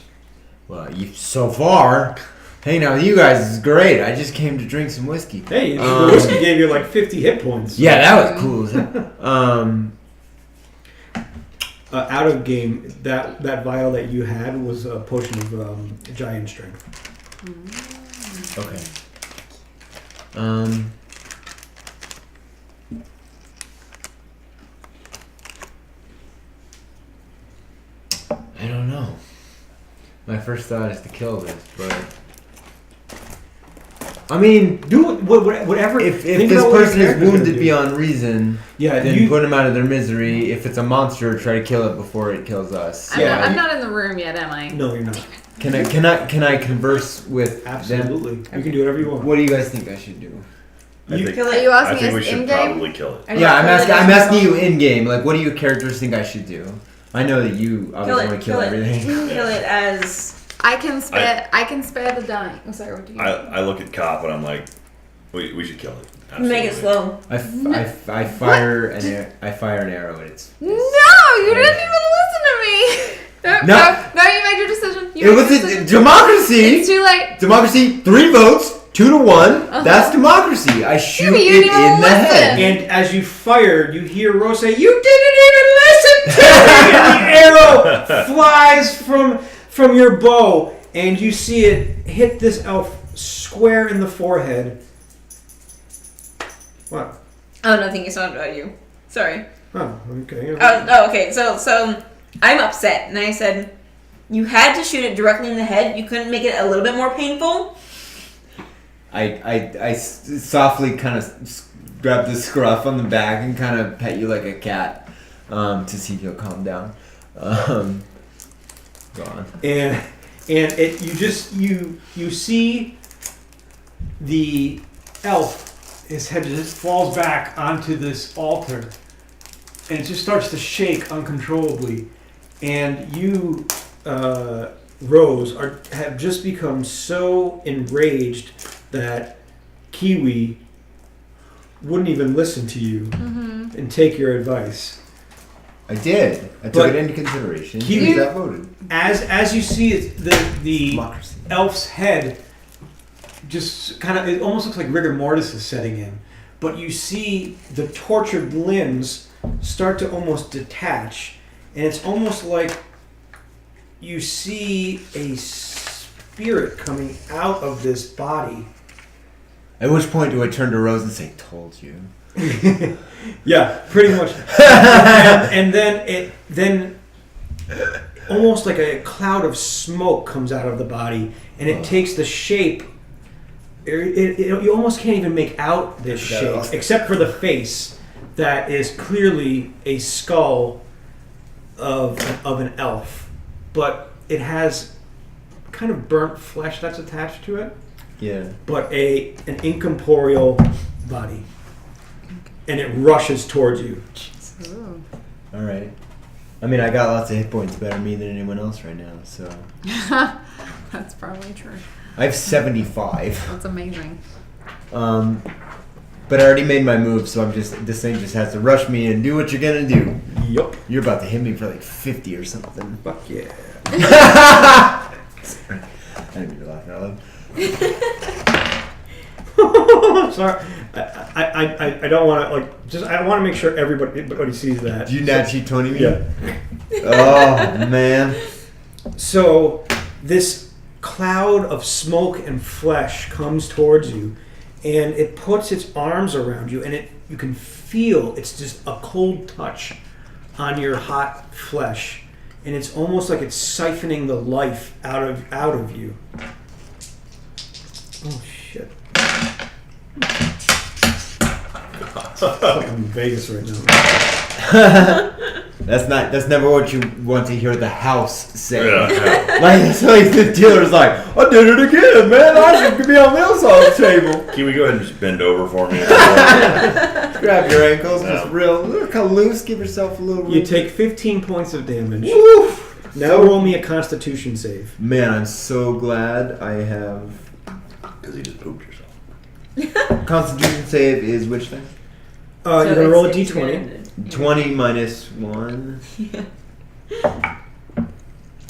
E: Well, so far, hanging out with you guys is great. I just came to drink some whiskey.
B: Hey, the whiskey gave you like 50 hit points.
E: Yeah, that was cool.
B: Out of game, that vial that you had was a potion of giant strength.
E: Okay. I don't know. My first thought is to kill this, but I mean,
B: Do whatever.
E: if
B: think
E: this
B: about what your
E: person is
B: character's gonna
E: wounded
B: do.
E: beyond reason,
B: Yeah,
E: then put them out of their misery. If it's a monster, try to kill it before it kills us.
D: I'm not in the room yet, am I?
B: No, you're not.
E: Can I converse with them?
B: Absolutely. You can do whatever you want.
E: What do you guys think I should do?
A: I think,
C: Kill
D: Are
C: it.
D: you
A: I
D: asking
A: think we
D: us
A: should
D: in game?
A: probably kill it.
E: Yeah, I'm asking you in game. Like, what do your characters think I should do? I know that you
C: Kill
E: obviously
C: it.
E: want to kill
C: Kill it.
E: everything.
C: Kill it as.
D: I can spare the dying. I'm sorry. What do you?
A: I look at Cop and I'm like, we should kill it.
C: Make it
A: Absolutely.
C: slow.
E: I fire an arrow at its.
D: No, you didn't even listen to me. No,
E: No.
D: you made your decision.
E: It was a democracy.
D: It's too late.
E: Democracy, 3 votes, 2-1. That's democracy. I shoot
D: but you
E: it
D: didn't
E: in
D: even
E: the head.
B: And as you fired, you hear Rose say, "You didn't even listen to me!" And the arrow flies from your bow, and you see it hit this elf square in the forehead. What?
C: Oh, nothing. It's not about you. Sorry.
B: Oh, okay.
C: Okay. So I'm upset, and I said, you had to shoot it directly in the head. You couldn't make it a little bit more painful.
E: I softly kind of grab the scruff on the back and kind of pet you like a cat to see if you'll calm down. Go on.
B: And it you see the elf, his head just falls back onto this altar, and it just starts to shake uncontrollably. And you, Rose, have just become so enraged that Kiwi wouldn't even listen to you and take your advice.
E: I did. I took it into consideration.
B: Kiwi
E: that voted.
B: As you see it, the
E: Democracy.
B: elf's head just kind of, it almost looks like rigor mortis is setting in, but you see the tortured limbs start to almost detach, and it's almost like you see a spirit coming out of this body.
E: At which point do I turn to Rose and say, "Told you"?
B: Yeah, pretty much. and then almost like a cloud of smoke comes out of the body, and it takes the shape. You almost can't even make out this shape, except for the face that is clearly a skull of an elf, but it has kind of burnt flesh that's attached to it.
E: Yeah.
B: But an incorporeal body, and it rushes towards you.
D: Ooh.
E: All right. I mean, I got lots of hit points better me than anyone else right now, so
D: That's probably true.
E: I have 75.
D: That's amazing.
E: But I already made my move, so this thing just has to rush me and do what you're gonna do.
B: Yup.
E: You're about to hit me for like 50 or something.
B: Fuck yeah.
E: I didn't mean to laugh out loud.
B: Sorry, I don't want to I want to make sure everybody sees that.
E: Did you naturally 20 me?
B: Yeah.
E: Oh man.
B: So this cloud of smoke and flesh comes towards you, and it puts its arms around you, and you can feel it's just a cold touch on your hot flesh, and it's almost like it's siphoning the life out of you. Oh shit. I'm in Vegas right now.
E: That's never what you want to hear the house say.
A: Yeah.
E: Like the dealer's like, I did it again, man. I should be on this on the table.
A: Can we go ahead and just bend over for me?
E: Grab your ankles, just real kind of loose. Give yourself a little room.
B: You take 15 points of damage.
E: Woof.
B: Now roll me a Constitution save.
E: Man, I'm so glad I have.
A: Because you just pooped yourself.
E: Constitution save is which thing?
B: You're gonna roll a d20.
E: 20 minus 1.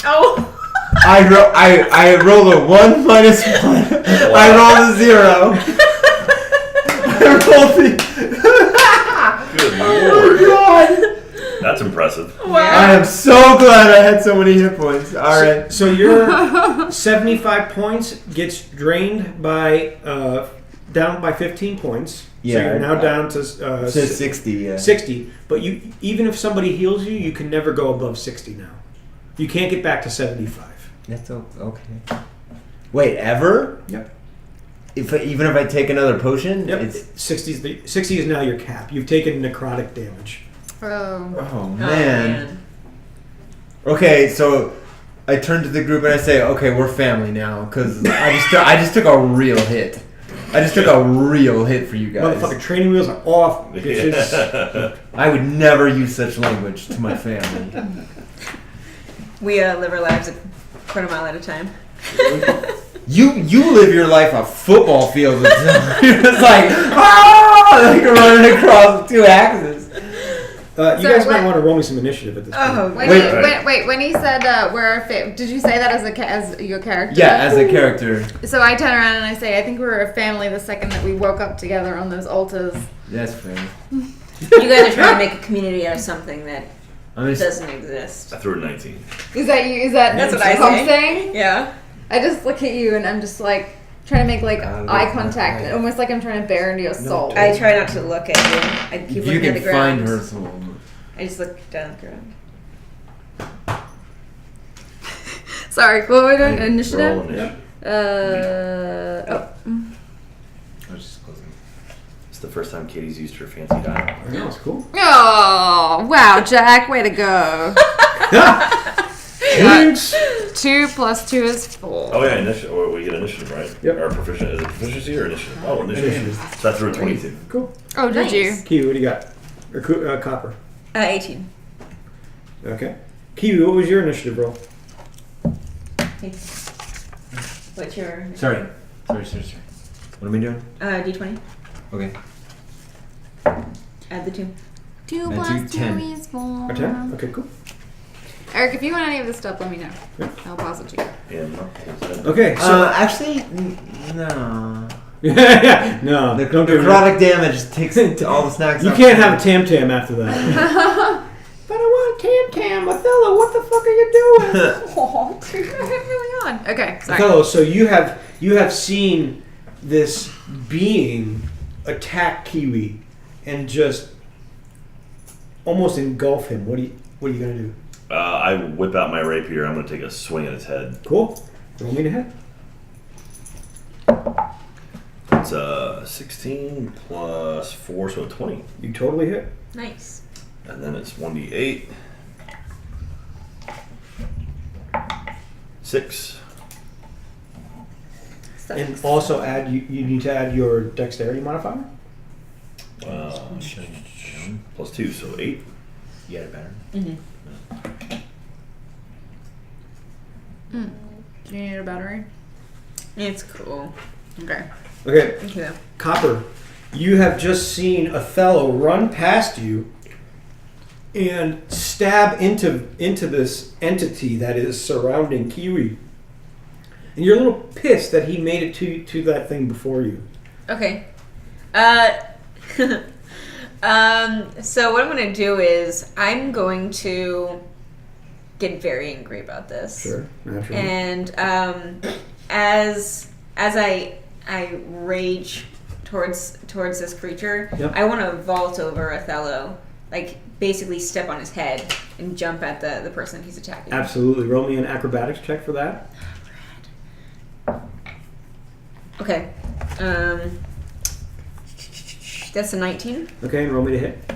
C: Oh.
E: I rolled a 1 minus 1. I rolled a 0. I rolled the.
A: Good
E: Oh
A: lord.
E: God!
A: That's impressive.
C: Wow.
E: I am so glad I had so many hit points. All right.
B: So your 75 points gets drained by down by 15 points.
E: Yeah,
B: So you're now down to
E: It says 60. Yeah.
B: 60. But even if somebody heals you, you can never go above 60 now. You can't get back to 75.
E: That's okay. Wait, ever?
B: Yep.
E: Even if I take another potion,
B: Yep.
E: it's
B: 60 is now your cap. You've taken necrotic damage.
D: Oh.
E: oh man. Okay, so I turn to the group and I say, "Okay, we're family now," because I just took a real hit. I just took a real hit for you guys.
B: Motherfucking training wheels are off, bitches.
E: I would never use such language to my family.
C: We live our lives a quarter mile at a time.
E: You live your life a football field. You're just like, ah, like you're running across 2 axes.
B: You guys might want to roll me some initiative at this point.
C: Oh,
D: When he said we're did you say that as your character?
E: Yeah, as a character.
D: So I turn around and I say, I think we were a family the second that we woke up together on those altars.
E: That's fair.
C: You guys are trying to make a community out of something that doesn't exist.
A: I threw a 19.
D: Is that you? Is that
C: That's what I
D: I'm
C: say.
D: saying?
C: Yeah.
D: I just look at you and I'm just like trying to make like eye contact, almost like I'm trying to bear into your soul.
C: I try not to look at you. I keep looking at the ground.
E: You can find her soul.
C: I just look down at the ground.
D: Sorry, what were we doing?
A: Roll
D: Initiative?
A: initiative.
E: I was just closing.
A: It's the first time Katie's used her fancy die.
B: Yeah, that's cool.
D: Oh, wow, Jack, way to go.
B: Thanks.
D: 2 plus 2 is 4.
A: Oh yeah, initiative. Or we get initiative, right?
B: Yep.
A: Or proficient. Is it proficiency or initiative? Oh, initiative.
B: Initiative.
A: So I threw a 22.
B: Cool.
D: Oh, did you?
C: Nice.
B: Kiwi, what do you got? Or Copper.
C: 18.
B: Okay. Kiwi, what was your initiative roll?
C: What's your
E: Sorry. What am I doing?
C: D20?
E: Okay.
C: Add the 2.
D: 2
E: I
D: plus
E: do
D: 2
E: 10.
D: is 4.
B: A 10? Okay, cool.
D: Eric, if you want any of this stuff, let me know.
B: Yeah.
D: I'll pass it to you.
A: And
B: Okay, so...
E: Actually, no.
B: yeah, no,
E: The
B: don't do it.
E: necrotic damage takes all the snacks.
B: You
E: out.
B: can't have a Tam Tam after that. But I want Tam Tam. Othello, what the fuck are you doing?
D: Oh, what's going on? Okay, sorry.
B: Othello, so you have seen this being attack Kiwi and just almost engulf him. What are you gonna do?
A: I whip out my rapier. I'm going to take a swing at his head.
B: Cool. Roll me to hit.
A: It's 16 plus 4, so 20.
B: You totally hit.
C: Nice.
A: And then it's 1d8. 6.
B: And also add you need to add your dexterity modifier.
A: Plus 2, so 8.
E: You got it better.
D: Do you need a battery?
C: It's cool.
D: Okay.
B: Okay,
C: Thank you.
B: Copper, you have just seen Othello run past you and stab into this entity that is surrounding Kiwi. And you're a little pissed that he made it to that thing before you.
C: Okay. So what I'm going to do is I'm going to get very angry about this.
B: Sure, naturally.
C: And as I rage towards this creature,
B: Yep.
C: I want to vault over Othello, like basically step on his head and jump at the person he's attacking.
B: Absolutely. Roll me an acrobatics check for that.
C: Okay. That's a 19.
B: Okay, and roll me to hit.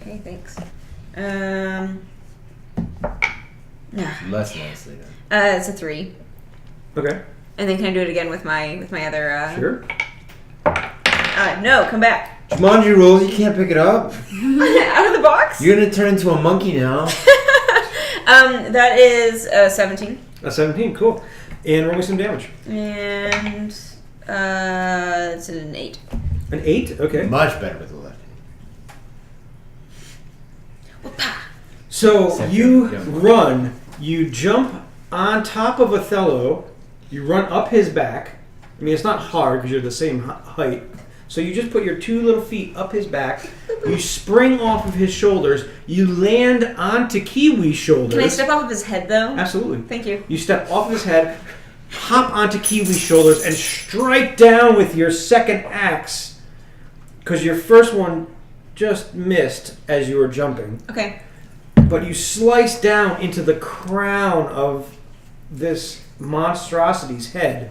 C: Okay, thanks.
E: Less nicely then.
C: It's a 3.
B: Okay,
C: And then can I do it again with my other?
B: sure.
C: No, come back.
E: Jumanji rules, you can't pick it up.
C: Out of the box.
E: You're gonna turn into a monkey now.
C: That is 17.
B: A 17, cool. And roll me some damage.
C: And it's an 8.
B: An 8, okay.
E: Much better with the left hand.
B: So
E: Second,
B: you
E: yeah.
B: run, you jump on top of Othello, you run up his back. I mean, it's not hard because you're the same height. So you just put your 2 little feet up his back, you spring off of his shoulders, you land onto Kiwi's shoulders.
C: Can I step off of his head though?
B: Absolutely.
C: Thank you.
B: You step off of his head, hop onto Kiwi's shoulders, and strike down with your second axe. Because your first one just missed as you were jumping.
C: Okay.
B: But you slice down into the crown of this monstrosity's head.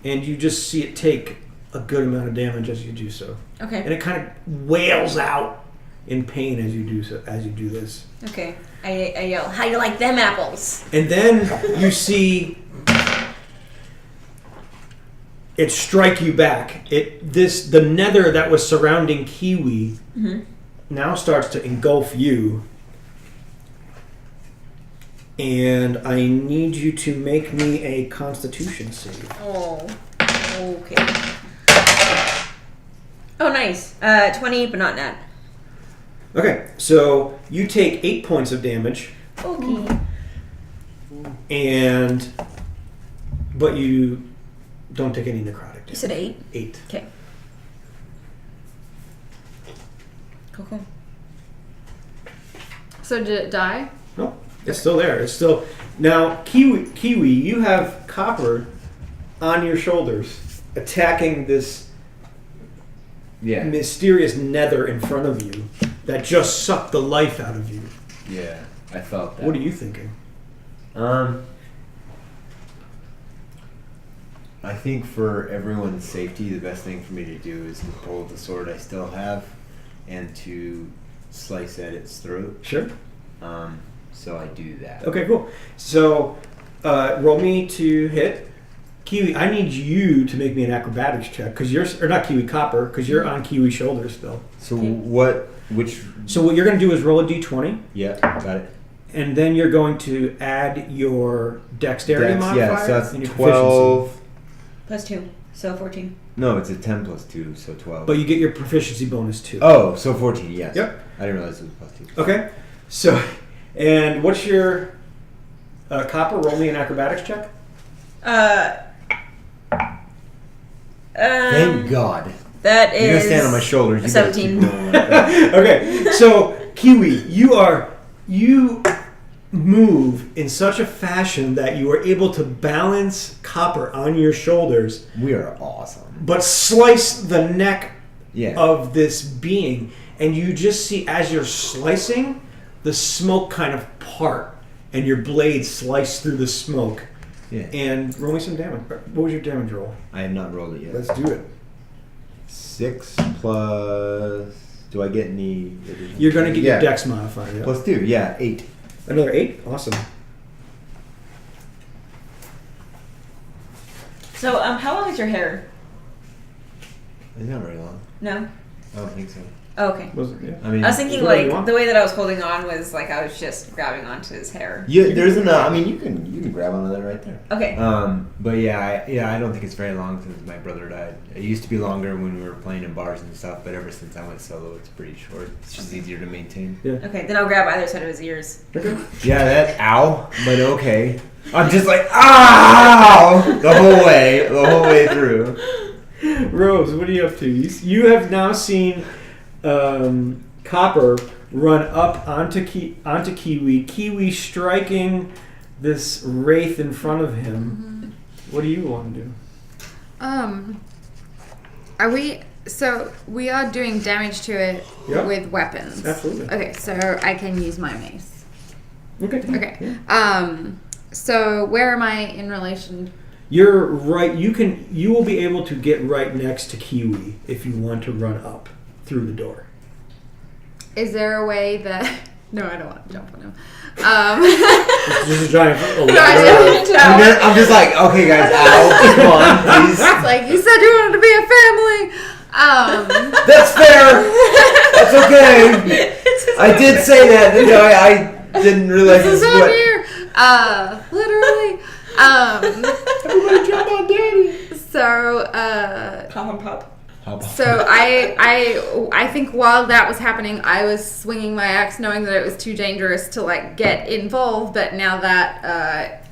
B: And you just see it take a good amount of damage as you do so.
C: Okay.
B: And it kind of wails out in pain as you do so. As you do this.
C: Okay. I yell, "How you like them apples?"
B: And then you see it strike you back. The nether that was surrounding Kiwi now starts to engulf you. And I need you to make me a Constitution save.
C: Oh. Okay. Oh, nice. 20, but not nat.
B: Okay, so you take 8 points of damage,
C: Okay.
B: but you don't take any necrotic damage.
C: You said 8?
B: 8.
C: Okay. Cool.
D: So did it die?
B: No, it's still there. It's still now. Kiwi, you have Copper on your shoulders, attacking this
E: Yeah.
B: mysterious nether in front of you that just sucked the life out of you.
E: Yeah. I felt that.
B: What are you thinking?
E: I think for everyone's safety, the best thing for me to do is to pull the sword I still have and to slice at its throat.
B: Sure.
E: So I do that.
B: Okay, cool. So roll me to hit. Kiwi, I need you to make me an acrobatics check because or not Kiwi, Copper, because you're on Kiwi's shoulders still.
E: So which?
B: So what you're going to do is roll a d20.
E: Yeah, got it.
B: And then you're going to add your dexterity
E: Dex,
B: modifier.
E: yeah, so that's
B: and your
E: 12.
C: Plus 2, so 14.
E: No, it's a 10 plus 2, so 12.
B: But you get your proficiency bonus too.
E: Oh, so 14, yes.
B: Yep.
E: I didn't realize it was plus 2.
B: Okay. So, and what's your Copper? Roll me an acrobatics check.
E: Thank God.
C: That is.
E: You're going to stand on my shoulders. You better
C: 17.
E: keep rolling like that.
B: Okay. So, Kiwi, you move in such a fashion that you are able to balance Copper on your shoulders,
E: We are awesome.
B: but slice the neck
E: Yeah.
B: of this being, and you just see as you're slicing, the smoke kind of part, and your blade slice through the smoke.
E: Yeah.
B: And roll me some damage. What was your damage roll?
E: I have not rolled it yet.
B: Let's do it.
E: 6 plus. Do I get any?
B: You're going to get
E: Yeah.
B: your dex modifier. Yeah?
E: Plus 2, yeah, 8.
B: Another 8? Awesome.
C: So, how long is your hair?
E: It's not very long.
C: No?
E: I don't think so.
C: Oh, okay.
B: Was it? Yeah.
E: I mean,
C: I was thinking
B: whatever you
C: like
B: want.
C: the way that I was holding on was like I was just grabbing onto his hair.
E: yeah, there's enough. I mean, you can grab onto that right there.
C: Okay.
E: But yeah, I don't think it's very long since my brother died. It used to be longer when we were playing in bars and stuff, but ever since I went solo, it's pretty short. It's just easier to maintain.
B: Yeah.
C: Okay, then I'll grab either side of his ears.
B: Okay.
E: Yeah, that ow, but okay. I'm just like ow the whole way through.
B: Rose, what are you up to? You have now seen Copper run up onto Kiwi. Kiwi striking this wraith in front of him. What do you want to do?
D: Are we? So we are doing damage to it
B: Yeah.
D: with weapons.
B: Absolutely.
D: Okay, so I can use my mace.
B: Okay.
D: Okay.
B: Yeah.
D: So where am I in relation?
B: You're right. You will be able to get right next to Kiwi if you want to run up through the door.
D: Is there a way that? No, I don't want to jump on him.
B: This is a giant.
E: I'm just like, okay, guys, ow, come on, please.
D: It's like you said you wanted to be a family.
E: That's fair. That's okay. I did say that. You know, I didn't realize
D: This is
E: this
D: on
E: what.
D: here. Literally.
E: Everybody jump on daddy.
D: So,
C: Pop and pop.
D: so I think while that was happening, I was swinging my axe, knowing that it was too dangerous to like get involved. But now that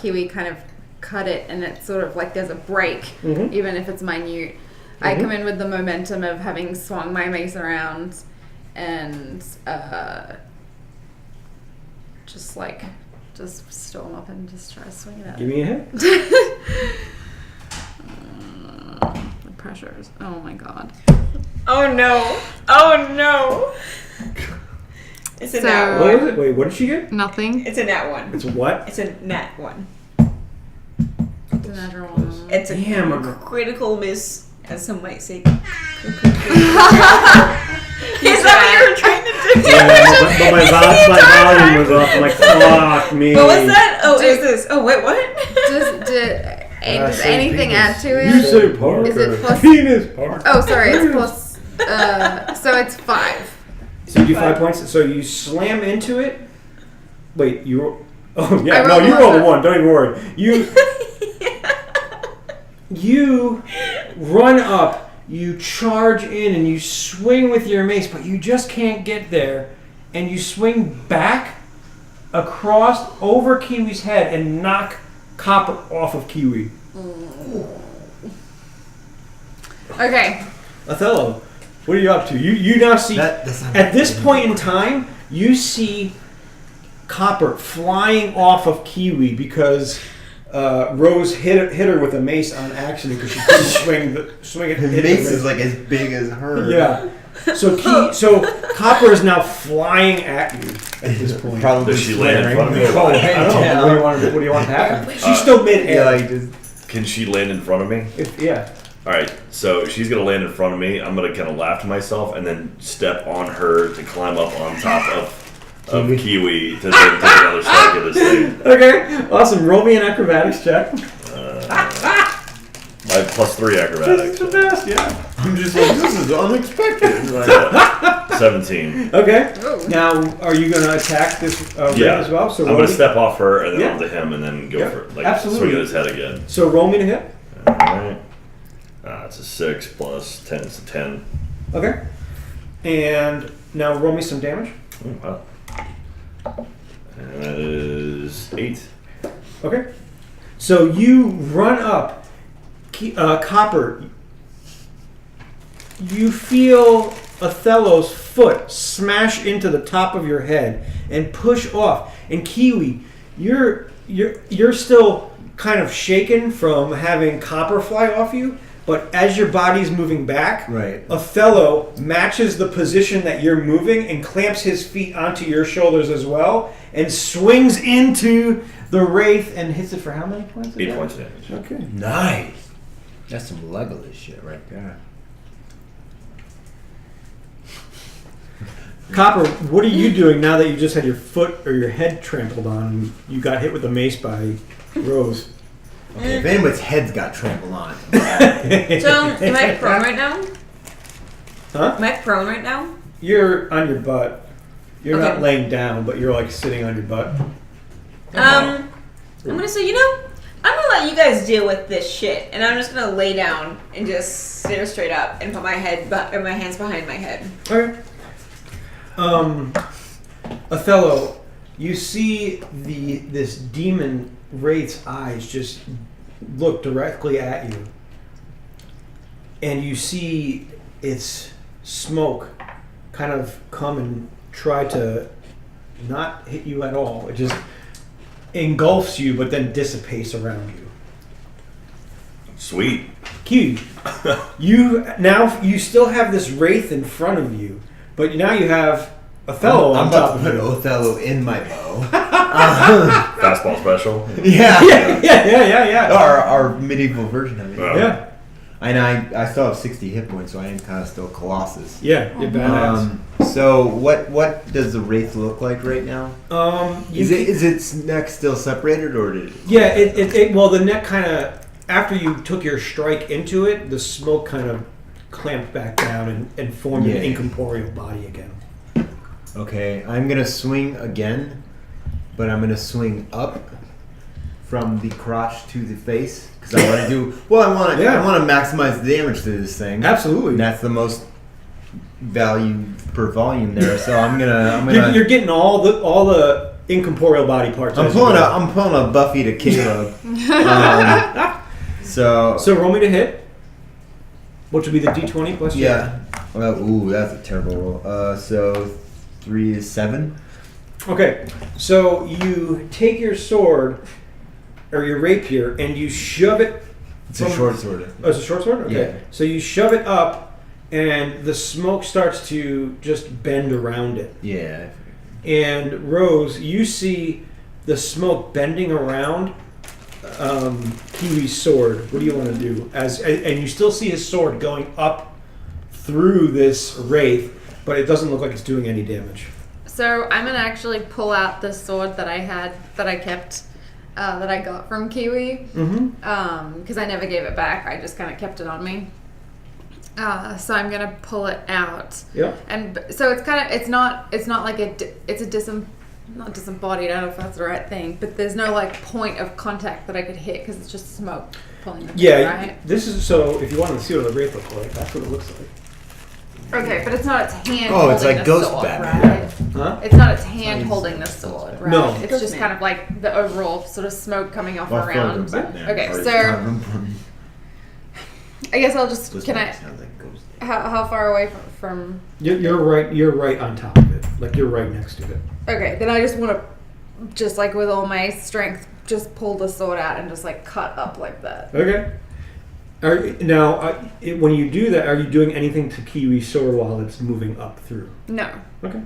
D: Kiwi kind of cut it, and it's sort of like there's a break, even if it's minute. I come in with the momentum of having swung my mace around, and just storm up and just try to swing it at
B: Give
D: it.
B: me a hit.
D: The pressures. Oh my god.
C: Oh no! Oh no! It's a
D: So-
C: nat
B: What
C: one.
B: was it? Wait, what did she get?
D: Nothing.
C: It's a nat one.
B: It's what?
C: It's a nat one.
D: It's a natural one.
C: It's a
B: Damn.
C: critical miss, as some might say. Is that what you were trying to do?
B: Yeah, but my volume was off. I'm like, fuck me.
C: What was that? Oh, is this? Oh, wait, what?
D: Does anything add to it?
B: You say Parker.
D: Is it plus-
B: Penis Parker.
D: Oh, sorry, it's plus. So it's 5.
B: So you do 5 points. So you slam into it. Wait, you roll. Oh yeah,
D: I
B: no,
D: rolled
B: you
D: one
B: rolled a
D: time.
B: 1. Don't even worry. You run up you charge in and you swing with your mace, but you just can't get there. And you swing back across over Kiwi's head and knock Copper off of Kiwi.
D: Okay.
B: Othello, what are you up to? You now see, at this point in time, you see Copper flying off of Kiwi because Rose hit her with a mace on accident because she couldn't swing it.
E: The mace is like as big as her.
B: Yeah. So Copper is now flying at you at this point.
E: Probably
A: Does she land in front of me?
B: Oh, I don't know. What do you want to happen? She's still mid-air.
A: Can she land in front of me?
B: Yeah.
A: All right, so she's gonna land in front of me. I'm gonna kind of laugh to myself and then step on her to climb up on top of Kiwi to then take another strike at this thing.
B: Okay, awesome. Roll me an acrobatics check.
A: My +3 acrobatics.
B: That's the best, yeah.
E: I'm just like, this is unexpected.
A: 17.
B: Okay.
D: Ooh.
B: Now, are you going to attack this ring as well? So
A: I'm
B: roll
A: gonna
B: me-
A: step off her and then
B: Yeah.
A: onto him and then go for like
B: absolutely.
A: swing at his head again.
B: So roll me to hit.
A: All right. It's a 6 plus 10. It's a 10.
B: Okay. And now roll me some damage.
A: Oh, wow. And that is 8.
B: Okay. So you run up, Copper. You feel Othello's foot smash into the top of your head and push off. And Kiwi, you're still kind of shaken from having Copper fly off you. But as your body's moving back,
E: Right.
B: Othello matches the position that you're moving and clamps his feet onto your shoulders as well and swings into the Wraith and hits it for how many points?
A: 8 points of damage.
B: Okay.
E: Nice. That's some Legolas shit right there.
B: Copper, what are you doing now that you just had your foot or your head trampled on and you got hit with a mace by Rose?
E: Okay, if anyone's heads got trampled on.
C: So, am I prone right now?
B: Huh?
C: Am I prone right now?
B: You're on your butt. You're
C: Okay.
B: not laying down, but you're like sitting on your butt.
C: I'm gonna say, I'm gonna let you guys deal with this shit, and I'm just gonna lay down and just stare straight up and put my hands behind my head.
B: Okay. Othello, you see this demon Wraith's eyes just look directly at you, and you see its smoke kind of come and try to not hit you at all. It just engulfs you, but then dissipates around you.
A: Sweet.
B: Q, you still have this Wraith in front of you, but now you have Othello
E: I'm
B: on top
E: about
B: of
E: to put
B: you.
E: Othello in my bow.
A: Fastball special.
E: Yeah.
B: Yeah.
E: Our medieval version of it.
B: Yeah.
E: And I still have 60 hit points, so I am kind of still Colossus.
B: Yeah, you're badass.
E: So what does the Wraith look like right now? Is its neck still separated, or did it?
B: Yeah, well, the neck kind of, after you took your strike into it, the smoke kind of clamped back down and formed an incorporeal body again.
E: Okay, I'm gonna swing again, but I'm gonna swing up from the crotch to the face because I want to do. Well, I want to maximize the damage to this thing.
B: Absolutely.
E: And that's the most value per volume there. So I'm gonna.
B: You're getting all the incorporeal body parts.
E: I'm pulling a Buffy to Caleb. So
B: roll me to hit, which would be the D20 plus.
E: yeah. Well, ooh, that's a terrible roll. So 3 is 7.
B: Okay, so you take your sword or your rapier and you shove it.
E: It's a short sword.
B: Oh, it's a short sword? Okay.
E: Yeah.
B: So you shove it up and the smoke starts to just bend around it.
E: Yeah.
B: And Rose, you see the smoke bending around Kiwi's sword. What do you want to do? And you still see his sword going up through this wraith, but it doesn't look like it's doing any damage.
D: So I'm gonna actually pull out the sword that I kept, that I got from Kiwi, because I never gave it back. I just kind of kept it on me. So I'm gonna pull it out.
B: Yeah.
D: And so it's not like not disembodied. I don't know if that's the right thing, but there's no like point of contact that I could hit because it's just smoke. pulling the
B: Yeah,
D: right?
B: this is so. If you wanted to see what the wraith looks like, that's what it looks like.
D: Okay, but it's not its hand
E: Oh, it's
D: holding
E: like
D: the
E: Ghost
D: sword,
E: Batman.
D: right?
B: Huh?
D: It's not its hand holding the sword, right?
B: No.
D: It's just kind of like the overall sort of smoke coming off
E: Well,
D: around.
E: further Batman.
D: Okay,
E: Or
D: so I guess I'll just
E: this
D: can
E: one
D: I?
E: sounds like Ghost.
D: How far away from?
B: You're right. You're right on top of it. Like you're right next to it.
D: Okay, then I just want to, just like with all my strength, just pull the sword out and just like cut up like that.
B: Okay. When you do that, are you doing anything to Kiwi's sword while it's moving up through?
D: No,
B: Okay.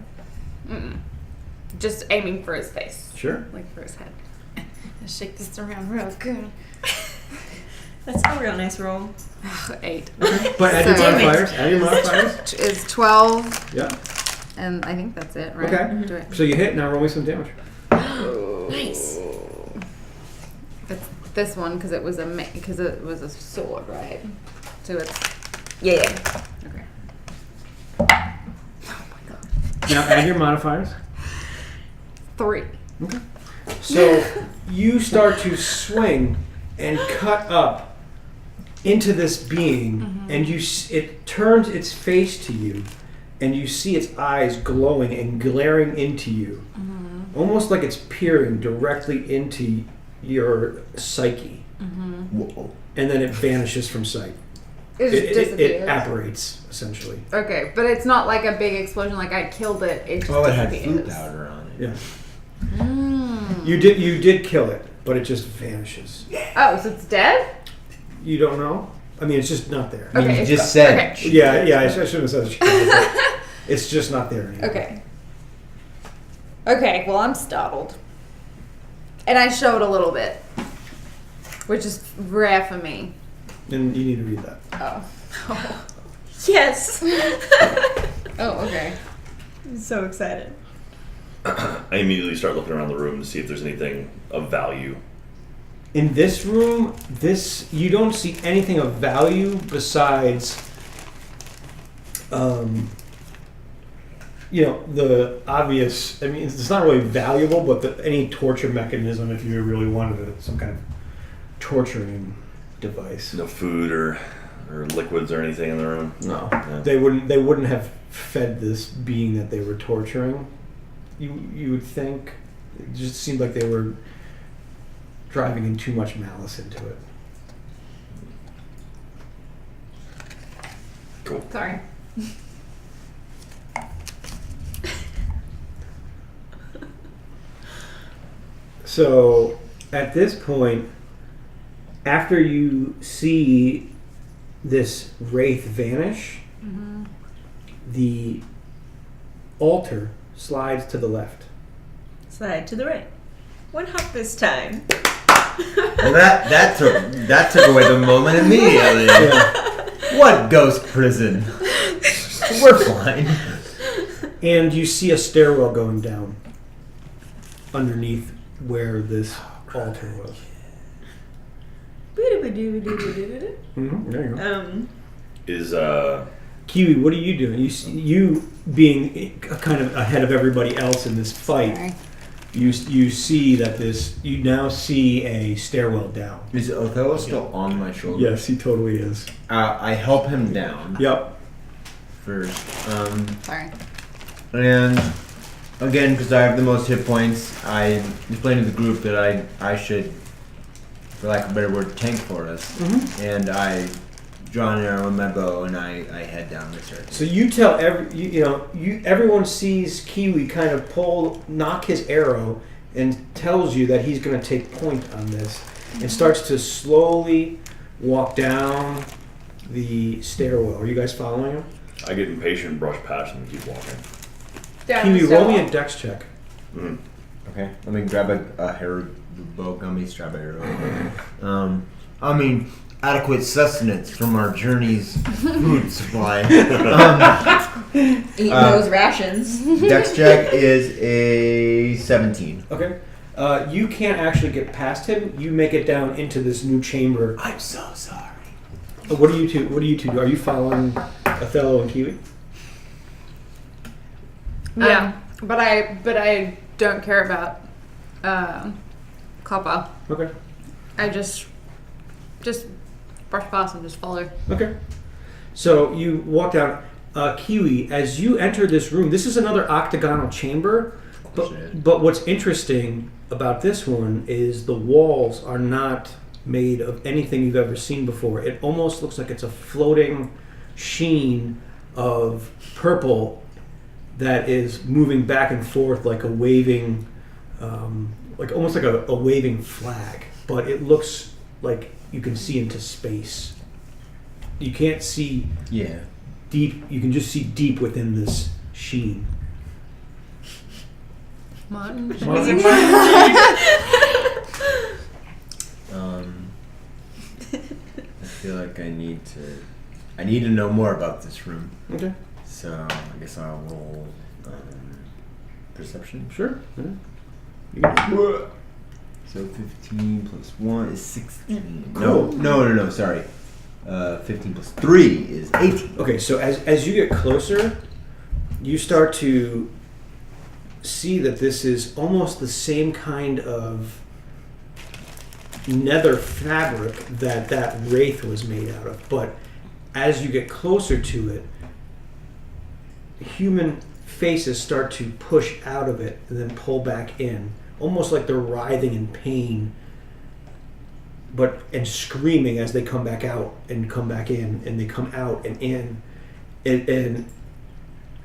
D: just aiming for his face,
B: Sure.
D: like for his head. Let's shake this around real good.
C: That's a real nice roll.
D: 8.
B: But add your modifiers. Add your modifiers.
D: It's 12,
B: Yeah.
D: and I think that's it, right?
B: Okay.
D: Do it.
B: So you hit. Now roll me some damage.
C: Nice.
D: It's this one because it was a sword, right? So it's
C: Yeah.
D: okay.
B: Now add your modifiers.
D: 3.
B: Okay. So you start to swing and cut up into this being, and it turns its face to you, and you see its eyes glowing and glaring into you, almost like it's peering directly into your psyche,
E: Whoa.
B: and then it vanishes from sight.
D: It just disappears.
B: It apparates essentially.
D: Okay, but it's not like a big explosion. Like I killed it. It just
E: Oh, it had
D: disappears.
E: food powder on it.
B: Yeah. You did kill it, but it just vanishes.
D: Oh, so it's dead?
B: You don't know. I mean, it's just not there.
E: I mean,
D: Okay,
E: you
D: it's
E: just
D: gone.
E: said.
D: Okay.
B: Yeah, I shouldn't have said that. She killed it, but it's just not there anymore.
D: Okay. Okay, well, I'm startled. And I showed a little bit, which is rare for me.
B: And you need to read that.
D: Oh.
C: Yes.
D: Oh, okay.
C: I'm so excited.
A: I immediately start looking around the room to see if there's anything of value.
B: In this room, you don't see anything of value besides, the obvious. I mean, it's not really valuable, but any torture mechanism, if you really wanted some kind of torturing device.
A: No food or liquids or anything in the room.
B: No,
A: Yeah.
B: they wouldn't have fed this being that they were torturing. You would think. It just seemed like they were driving in too much malice into it.
A: Cool.
D: Sorry.
B: So at this point, after you see this wraith vanish, the altar slides to the left.
C: Slide to the right. One hop this time.
E: Well, that took away the moment immediately.
B: Yeah.
E: What ghost prison? We're fine.
B: And you see a stairwell going down underneath where this altar was.
C: There
B: There you go.
A: Is
B: Kiwi, what are you doing? You being kind of ahead of everybody else in this fight.
D: Sorry.
B: You see that you now see a stairwell down.
E: Is Othello still on my shoulder?
B: Yes, he totally is.
E: I help him down
B: Yep.
E: first.
D: Sorry.
E: And again, because I have the most hit points, I explained to the group that I should, for lack of a better word, tank for us. And I draw an arrow in my bow and I head down the stairs.
B: So you tell everyone sees Kiwi kind of knock his arrow and tells you that he's going to take point on this and starts to slowly walk down the stairwell. Are you guys following him?
A: I get impatient, brush past him, and keep walking.
B: Kiwi, roll me a dex check.
E: Okay, let me grab a Haribo gummy strawberry. Adequate sustenance from our journey's food supply.
C: Eat those rations.
E: Dex check is a 17.
B: Okay. You can't actually get past him. You make it down into this new chamber.
E: I'm so sorry.
B: What do you two do? Are you following Othello and Kiwi?
D: Yeah, but I don't care about Copper.
B: Okay.
D: I just just brush past and just follow.
B: Okay. So you walk down. Kiwi, as you enter this room, this is another octagonal chamber. But what's interesting about this one is the walls are not made of anything you've ever seen before. It almost looks like it's a floating sheen of purple that is moving back and forth like a waving, like almost like a waving flag. But it looks like you can see into space. You can't see deep. You can just see deep within this sheen.
D: Martin.
E: I feel like I need to know more about this room.
B: Okay.
E: So I guess I'll roll perception.
B: Sure. Yeah.
E: So 15 plus 1 is 16.
B: Cool.
E: No. Sorry. 15 plus 3 is 18.
B: Okay, so as you get closer, you start to see that this is almost the same kind of nether fabric that wraith was made out of. But as you get closer to it, human faces start to push out of it and then pull back in, almost like they're writhing in pain, and screaming as they come back out and come back in, and they come out and in, and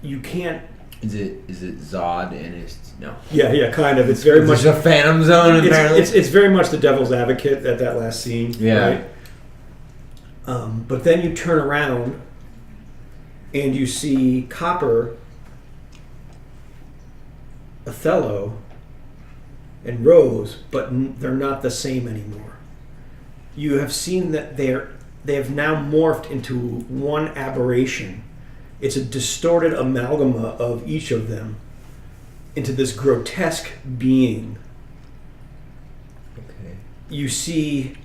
B: you can't.
E: Is it Zod and his no?
B: Yeah, kind of. It's very much
E: a Phantom Zone. Apparently,
B: it's very much the devil's advocate at that last scene.
E: Yeah.
B: Right? But then you turn around and you see Copper, Othello, and Rose, but they're not the same anymore. You have seen that they have now morphed into one aberration. It's a distorted amalgama of each of them into this grotesque being.
E: Okay.
B: You see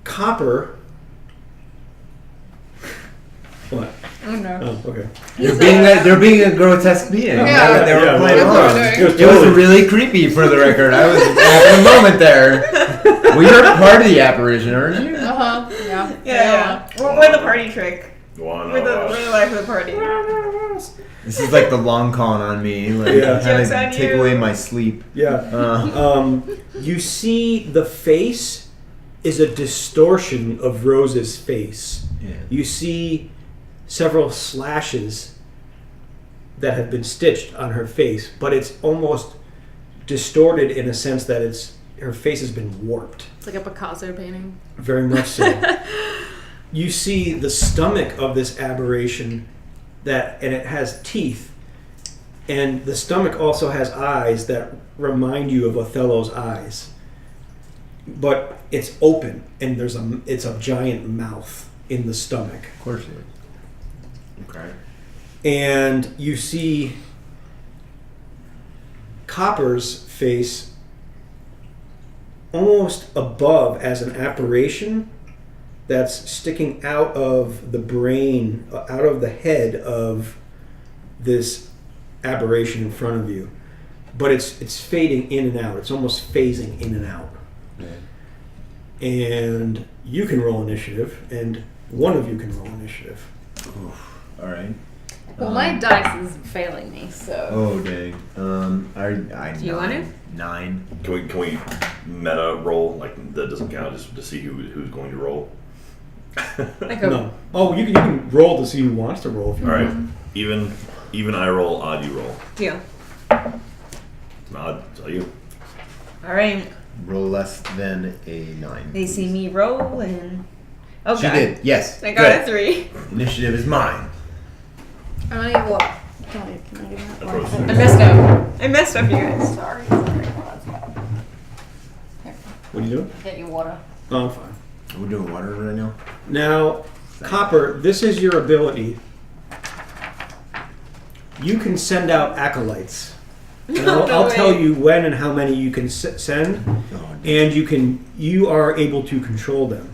B: Copper. What?
D: Oh no.
B: Oh, okay.
E: They're being a grotesque being.
D: Yeah.
E: They were playing
D: That's what
E: along.
D: we're doing.
E: It was really creepy, for the record. I was having a moment there. Well, you're part of the apparition, aren't you?
D: Yeah.
C: Yeah. We're the party trick. We're the life of the party.
E: This is like the long con on me. Like,
B: Yeah.
E: trying
C: Joke's
E: to
C: on
E: take
C: you.
E: away my sleep.
B: Yeah. You see the face is a distortion of Rose's face.
E: Yeah.
B: You see several slashes that have been stitched on her face, but it's almost distorted in a sense that her face has been warped.
D: It's like a Picasso painting.
B: Very much so. You see the stomach of this aberration and it has teeth, and the stomach also has eyes that remind you of Othello's eyes, but it's open and it's a giant mouth in the stomach.
E: Of course it is. Okay.
B: And you see Copper's face almost above as an apparition that's sticking out of the brain, out of the head of this aberration in front of you. But it's fading in and out. It's almost phasing in and out.
E: Yeah.
B: And you can roll initiative, and one of you can roll initiative.
E: Oof. All right.
D: Well, my dice is failing me, so.
E: Oh dang. I
C: Do you want to?
E: 9.
A: Can we meta roll like that doesn't count just to see who's going to roll?
C: Like
B: No. Oh, you can roll to see who wants to roll if you
A: All right,
B: want.
A: even I roll, odd you roll.
C: Deal.
A: Odd, it's all you.
C: All right.
E: Roll less than a 9.
C: They see me roll and. Oh,
E: She
C: God.
E: did. Yes.
C: I got
E: Good.
C: a 3.
E: Initiative is mine.
D: I'm gonna get water. Can I get that water?
C: I messed up. I messed up, you guys.
D: Sorry.
B: What are you doing?
D: Get you water.
B: Oh, I'm fine.
E: We're doing water right now.
B: Now, Copper, this is your ability. You can send out acolytes. And I'll tell you when and how many you can send,
E: Oh,
B: and you are able to control them.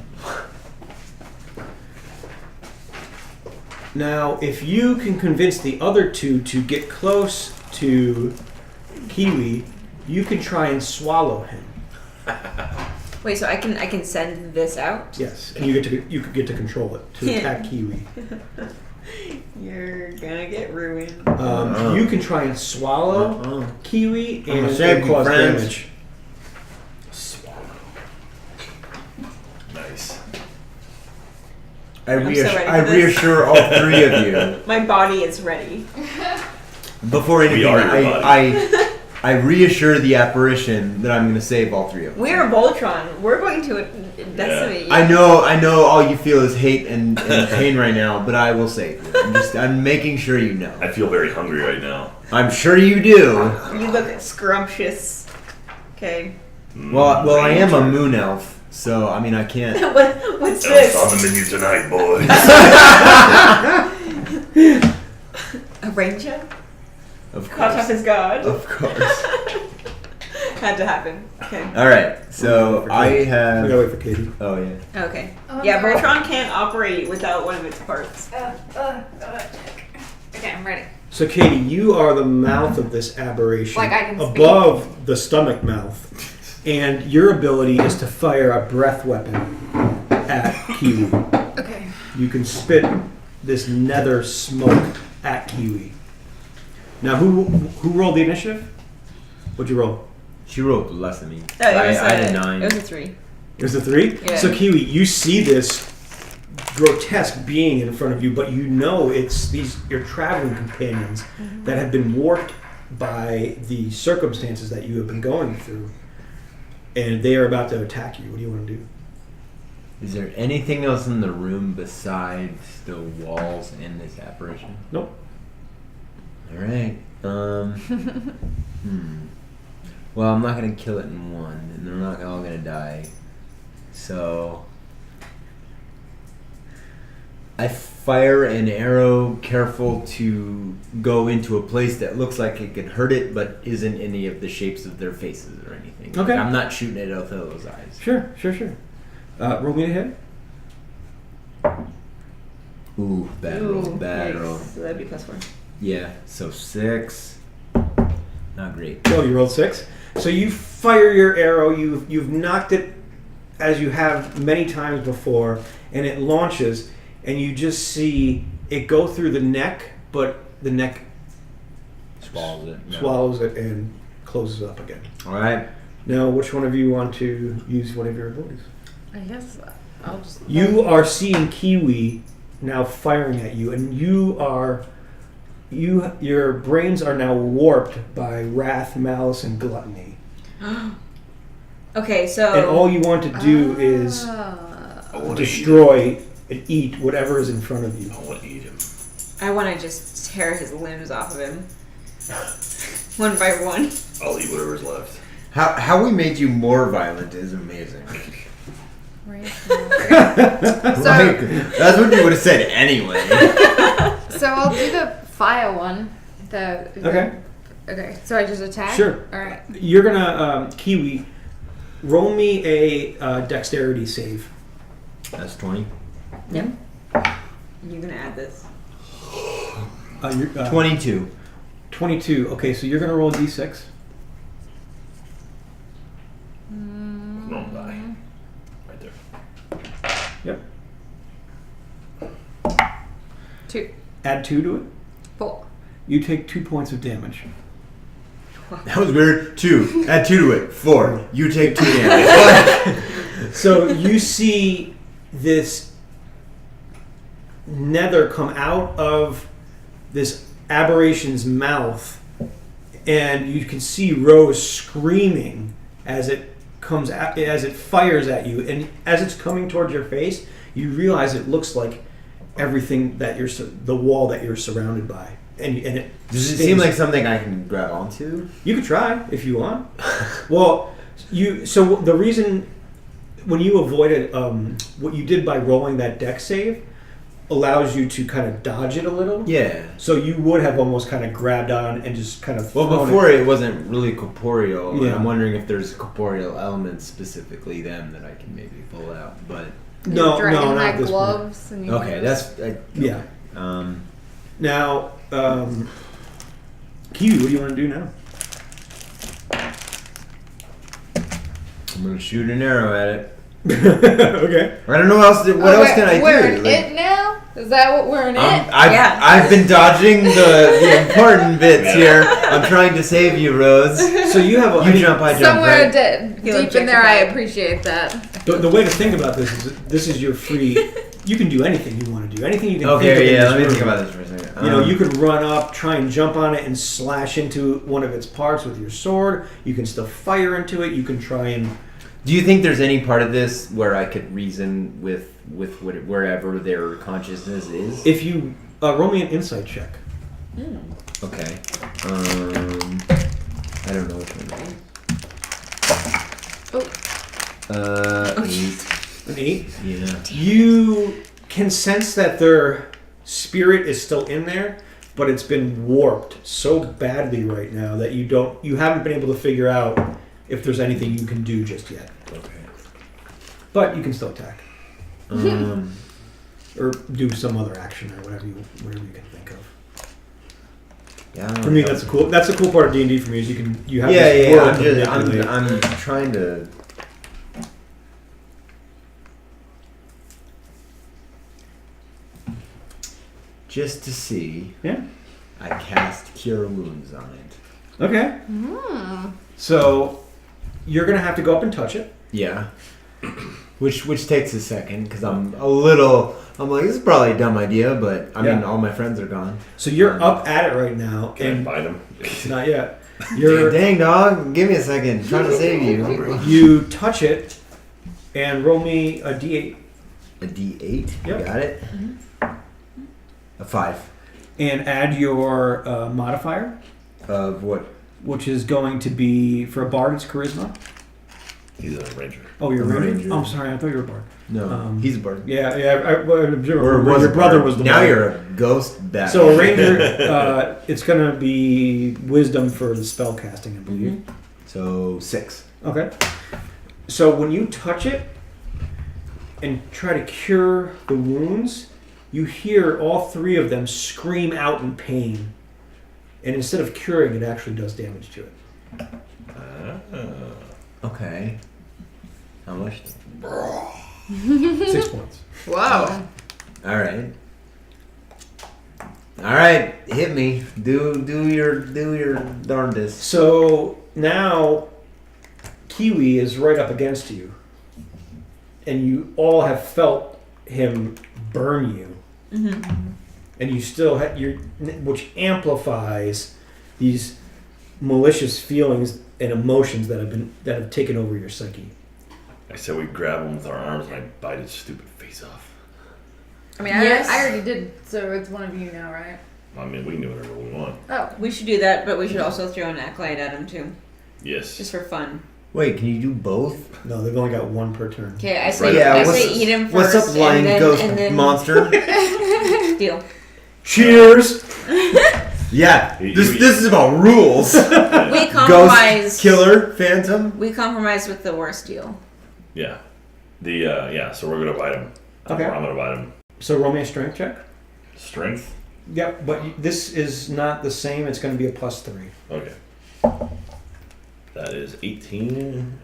B: Now, if you can convince the other two to get close to Kiwi, you can try and swallow him.
C: Wait, so I can send this out?
B: Yes, and you could get to control it to attack Kiwi.
C: You're gonna get ruined.
B: You can try and swallow Kiwi and
E: save you,
B: cause
E: friends.
B: damage.
A: Swallow. Nice.
E: I
C: so ready for this.
E: reassure all three of you.
C: My body is ready.
E: Before anything,
A: are your body.
E: I reassure the apparition that I'm going to save all three of them.
C: We're Voltron. We're going to decimate you.
E: I know all you feel is hate and pain right now, but I will save you. I'm making sure you know.
A: I feel very hungry right now.
E: I'm sure you do.
C: You look scrumptious. Okay.
E: Well, I am a moon elf, so I mean I can't.
C: What's
A: I'm
C: this?
A: on the menu tonight, boys.
C: A ranger?
E: Of
C: Caught up
E: course.
C: as God.
E: Of course.
C: Had to happen. Okay.
E: All right, so I
B: We
E: have.
B: gotta wait for Katie.
E: Oh yeah.
C: Okay.
D: Oh,
C: Yeah,
D: no.
C: Voltron can't operate without one of its parts.
D: Okay, I'm ready.
B: So, Katie, you are the mouth of this aberration,
D: Like I can speak.
B: above the stomach mouth, and your ability is to fire a breath weapon at Kiwi.
D: Okay.
B: You can spit this nether smoke at Kiwi. Now, who rolled the initiative? What'd you roll?
E: She rolled less than me.
C: Oh, it was
E: I had a 9.
C: It was a 3.
B: It was a 3?
C: Yeah.
B: So, Kiwi, you see this grotesque being in front of you, but you know it's your traveling companions that have been warped by the circumstances that you have been going through, and they are about to attack you. What do you want to do?
E: Is there anything else in the room besides the walls and this apparition?
B: Nope.
E: All right. Well, I'm not gonna kill it in one, and they're not all gonna die. So I fire an arrow, careful to go into a place that looks like it could hurt it, but isn't any of the shapes of their faces or anything.
B: Okay.
E: I'm not shooting at Othello's eyes.
B: Sure. Roll me a hit.
E: Ooh, bad roll. Bad
C: yikes.
E: roll.
C: So that'd be +4.
E: Yeah. So 6. Not great.
B: Oh, you rolled 6. So you fire your arrow. You've knocked it as you have many times before, and it launches, and you just see it go through the neck, but the neck
E: Swallows it. Yeah.
B: swallows it and closes up again.
E: All right.
B: Now, which one of you want to use one of your abilities?
D: I guess I'll just.
B: You are seeing Kiwi now firing at you, and your brains are now warped by wrath, malice, and gluttony.
C: Okay, so
B: And all you want to do is
A: I want to
B: destroy and eat whatever is in front of you.
A: I want to eat him.
C: I want to just tear his limbs off of him. One by one.
A: I'll eat whatever's left.
E: How we made you more violent is amazing.
D: Right.
E: Like, that's what you would have said anyway.
D: So I'll do the fire one.
B: Okay.
D: Okay. So I just attack.
B: Sure.
D: All right.
B: You're gonna Kiwi. Roll me a dexterity save.
E: That's 20.
C: Yep. You're gonna add this.
E: 22.
B: 22. Okay, so you're gonna roll a d6.
A: No, die. Right there.
B: Yep.
D: 2.
B: Add 2 to it.
D: 4.
B: You take 2 points of damage.
E: That was weird. 2. Add 2 to it. 4. You take 2 damage.
B: So you see this nether come out of this aberration's mouth, and you can see Rose screaming as it comes at, as it fires at you, and as it's coming towards your face, you realize it looks like everything that the wall that you're surrounded by, and it
E: Does it
B: stings.
E: seem like something I can grab onto?
B: You could try if you want. Well, so the reason when you avoided what you did by rolling that dex save allows you to kind of dodge it a little.
E: Yeah.
B: So you would have almost kind of grabbed on and just kind of
E: Well,
B: thrown
E: before it wasn't really corporeal.
B: Yeah.
E: And I'm wondering if there's corporeal elements specifically them that I can maybe pull out. But
B: No,
D: Dragon
B: not
D: like
B: this point.
D: gloves. And you
E: okay,
D: use-
E: that's
B: Yeah.
E: Um,
B: Now, Kiwi, what do you want to do now?
E: I'm gonna shoot an arrow at it.
B: Okay.
E: I don't know what else. What else can I
D: We're
E: do?
D: in it now? Is that what we're in it?
E: I've been dodging the important bits here. I'm trying to save you, Rose.
B: So you have
E: You jump, I jump.
D: Somewhere
E: Right?
D: deep in there, I appreciate that.
B: the way to think about this is your free. You can do anything you want to do. Anything you can think of.
E: Okay,
B: in
E: yeah.
B: this
E: Let me
B: room.
E: think about this for a second.
B: You know, you could run up, try and jump on it, and slash into one of its parts with your sword. You can still fire into it. You can try and.
E: Do you think there's any part of this where I could reason with wherever their consciousness is?
B: If you roll me an insight check.
E: Okay. I don't know which one.
D: Oh.
E: 8.
B: An 8.
E: Yeah.
B: You can sense that their spirit is still in there, but it's been warped so badly right now that you haven't been able to figure out if there's anything you can do just yet.
E: Okay.
B: But you can still attack. Or do some other action or whatever you can think of.
E: Yeah.
B: For me, that's a cool part of D&D for me is you have
E: Yeah,
B: this
E: yeah.
B: world to manipulate.
E: I'm trying to. Just to see.
B: Yeah.
E: I cast Cure Wounds on it.
B: Okay. So you're gonna have to go up and touch it.
E: Yeah. Which takes a second because I'm like, this is probably a dumb idea, but I mean, all my friends are gone.
B: So you're up at it right now,
A: Can I
B: and
A: bite him?
B: not yet. You're
E: Dang dog, give me a second. I'm trying to save you.
B: you touch it, and roll me a d8,
E: A D8.
B: Yep.
E: Got it. A 5
B: and add your modifier,
E: of what?
B: which is going to be for a bard. It's charisma.
A: He's a ranger.
B: Oh, you're a
E: I'm a
B: ranger.
E: ranger.
B: Oh, I'm sorry. I thought you were a bard.
E: No, he's a bird.
B: Yeah, yeah.
E: Or was
B: Your
E: a
B: brother
E: bard.
B: was the
E: Now
B: bard.
E: you're a ghost bat.
B: So a ranger, it's going to be wisdom for the spell casting, I believe.
E: So 6.
B: Okay. So when you touch it and try to cure the wounds, you hear all three of them scream out in pain. And instead of curing, it actually does damage to it.
E: Okay. How much?
B: 6 points.
D: Wow.
E: All right. All right. Hit me. Do your darndest.
B: So now Kiwi is right up against you. And you all have felt him burn you. And you still have which amplifies these malicious feelings and emotions that have taken over your psyche.
A: I said we grab him with our arms and I bite his stupid face off.
C: I mean,
D: Yes. I already did, so it's one of you now, right?
A: I mean, we can do whatever we want.
D: Oh.
C: we should do that, but we should also throw an acolyte at him too,
A: Yes.
C: just for fun.
E: Wait, can you do both?
B: No, they've only got one per turn.
C: Okay, I
A: Right.
C: say
E: Yeah,
C: I
E: what's-
C: say eat him first.
E: What's up, lying
C: and then,
E: ghost
C: and then
E: monster?
C: Deal.
B: Cheers!
E: Yeah,
A: You-
E: this
A: you-
E: is about rules.
C: We compromise.
E: Ghost killer phantom.
C: We compromise with the worst deal.
A: Yeah. So we're gonna bite him.
B: Okay.
A: I'm gonna bite him.
B: So roll me a strength check.
A: Strength.
B: Yep, but this is not the same. It's going to be a +3.
A: Okay. That is 18.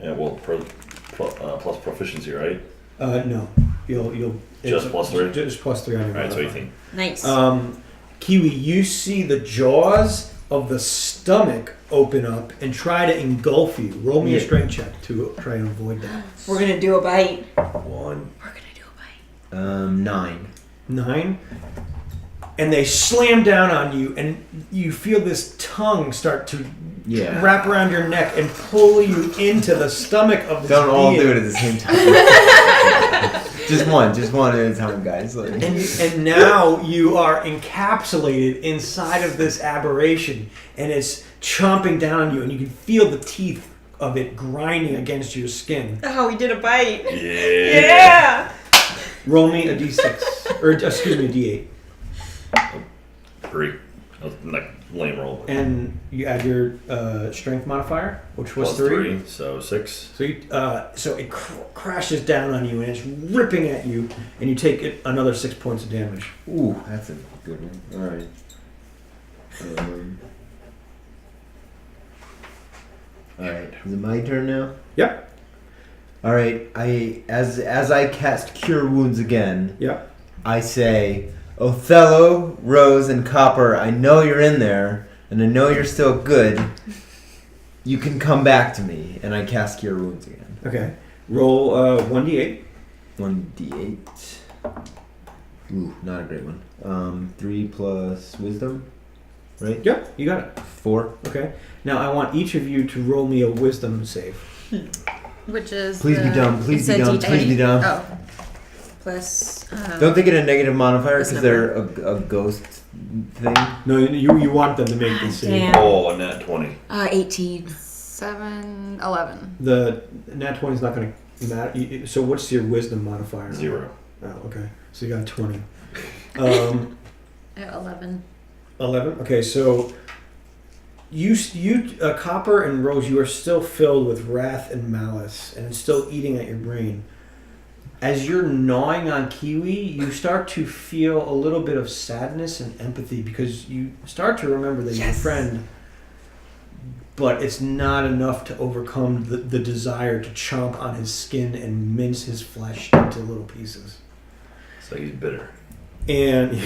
A: Plus proficiency, right?
B: No, you'll
A: Just +3?
B: Just +3 on your
A: All right, so
B: modifier.
A: 18.
C: Nice.
B: Kiwi, you see the jaws of the stomach open up and try to engulf you. Roll me a
E: Yeah.
B: strength check to try and avoid that.
C: We're gonna do a bite.
B: 1,
C: We're gonna do a bite.
E: 9.
B: 9. And they slam down on you, and you feel this tongue start to
E: Yeah.
B: wrap around your neck and pull you into the stomach of this
E: Don't all
B: being.
E: do it at the same time. just one at a time, guys. Like,
B: And now you are encapsulated inside of this aberration, and it's chomping down on you, and you can feel the teeth of it grinding against your skin.
C: Oh, we did a bite.
A: Yeah.
C: Yeah.
B: Roll me a d6, or excuse me, a d8,
A: 3. That was like lame roll.
B: and you add your strength modifier, which was
A: Plus
B: 3.
A: so 6.
B: So it crashes down on you, and it's ripping at you, and you take another 6 points of damage.
E: ooh, that's a good one. All right. All right. Is it my turn now?
B: Yep.
E: All right. As I cast Cure Wounds again,
B: Yep.
E: I say, Othello, Rose, and Copper, I know you're in there, and I know you're still good. You can come back to me, and I cast Cure Wounds again.
B: Okay. Roll 1d8.
E: 1d8. Ooh, not a great one. 3 plus Wisdom, right?
B: Yep, you got it.
E: 4.
B: Okay. Now I want each of you to roll me a wisdom save.
D: Which is
E: Please be dumb. Please be
C: it's a
E: dumb.
C: D8.
E: Please be dumb.
D: Oh.
C: Plus.
E: Don't they get a negative modifier
C: This
E: because they're a ghost thing?
B: No, you want them to make this save.
C: Damn.
A: Oh, a nat 20.
C: 18.
D: 7, 11.
B: The nat 20 is not going to matter. So what's your wisdom modifier?
A: 0.
B: Oh, okay. So you got 20.
D: 11.
B: 11. Okay, so you Copper and Rose, you are still filled with wrath and malice, and it's still eating at your brain. As you're gnawing on Kiwi, you start to feel a little bit of sadness and empathy because you start to remember that your friend, but it's not enough to overcome the desire to chomp on his skin and mince his flesh into little pieces.
A: So he's bitter.
B: And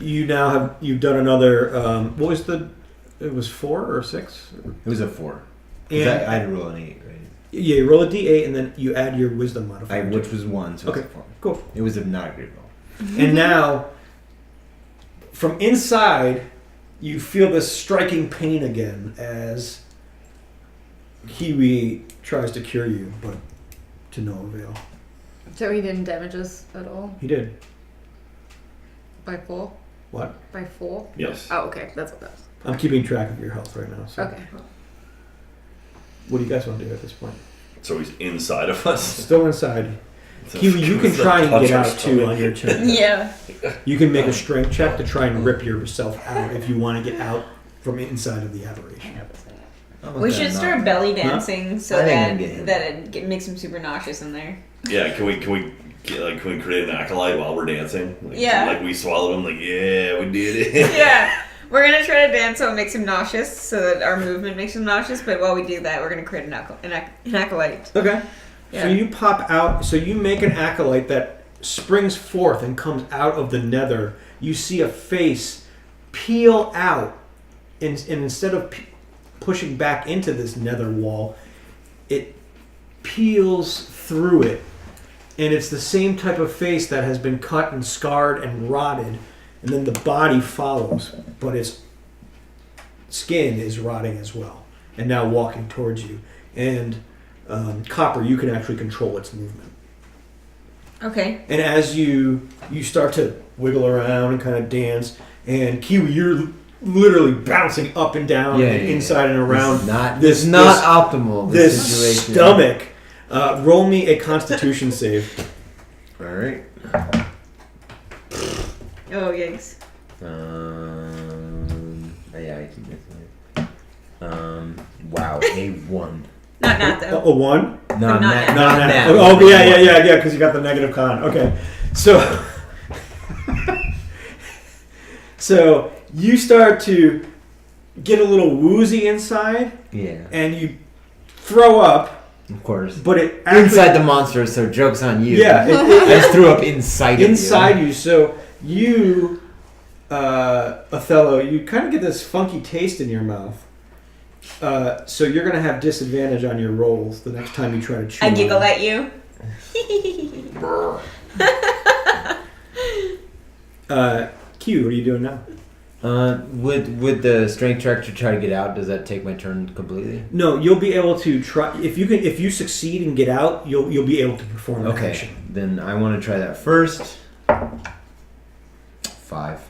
B: you now you've done another. What was it was 4 or 6?
E: It was a 4.
B: And
E: I had to roll an 8, right?
B: yeah, you roll a d8 and then you add your wisdom modifier.
E: Which was 1, so
B: Okay.
E: it was a 4.
B: Cool.
E: It was not a great roll.
B: And now, from inside, you feel this striking pain again as Kiwi tries to cure you, but to no avail.
D: So he didn't damage us at all?
B: He did.
D: By 4?
B: What?
D: By 4?
A: Yes.
D: Oh, okay. That's what that was.
B: I'm keeping track of your health right now. So.
D: Okay.
B: What do you guys want to do at this point?
A: So he's inside of us.
B: Still inside.
A: So
B: Kiwi, you can
A: it's
B: try and get
A: touch or
B: out too on
A: something.
B: your turn.
C: Yeah.
B: You can make a strength check to try and rip yourself out if you want to get out from inside of the aberration.
C: We should start belly dancing so
E: I think I can get him.
C: that it makes him super nauseous in there.
A: Yeah, can we create an acolyte while we're dancing? Like,
C: Yeah.
A: Like we swallowed him, like, yeah, we did it.
C: Yeah. We're going to try to dance so it makes him nauseous, so that our movement makes him nauseous, but while we do that, we're going to create an acolyte.
B: Okay.
C: Yeah.
B: So you pop out, so you make an acolyte that springs forth and comes out of the nether. You see a face peel out, and instead of pushing back into this nether wall, it peels through it. And it's the same type of face that has been cut and scarred and rotted, and then the body follows, but its skin is rotting as well, and now walking towards you. And Copper, you can actually control its movement.
C: Okay.
B: And as you start to wiggle around and kind of dance, and Kiwi, you're literally bouncing up and down and inside and around.
E: This is not optimal.
B: This
E: situation.
B: stomach. Roll me a Constitution save.
E: All right.
C: Oh, yikes.
E: Yeah, I keep missing it. Wow, a 1.
C: Not though.
B: A 1?
E: No,
C: Not
E: not
B: Not
E: now.
B: Oh, yeah, because you got the negative con. Okay. So, so you start to get a little woozy inside,
E: Yeah,
B: and you throw up,
E: of course.
B: but it actually,
E: Inside the monster, so joke's on you.
B: yeah,
E: I just threw up inside
B: inside you. So you, Othello, you kind of get this funky taste in your mouth. So you're gonna have disadvantage on your rolls the next time you try to chew.
C: I
B: on
C: giggle
B: it.
C: at you.
B: Q, what are you doing now?
E: With the strength check to try to get out, does that take my turn completely?
B: No, you'll be able to try. If you succeed and get out, you'll be able to perform an
E: Okay,
B: action.
E: then I want to try that first. 5.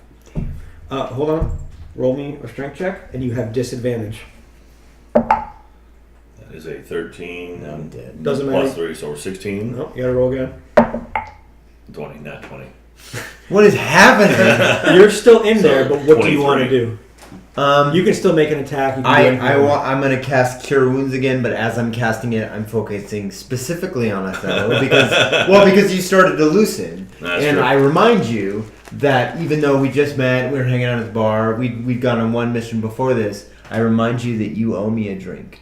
B: Hold on. Roll me a strength check, and you have disadvantage.
A: That is a 13.
E: No, I'm dead.
B: Doesn't
A: Plus
B: matter.
A: 3, so we're 16.
B: No, you gotta roll again.
A: 20, not 20.
E: What is happening?
B: You're still in there, but what do you want to
A: 23.
B: do? You can still make an attack. You can do anything you want.
E: I'm gonna cast Cure Wounds again, but as I'm casting it, I'm focusing specifically on Othello because you started to loosen,
A: That's
E: and
A: true.
E: I remind you that even though we just met, we were hanging out at the bar, we'd gone on one mission before this. I remind you that you owe me a drink.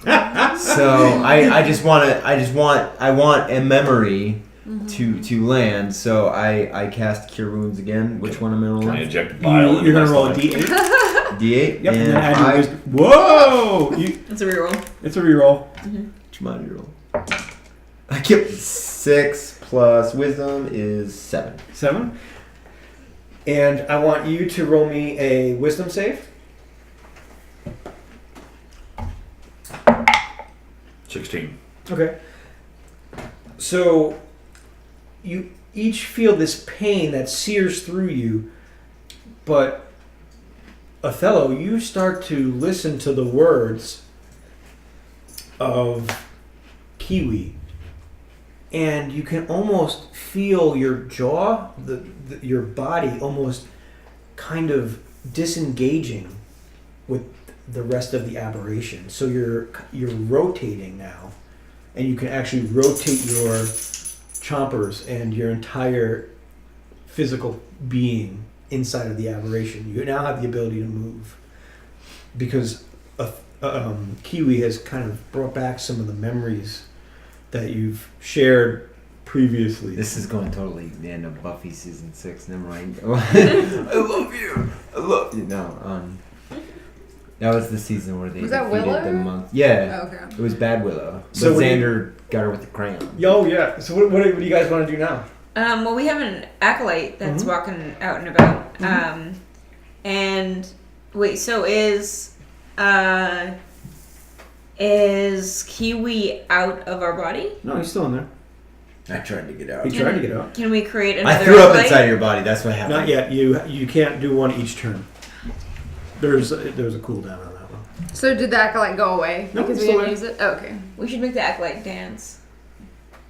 E: So I want a memory to land. So I cast Cure Wounds again. Which one am I
A: Can I
E: rolling?
A: inject bile into
B: You're
A: my
B: gonna roll a
A: stomach?
B: D8.
E: D8.
B: Yep. And then
E: And
B: add your
E: I.
B: wisdom. Whoa!
C: It's a reroll.
B: It's a reroll.
E: What's my reroll? I get 6 plus wisdom is 7.
B: 7. And I want you to roll me a wisdom save.
A: 16.
B: Okay. So you each feel this pain that sears through you, but Othello, you start to listen to the words of Kiwi, and you can almost feel your jaw, your body almost kind of disengaging with the rest of the aberration. So you're rotating now, and you can actually rotate your chompers and your entire physical being inside of the aberration. You now have the ability to move because Kiwi has kind of brought back some of the memories that you've shared previously.
E: This is going totally the end of Buffy season 6. Never mind. I love you. I love you. No, that was the season where they
D: Was that
E: defeated
D: Willow?
E: the monk. Yeah,
D: Oh, okay.
E: it was Bad Willow.
B: So
E: But
B: when you-
E: Xander got her with the crayon.
B: Yo, yeah. So what do you guys want to do now?
C: Well, we have an acolyte that's
B: Mhm.
C: walking out and about.
B: Mhm.
C: And wait, so is Kiwi out of our body?
B: No, he's still in there.
E: I tried to get out.
B: He tried to get out.
C: Can we create another
E: I threw up
C: acolyte?
E: inside your body. That's what happened.
B: Not yet. You can't do one each turn. There's a cooldown on that one.
D: So did the acolyte go away
B: No,
D: because
B: it's
D: we
B: still
D: didn't
B: there.
D: use it? Oh, okay.
C: We should make the acolyte dance.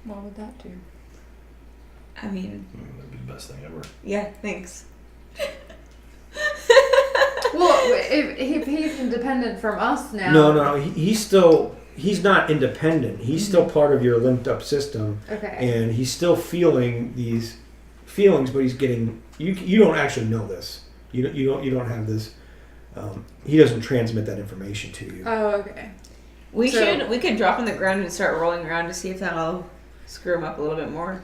D: What would that do?
C: I mean,
A: That'd be the best thing ever.
C: yeah, thanks.
D: Well, if he's independent from us now.
B: No. He's not independent. He's still part of your linked up system,
D: Okay.
B: and he's still feeling these feelings, but he's getting. You don't actually know this. You don't have this. He doesn't transmit that information to you.
D: Oh, okay.
C: We
D: So-
C: could drop on the ground and start rolling around to see if that'll screw him up a little bit more.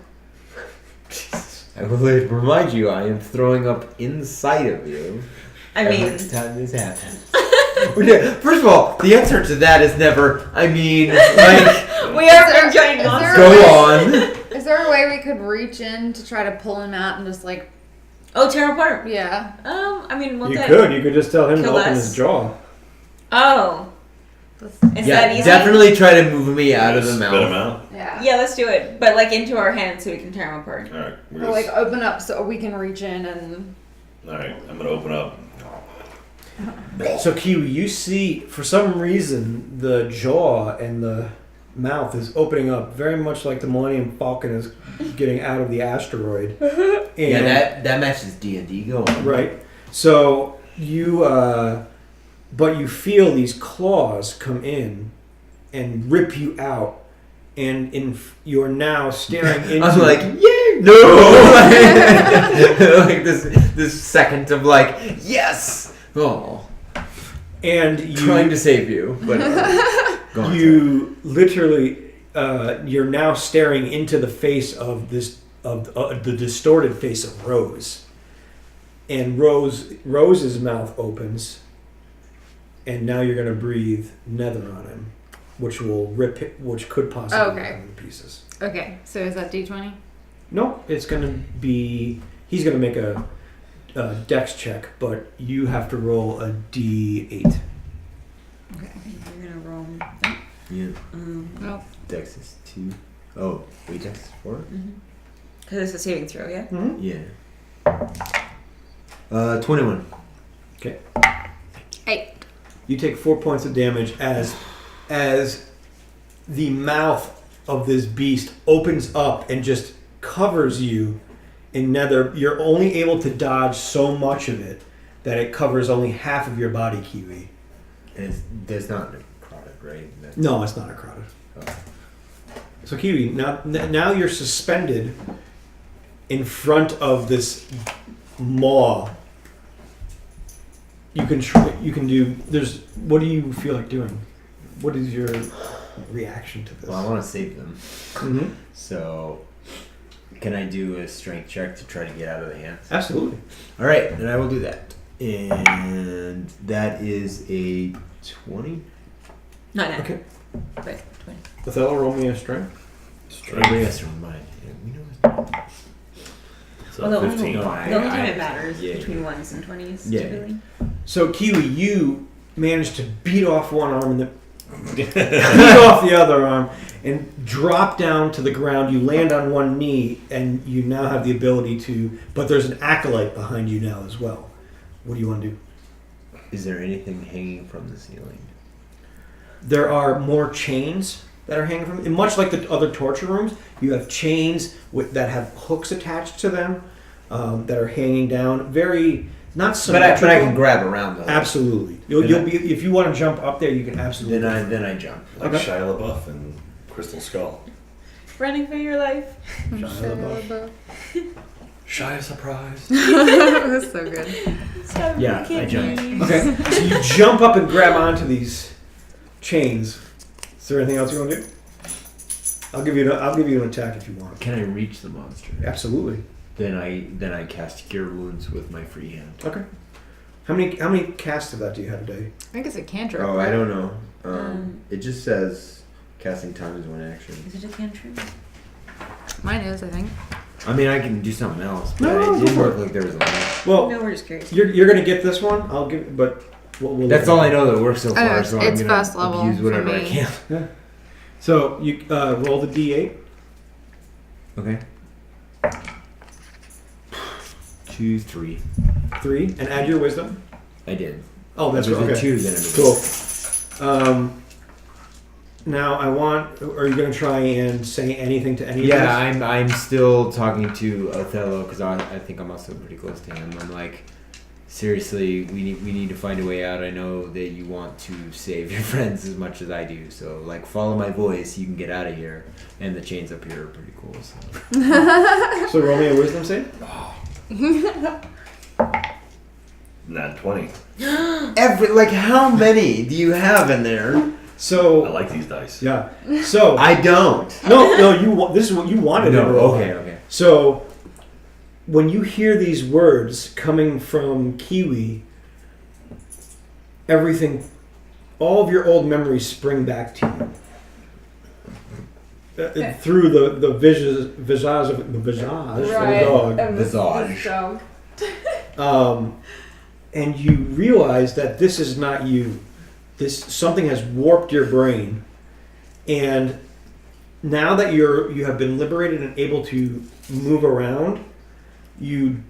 E: I will remind you, I am throwing up inside of you.
C: I mean,
E: every time this happens. First of all, the answer to that is never. I mean, like,
C: we are
D: there-
C: a giant
D: is there-
C: monster.
E: go on.
D: Is there a way we could reach in to try to pull him out and just like,
C: Oh, tear him apart.
D: yeah?
C: I mean, won't
B: You
C: that?
B: could just tell him to
C: kill
B: open
C: us?
B: his jaw.
C: Oh,
D: Let's-
C: is
E: Yeah,
C: that easy?
E: definitely try to move me out of the
A: Spit him
E: mouth.
A: out.
D: Yeah.
C: Yeah, let's do it. But like into our hands so we can tear him apart.
A: All right.
D: Or like open up so we can reach in and.
A: All right. I'm gonna open up.
B: So Kiwi, you see, for some reason, the jaw and the mouth is opening up, very much like the Millennium Falcon is getting out of the asteroid. And,
E: Yeah, that matches D&D. Go on.
B: right. So you, but you feel these claws come in and rip you out, and you're now staring into.
E: I'm like, yay! No! Like this second of like, yes! Oh,
B: and
E: trying
B: you,
E: to save you, but go on,
B: you literally, you're now staring into the face of the distorted face of Rose, and Rose's mouth opens, and now you're gonna breathe nether on him, which could possibly
D: Okay.
B: rip him to pieces.
D: Okay, so is that D20?
B: No, it's gonna be. He's gonna make a dex check, but you have to roll a D8.
D: Okay.
C: You're gonna roll.
E: Yeah.
D: Well,
E: Dex is 2. Oh, wait, Dex is 4?
C: Because it's a saving throw, yeah?
B: Mm-hmm.
E: Yeah. 21.
B: Okay.
D: 8.
B: You take 4 points of damage as the mouth of this beast opens up and just covers you in nether. You're only able to dodge so much of it that it covers only half of your body, Kiwi.
E: And there's not necrotic, right? That's-
B: No, it's not a crowded.
E: Oh.
B: So Kiwi, now you're suspended in front of this maw. You can do. What do you feel like doing? what is your reaction to this?
E: Well, I want to save them.
B: Mm-hmm.
E: So, can I do a strength check to try to get out of the hands?
B: Absolutely.
E: All right, then I will do that. And that is a 20.
C: Not now.
B: Okay.
C: But 20.
B: Othello, roll me a strength.
E: Everybody has to remind. Yeah, we know
A: So
C: Well, the
A: 15.
E: No,
C: The only time it matters
E: yeah.
C: between 1s and 20s,
E: Yeah.
C: typically.
B: So Kiwi, you managed to beat off one arm and then beat off the other arm and drop down to the ground. You land on one knee and you now have the ability to, but there's an acolyte behind you now as well. What do you want to do?
E: Is there anything hanging from the ceiling?
B: There are more chains that are hanging from, and much like the other torture rooms, you have chains that have hooks attached to them that are hanging down. Very not
E: But
B: symmetrical.
E: I can grab around those.
B: Absolutely. You'll be if you want to jump up there, you can absolutely.
E: Then I jump.
A: Like
B: Okay.
A: Shia LaBeouf and Crystal Skull.
C: Running for your life.
A: Shia surprise.
D: That was so good.
E: Yeah, I jump.
B: Okay, so you jump up and grab onto these chains. Is there anything else you want to do? I'll give you an attack if you want.
E: Can I reach the monster?
B: Absolutely.
E: Then I cast Cure Wounds with my free hand.
B: Okay. How many casts of that do you have today?
D: I think it's a cantrip.
E: Oh,
D: right?
E: I don't know. It just says casting time is one action.
C: Is it a cantrip?
D: Mine is, I think.
E: I mean, I can do something else, but
B: No,
E: it
B: go
E: didn't
B: for
E: work like there was a limit.
B: Well,
C: No, we're just curious.
B: you're gonna get this one. I'll give, but we'll
E: That's all I know that works so
D: I know,
E: far.
D: it's-
E: So
D: it's
E: I'm gonna
D: first level
E: abuse
D: for
E: whatever I
D: me.
E: can.
B: So you roll the d8.
E: Okay. 2, 3.
B: 3 and add your wisdom.
E: I did.
B: Oh, that's
E: If it
B: right.
E: was a
B: Okay.
E: 2, then it was
B: Cool. Now are you going to try and say anything to any
E: Yeah,
B: of this?
E: I'm still talking to Othello because I think I'm also pretty close to him. I'm like, seriously, we need to find a way out. I know that you want to save your friends as much as I do, so like follow my voice. You can get out of here. And the chains up here are pretty cool. So.
B: So roll me a wisdom save.
A: Not 20.
E: How many do you have in there?
B: So
A: I like these dice.
B: yeah. So
E: I don't.
B: no. This is what you wanted.
E: No.
B: to roll.
E: Okay.
B: So when you hear these words coming from Kiwi, all of your old memories spring back to you. Through the visage of the dog.
E: Visage.
B: And you realize that this is not you. Something has warped your brain, and now that you have been liberated and able to move around, you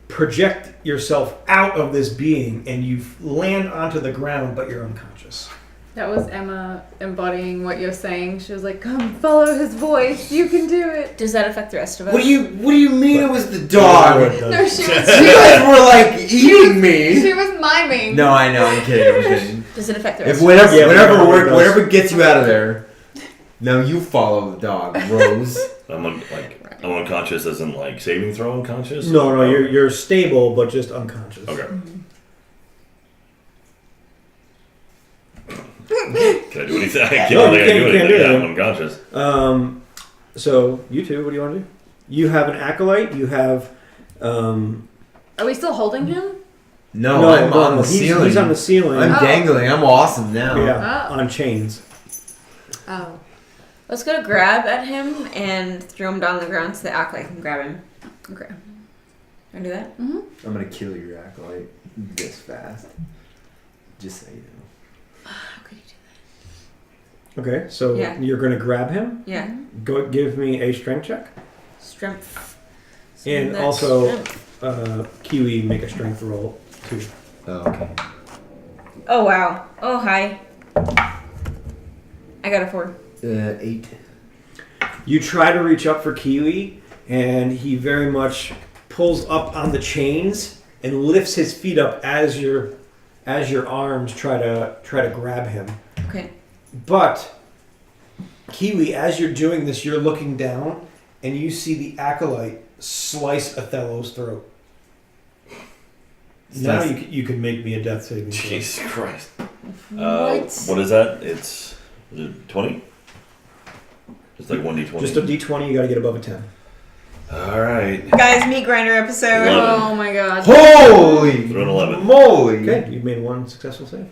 B: project yourself out of this being and you land onto the ground, but you're unconscious.
D: That was Emma embodying what you're saying. She was like, "Come, follow his voice. You can do it."
C: Does that affect the rest of us?
E: What do you mean it was the dog?
D: No, she
E: You
D: was.
E: guys were like eating me.
D: She was miming.
E: No, I know. I'm kidding.
C: Does it affect the rest
E: If
C: of us?
E: whatever,
B: Yeah,
E: whatever,
B: whatever it does.
E: whatever gets you out of there. Now you follow the dog, Rose.
A: I'm unconscious as in like saving throw unconscious?
B: No, you're stable, but just unconscious.
A: Okay. Can I do anything? I can't,
B: No,
A: I
B: you
A: can't do
B: can't do
A: anything.
B: that.
A: I'm unconscious.
B: So you two, what do you want to do? You have an acolyte. You have.
D: Are we still holding him?
E: No, I'm on the ceiling.
B: He's on the ceiling.
E: I'm
D: Oh.
E: dangling. I'm awesome now.
B: Yeah,
D: Oh.
B: on chains.
D: Oh.
C: Let's go to grab at him and throw him down the ground so the acolyte can grab him. Okay. Can I do that?
D: Mm-hmm.
E: I'm gonna kill your acolyte this fast. Just so you know.
C: How could you do
B: Okay, so
C: Yeah.
B: you're going to grab him.
C: that? Yeah.
B: Go give me a strength check.
C: Strength.
B: And
C: that's
B: also-
C: strength.
B: Kiwi, make a strength roll too.
E: Oh, okay.
C: Oh, wow. Oh, hi. I got a 4.
E: 8.
B: You try to reach up for Kiwi, and he very much pulls up on the chains and lifts his feet up as your arms try to grab him.
C: Okay.
B: But Kiwi, as you're doing this, you're looking down, and you see the acolyte slice Othello's throat. Now you can make me a death saving throw.
A: Jesus Christ.
C: What?
A: What is that? It's Is it 20? Just like 1d20.
B: Just a d20, you got to get above a 10.
A: All right.
C: Guys, meat grinder episode.
A: 11.
D: Oh my god.
E: Holy
A: Throw an 11.
E: moly!
B: Okay, you've made one successful save.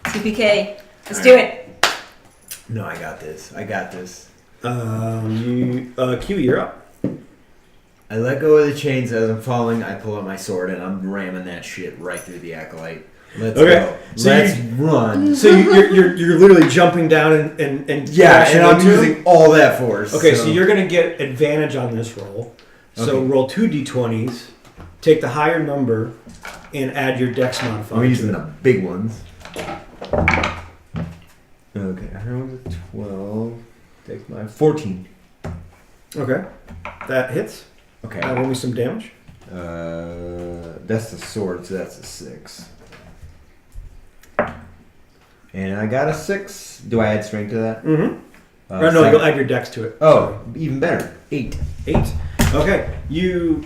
C: TPK. Let's do it.
E: No, I got this. I got this.
B: Q, you're up.
E: I let go of the chains as I'm falling. I pull out my sword and I'm ramming that shit right through the acolyte. Let's go.
B: So
E: Let's run.
B: So you're literally jumping down and
E: Yeah,
B: crashing
E: and I'm
B: into him?
E: using all that force.
B: Okay, so you're gonna get advantage on this roll. So
E: Okay.
B: roll 2 d20s, take the higher number, and add your dex modifier.
E: I'm using
B: to
E: the big ones. Okay, I rolled a 12. Take my 14.
B: it. Okay, that hits.
E: Okay.
B: Now roll me some damage.
E: That's the sword, so that's a 6. And I got a 6. Do I add strength to that?
B: Mm-hmm. No,
E: Seven.
B: you'll add your dex to it.
E: Oh, even better. 8.
B: 8. Okay, you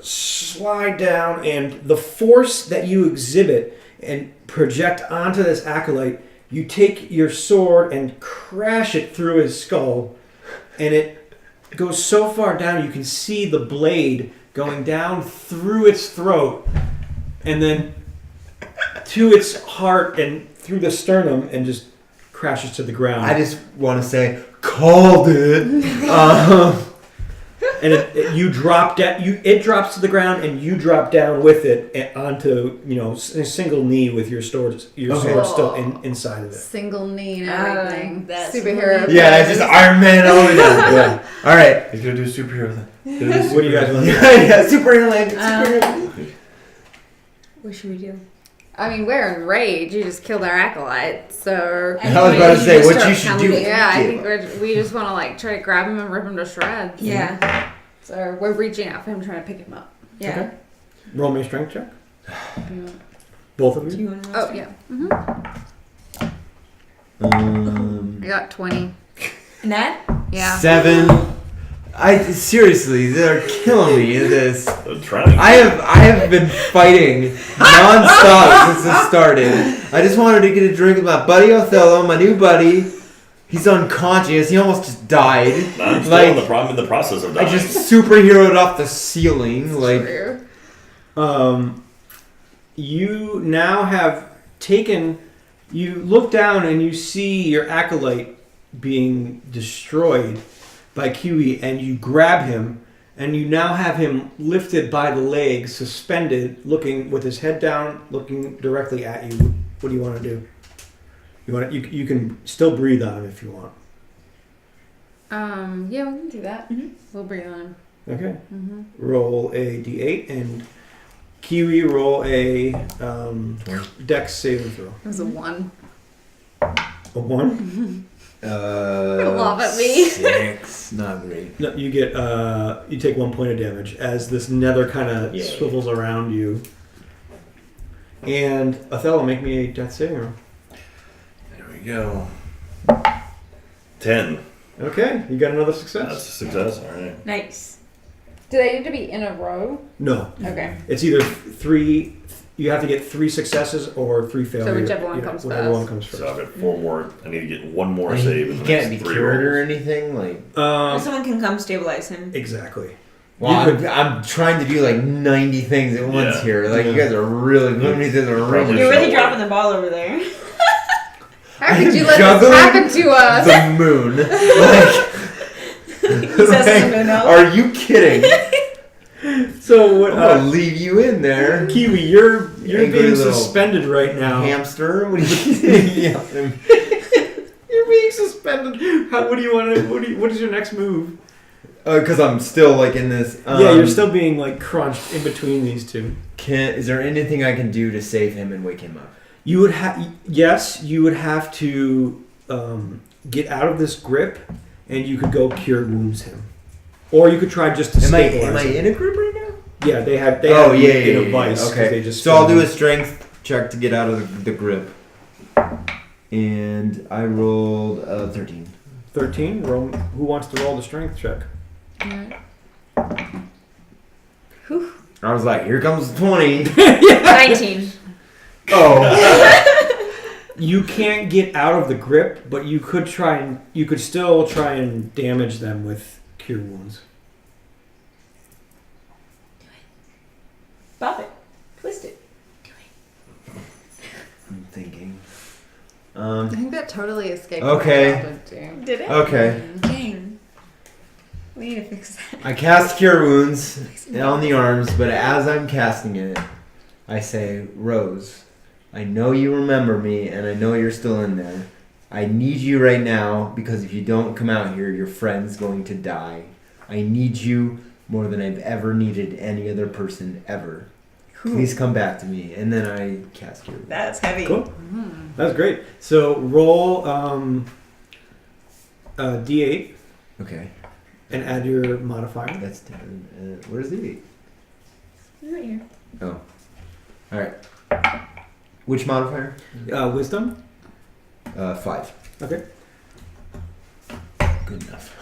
B: slide down, and the force that you exhibit and project onto this acolyte, you take your sword and crash it through his skull, and it goes so far down you can see the blade going down through its throat, and then to its heart and through the sternum, and just crashes to the ground.
E: I just want to say, called it.
B: And you drop down. It drops to the ground, and you drop down with it onto a single knee with your sword still inside of it.
D: Single knee and everything.
C: That's
D: Superhero.
E: Yeah, it's just Iron Man all the way down.
B: Yeah.
E: All right.
A: He's gonna do a superhero thing.
B: What do you guys want to do?
E: Yeah, superhero land.
C: What should we do?
D: I mean, we're in rage. You just killed our acolyte, so.
E: I was about to say, what you should do.
D: Yeah, I think we just want to try to grab him and rip him to shreds.
C: Yeah.
D: So we're reaching out for him, trying to pick him up.
C: Yeah.
B: Okay. Roll me a strength check.
D: Yeah.
B: Both of
C: Do
B: you.
C: you want to
D: Oh yeah. I got 20.
C: Nat?
D: Yeah.
E: 7. Seriously, they're killing me in this.
A: I'm trying.
E: I have been fighting nonstop since this started. I just wanted to get a drink with my buddy Othello, my new buddy. He's unconscious. He almost just died.
A: I'm still
E: Like,
A: in the process of dying.
E: I just superheroed off the ceiling. Like,
D: True.
B: You now have taken. You look down and you see your acolyte being destroyed by Kiwi, and you grab him, and you now have him lifted by the legs, suspended, looking with his head down, looking directly at you. What do you want to do? You can still breathe on him if you want.
D: Yeah, we can do that.
C: Mhm.
D: We'll breathe on him.
B: Okay.
D: Mm-hmm.
B: Roll a d8, and Kiwi roll a dex saving throw.
D: It was a 1.
B: A 1.
D: Laugh at me.
E: 6. Not great.
B: No, you get you take 1 point of damage as this nether kind of
E: Yeah.
B: swivels around you. And Othello, make me a death saving roll.
A: There we go. 10.
B: Okay, you got another
A: That's a
B: success.
A: success. All right.
C: Nice.
D: Do they need to be in a row?
B: No,
D: Okay.
B: it's either 3. You have to get 3 successes or 3 failures.
D: whichever one comes
B: Whatever
D: first.
B: one comes first.
A: So I've got 4 more. I need to get 1 more
E: He
A: save. in the
E: can't be
A: next 3
E: cured or
A: rolls.
E: anything. Like,
C: Or someone can come stabilize him.
B: Exactly.
E: well,
B: You could-
E: I'm trying to do like 90 things at once
A: Yeah.
E: here. Like, you
B: Yeah.
E: guys are really putting me through the
A: Probably
E: ringer.
C: You're really
A: so-
C: dropping the ball over there.
D: How could you
E: I'm
D: let this
E: juggling
D: happen to us?
E: The moon. Like,
C: He says it's a moon elf.
E: are you kidding?
B: So what?
E: I'm gonna leave you in there.
B: Kiwi, you're
E: Angry
B: being
E: little
B: suspended right now.
E: Hamster? What are you yeah.
B: You're being suspended. What do you want to? What is your next move?
E: Because I'm still like in this.
B: Yeah, you're still being like crunched in between these two.
E: Is there anything I can do to save him and wake him up?
B: You would you would have to get out of this grip, and you could go cure wounds him, or you could try just to
E: Am I
B: stabilize him.
E: in a grip right now?
B: Yeah, they have. They
E: Oh
B: have
E: yeah,
B: in
E: yeah,
B: a vice. 'cause
E: Okay.
B: They just
E: So I'll do a strength check to get out of the grip. And I rolled 13.
B: 13. Roll. Who wants to roll the strength check?
E: I was like, here comes 20.
C: 19.
E: Oh.
B: You can't get out of the grip, but you could still try and damage them with cure wounds.
C: Bop it. Twist it.
E: I'm thinking.
D: I think that totally escaped.
E: Okay.
D: what I wanted to.
C: Did it?
E: Okay.
C: Dang. We need to fix that.
E: I cast Cure Wounds on the arms, but as I'm casting it, I say, Rose, I know you remember me, and I know you're still in there. I need you right now, because if you don't come out here, your friend's going to die. I need you more than I've ever needed any other person ever. Please come back to me. And then I cast Cure Wounds.
C: That's heavy.
B: Cool. That's great. So roll D8
E: Okay.
B: and add your modifier.
E: That's 10. Where's the 8?
C: Right here.
E: Oh. Alright. Which modifier?
B: Wisdom.
E: 5.
B: Okay.
E: Good enough.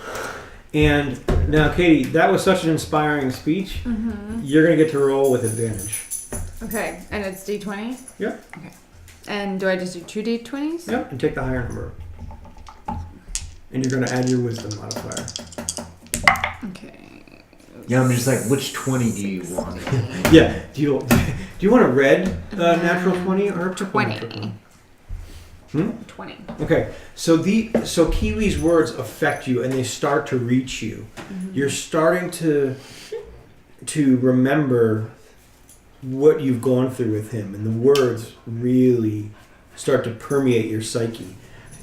B: And now, Katie, that was such an inspiring speech. You're going to get to roll with advantage.
D: Okay, and it's D20?
B: Yep.
D: Okay. And do I just do 2 D20s?
B: Yep. And take the higher number. And you're going to add your wisdom modifier.
D: Okay.
E: Yeah, I'm just like, which 20 do you want?
B: Yeah. Do you want a red natural 20 or a purple
D: 20.
B: natural 20?
D: 20.
B: Okay, so Kiwi's words affect you and they start to reach you. You're starting to remember what you've gone through with him, and the words really start to permeate your psyche.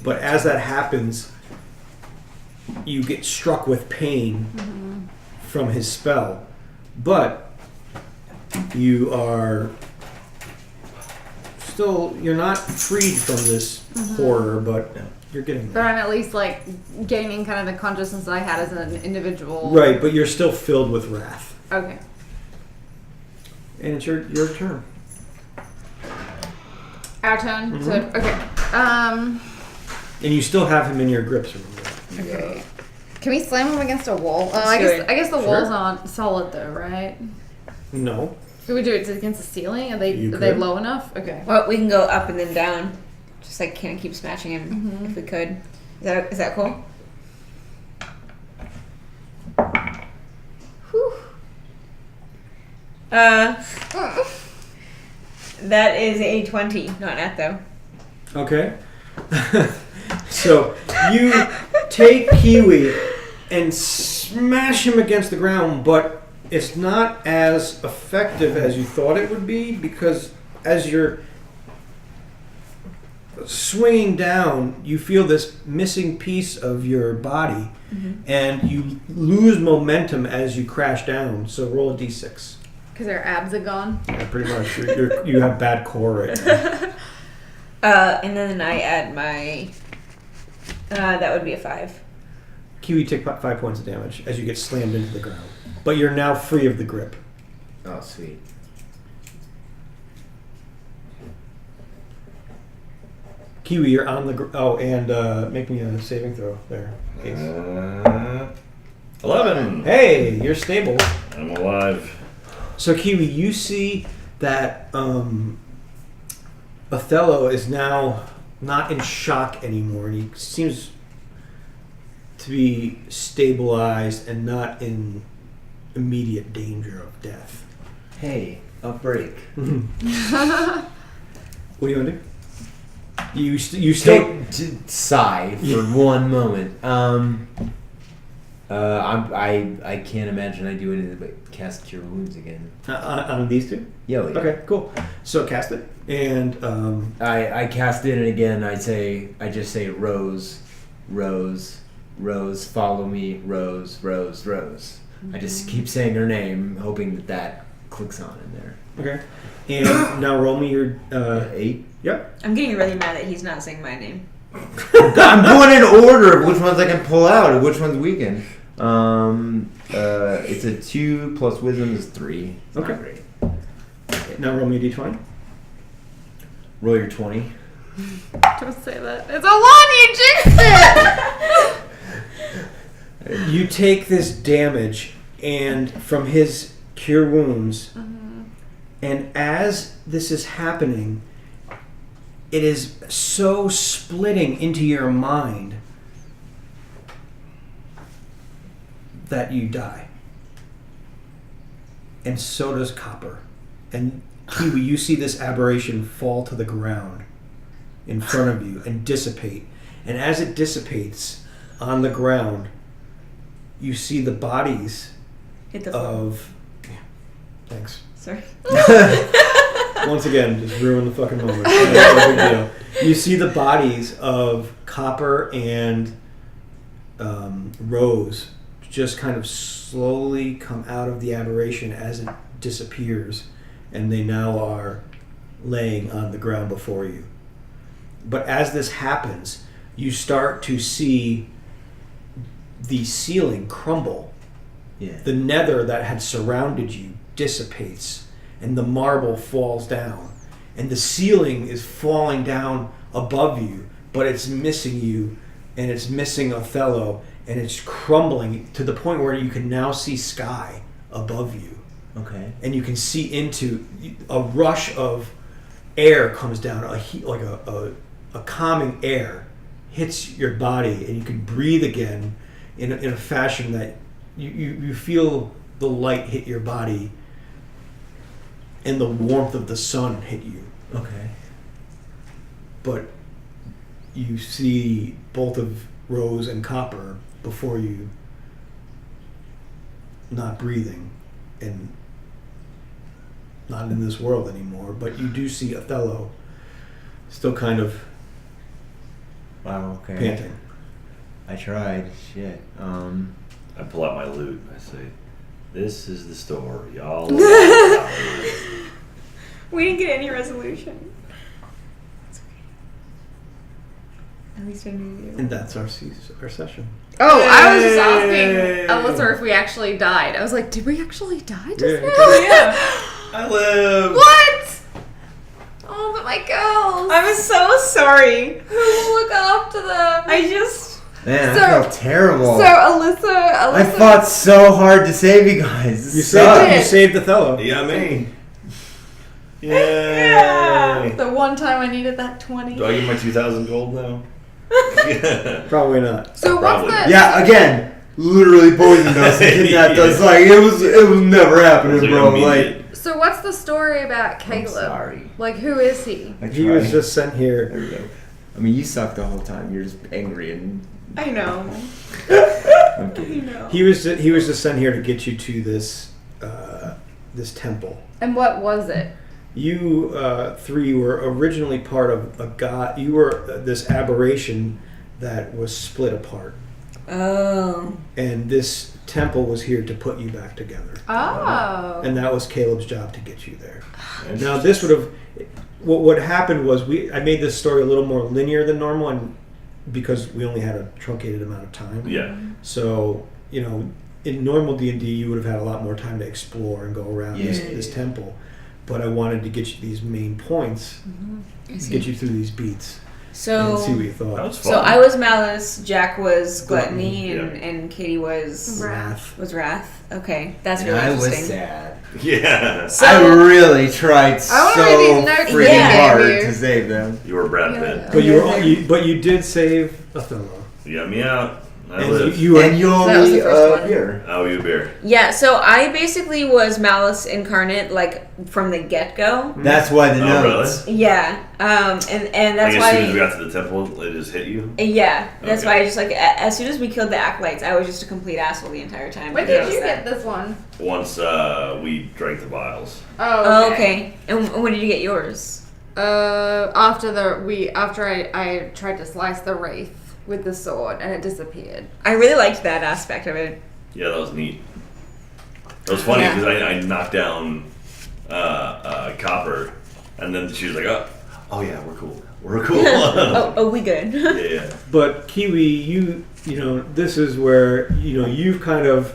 B: But as that happens, you get struck with pain from his spell, but you are still, you're not freed from this horror, but you're getting
D: But
B: there.
D: I'm at least like gaining kind of the consciousness that I had as an individual.
B: Right, but you're still filled with wrath.
D: Okay.
B: And it's your turn.
D: Our turn. So, okay.
B: And you still have him in your grips, remember?
D: Okay. Can we slam him against a wall?
C: Let's do it.
D: I guess the
B: Sure.
D: walls aren't solid though, right?
B: No.
D: Could we do it against the ceiling? Are they
B: You
D: they
B: could.
D: low enough? Okay.
C: Well, we can go up and then down. Just like kind of keep smashing him if we could. Is that cool? Whew. That is a 20, not net though.
B: Okay. So you take Kiwi and smash him against the ground, but it's not as effective as you thought it would be, because as you're swinging down, you feel this missing piece of your body, and you lose momentum as you crash down. So roll a d6.
D: Because their abs are gone.
B: Yeah, pretty much. You have bad core right now.
C: And then I add my. That would be a 5.
B: Kiwi, take 5 points of damage as you get slammed into the ground. But you're now free of the grip.
E: Oh, sweet.
B: Kiwi, you're on the and make me a saving throw there. Case.
A: 11.
B: Hey, you're stable.
A: I'm alive.
B: So Kiwi, you see that Othello is now not in shock anymore, and he seems to be stabilized and not in immediate danger of death.
E: Hey, a break.
B: What do you want to do? You still
E: Sigh for one moment. I can't imagine I do anything but cast Cure Wounds again.
B: on these two?
E: Yeah.
B: Okay, cool. So cast it, and
E: I cast it, and again I just say Rose, Rose, Rose, follow me, Rose, Rose, Rose. I just keep saying her name, hoping that clicks on in there.
B: okay. And now roll me your
E: 8.
B: Yep.
C: I'm getting really mad that he's not saying my name.
E: I'm going in order of which ones I can pull out and which ones weaken. It's a 2 plus wisdom is 3. It's not
B: Okay.
E: great.
B: Now roll me a d20.
E: Roll your 20.
D: Don't say that. It's a 1! You jinxed it!
B: You take this damage and from his cure wounds, and as this is happening, it is so splitting into your mind that you die. And so does Copper. And Kiwi, you see this aberration fall to the ground in front of you and dissipate. And as it dissipates on the ground, you see the bodies
C: Hit the floor.
B: of... Yeah, thanks.
C: Sorry.
B: Once again, just ruin the fucking moment. No big deal. You see the bodies of Copper and Rose just kind of slowly come out of the aberration as it disappears, and they now are laying on the ground before you. But as this happens, you start to see the ceiling crumble.
E: Yeah.
B: The nether that had surrounded you dissipates, and the marble falls down, and the ceiling is falling down above you, but it's missing you, and it's missing Othello, and it's crumbling to the point where you can now see sky above you.
E: Okay.
B: And you can see into a rush of air comes down, a calming air hits your body, and you can breathe again in a fashion that you feel the light hit your body and the warmth of the sun hit you.
E: Okay.
B: But you see both of Rose and Copper before you not breathing and not in this world anymore, but you do see Othello still kind of
E: Wow. Okay.
B: panting.
E: I tried. Shit.
A: I pull out my loot. I say, "This is the story, y'all."
C: We didn't get any resolution. It's okay. At least I knew you.
B: And that's our session.
D: Oh, I was just asking Alyssa if we actually died. I was like, did we actually die just
B: Yeah,
D: now?
C: Yeah.
A: I live.
D: What? Oh, but my girls.
C: I'm so sorry.
D: Who will look after them?
C: I just...
E: Man,
D: So-
E: I felt terrible.
D: So Alyssa.
E: I fought so hard to save you guys. This
B: You
E: sucked.
B: saved, you saved Othello.
A: Yeah, me. Yay!
C: Yeah.
D: The one time I needed that 20.
A: Do I get my 2,000 gold now? Yeah.
B: Probably not.
D: So
A: Probably.
D: what's the?
E: Yeah, again, literally poisoned us and kidnapped us. Like it was never happening,
A: It was
E: bro.
A: immediate.
E: Like
D: So what's the story about
E: I'm
D: Caleb?
E: sorry.
D: Like, who is he?
E: I
B: He was
E: tried.
B: just sent
E: There
B: here.
E: we go. I mean, you sucked the whole time. You're just angry and
C: I know.
E: I'm
C: I
E: kidding.
C: know.
B: He was just sent here to get you to this this temple.
D: And what was it?
B: You three were originally part of a god. You were this aberration that was split apart,
C: Oh.
B: and this temple was here to put you back together.
D: Oh.
B: And that was Caleb's job to get you there. Now this would have. What happened was I made this story a little more linear than normal, and because we only had a truncated amount of time.
A: Yeah.
B: So in normal D&D, you would have had a lot more time to explore and go around this temple. But I wanted to get you these main points, get you through these beats, and see what
C: So...
B: you thought.
A: That was fun.
C: So I was Malice, Jack was Gluttony,
A: Gluttony,
C: and Katie was...
D: Wrath.
C: Was Wrath. Okay, that's
E: And
C: really
E: I was
C: interesting.
E: sad.
A: Yeah.
C: So-
E: I really tried so
D: I wanna read these notes
E: freaking
C: that
D: you
E: hard
D: gave you.
E: to save them.
A: You were Brad
D: Yeah.
A: Pitt.
B: But but you did save Othello.
A: You got me out. I
B: And
A: live.
B: you were,
E: And you owe
D: That was
E: me
D: the first one.
E: beer.
A: Oh, you a beer.
C: Yeah, so I basically was Malice incarnate, like, from the get-go.
E: That's why the
A: Oh,
E: notes.
C: Yeah, and that's
A: Like, as soon as we
C: why...
A: got to the temple, it just hit you.
C: Yeah, that's
A: Okay.
C: why I just, like, as soon as we killed the Acolytes, I was just a complete asshole the entire time.
D: When
A: Yeah.
D: did you get this one?
A: Once we drank the vials.
C: Oh, okay. And when did you get yours?
D: After I tried to slice the wraith with the sword and it disappeared.
C: I really liked that aspect of it.
A: Yeah, that was neat. It was funny
C: Yeah.
A: because I knocked down Copper, and then she was like, "Oh yeah, we're cool. We're cool."
C: Oh, we good.
A: Yeah.
B: but Kiwi, you this is where you've kind of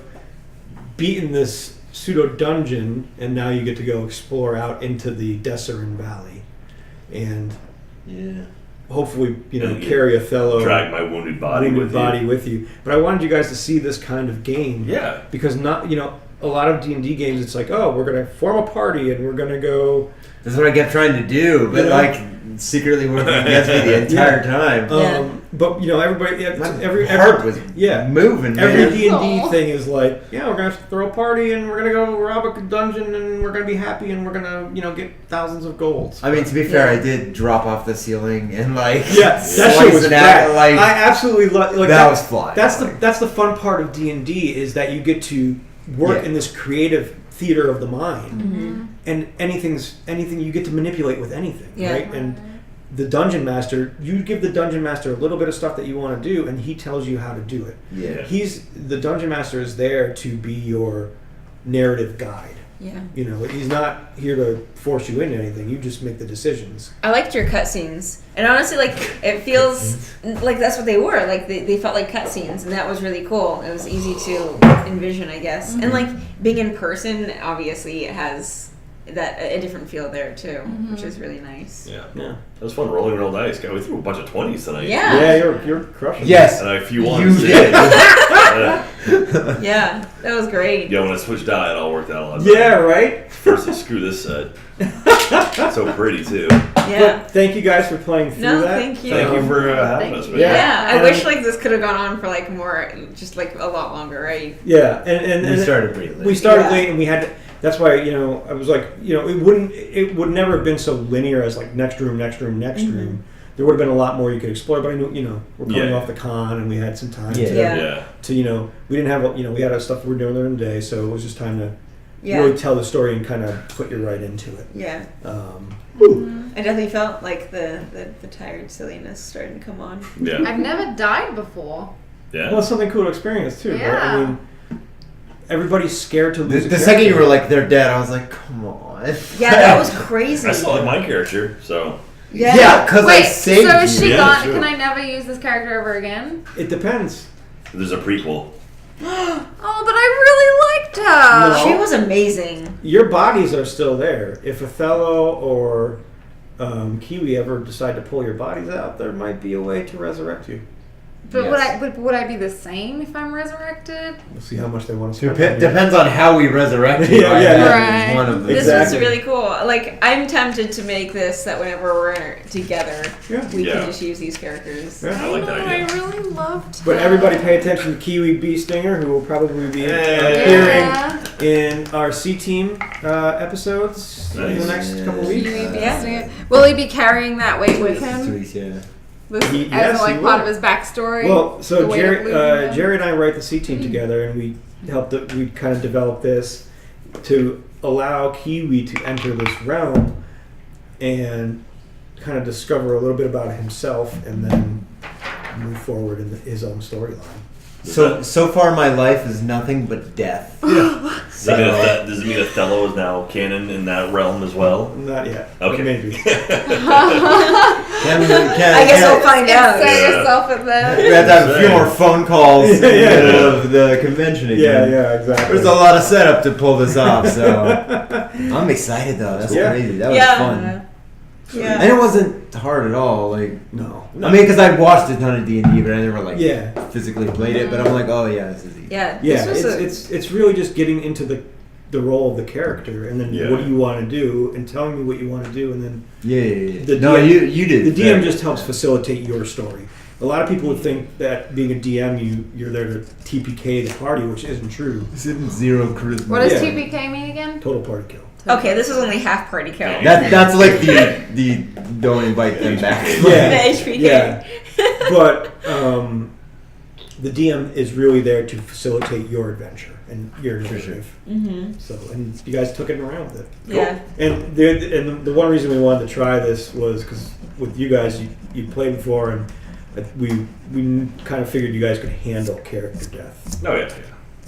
B: beaten this pseudo dungeon, and now you get to go explore out into the Desserin Valley, and
E: Yeah.
B: hopefully
A: And you
B: carry Othello
A: Drag my wounded body with you.
B: with you. But I wanted you guys to see this kind of game.
A: Yeah.
B: Because a lot of D&D games, it's like, oh, we're gonna form a party and we're gonna go.
E: That's what I kept trying to do, but like secretly working against me the entire time.
B: But everybody, every
E: heart was moving.
B: Every
E: Man.
B: D&D thing is like, we're gonna throw a party and we're gonna go rob a dungeon and we're gonna be happy and we're gonna get thousands of golds.
E: I mean, to be fair, I did drop off the ceiling and like
B: that shit was bad.
E: Like
B: I absolutely love
E: that was fly.
B: That's the fun part of D&D is that you get to work in this creative theater of the mind, and anything you get to manipulate with anything, right? And the dungeon master, you give the dungeon master a little bit of stuff that you want to do, and he tells you how to do it.
E: Yeah,
B: the dungeon master is there to be your narrative guide.
C: Yeah,
B: he's not here to force you into anything. You just make the decisions.
C: I liked your cutscenes, and honestly, like it feels like that's what they were. Like they felt like cutscenes, and that was really cool. It was easy to envision, I guess, and like being in person, obviously, it has a different feel there too, which is really nice.
A: Yeah. It was fun rolling real dice. God, we threw a bunch of 20s tonight.
C: Yeah,
B: you're crushing.
E: Yes,
A: and a few ones.
E: You did.
C: Yeah, that was great.
A: Yeah, when I switched out, it all worked out a lot.
B: Yeah, right.
A: First, screw this set. So pretty too.
C: Yeah.
B: But thank you guys for playing through that.
C: Thank you.
A: Thank you for having us. Man.
C: Yeah, I wish like this could have gone on for like more, just like a lot longer, right?
B: Yeah, and
E: we started pretty late.
B: We started late, and we had to. That's why I was like, it would never have been so linear as like next room. There would have been a lot more you could explore, but I knew, we're coming off the con and we had some time to we didn't have, we had stuff we were doing during the day, so it was just time to really tell the story and kind of put you right into it.
C: Yeah. I definitely felt like the tired silliness starting to come on.
A: Yeah.
D: I've never died before.
A: Yeah.
B: Well, it's something cool to experience too,
D: Yeah.
B: right? I mean, everybody's scared to lose
E: The second you were like, they're dead, I was like, come on.
C: Yeah, that was crazy.
A: I still like my character, so.
E: Yeah, because I
D: Wait,
E: saved
D: so is she
A: you.
D: gone?
A: Sure.
D: Can I never use this character ever again?
B: It depends.
A: There's a prequel.
D: Oh, but I really liked her.
B: No.
C: She was amazing.
B: Your bodies are still there. If Othello or Kiwi ever decide to pull your bodies out, there might be a way to resurrect you.
D: But
B: Yes.
D: would I be the same if I'm resurrected?
B: We'll see how much they want to spend. on you.
E: Depends on how we resurrect you.
B: Yeah, yeah,
D: yeah.
E: Is one of the
C: This
B: Exactly.
C: was really cool. Like, I'm tempted to make this that whenever we're together, we
A: Yeah.
C: can just use these characters.
B: Yeah.
A: I like that
D: I
A: idea.
D: really loved her.
B: But everybody pay attention to Kiwi Bee Stinger, who will probably be
D: Yeah.
B: appearing in our C-Team episodes in the
A: Nice.
B: next couple of weeks.
C: Yeah.
D: Will he be carrying that weight with him?
E: Sweet, yeah.
B: Yes,
D: As like
B: he
D: part
B: will.
D: of his backstory?
B: Well, so
D: The weight of losing him?
B: Jerry and I write the C-Team together, and we kind of developed this to allow Kiwi to enter this realm and kind of discover a little bit about himself and then move forward in his own storyline.
E: So far, my life is nothing but death.
B: Yeah.
A: Does it mean Othello is now canon in that realm as well?
B: Not yet.
A: Okay.
B: But maybe.
C: I guess we'll find out.
D: Insert yourself in there.
E: We have to have a few more phone calls
B: Yeah, yeah.
E: of the convention again.
B: Yeah, exactly.
E: There's a lot of setup to pull this off, so I'm excited though. That's
B: Yeah.
E: crazy. That was fun.
C: Yeah.
E: And it wasn't hard at all. Like,
B: No.
E: I mean, because I watched a ton of D&D, but I never like
B: Yeah.
E: physically played it. But I'm like, oh yeah, this is easy.
C: Yeah.
B: Yeah,
C: This was
B: it's really just getting into the role of the character, and then
A: Yeah.
B: what do you want to do, and telling me what you want to do, and then
E: Yeah.
B: The
E: No,
B: DM
E: you did.
B: the DM
E: very
B: just helps
E: good.
B: facilitate your story. A lot of people would think that being a DM, you're there to TPK the party, which isn't true.
E: Zero charisma.
D: What does
B: Yeah.
D: TPK mean again?
B: Total party kill.
C: Okay, this was only half party kill.
E: That's like the don't invite them back.
B: Yeah.
C: The HPK.
B: Yeah, but the DM is really there to facilitate your adventure and your initiative.
C: Mm-hmm.
B: So, and you guys took it and ran with it.
C: Yeah.
B: And the one reason we wanted to try this was because with you guys, you played before, and we kind of figured you guys could handle character death.
A: Oh yeah.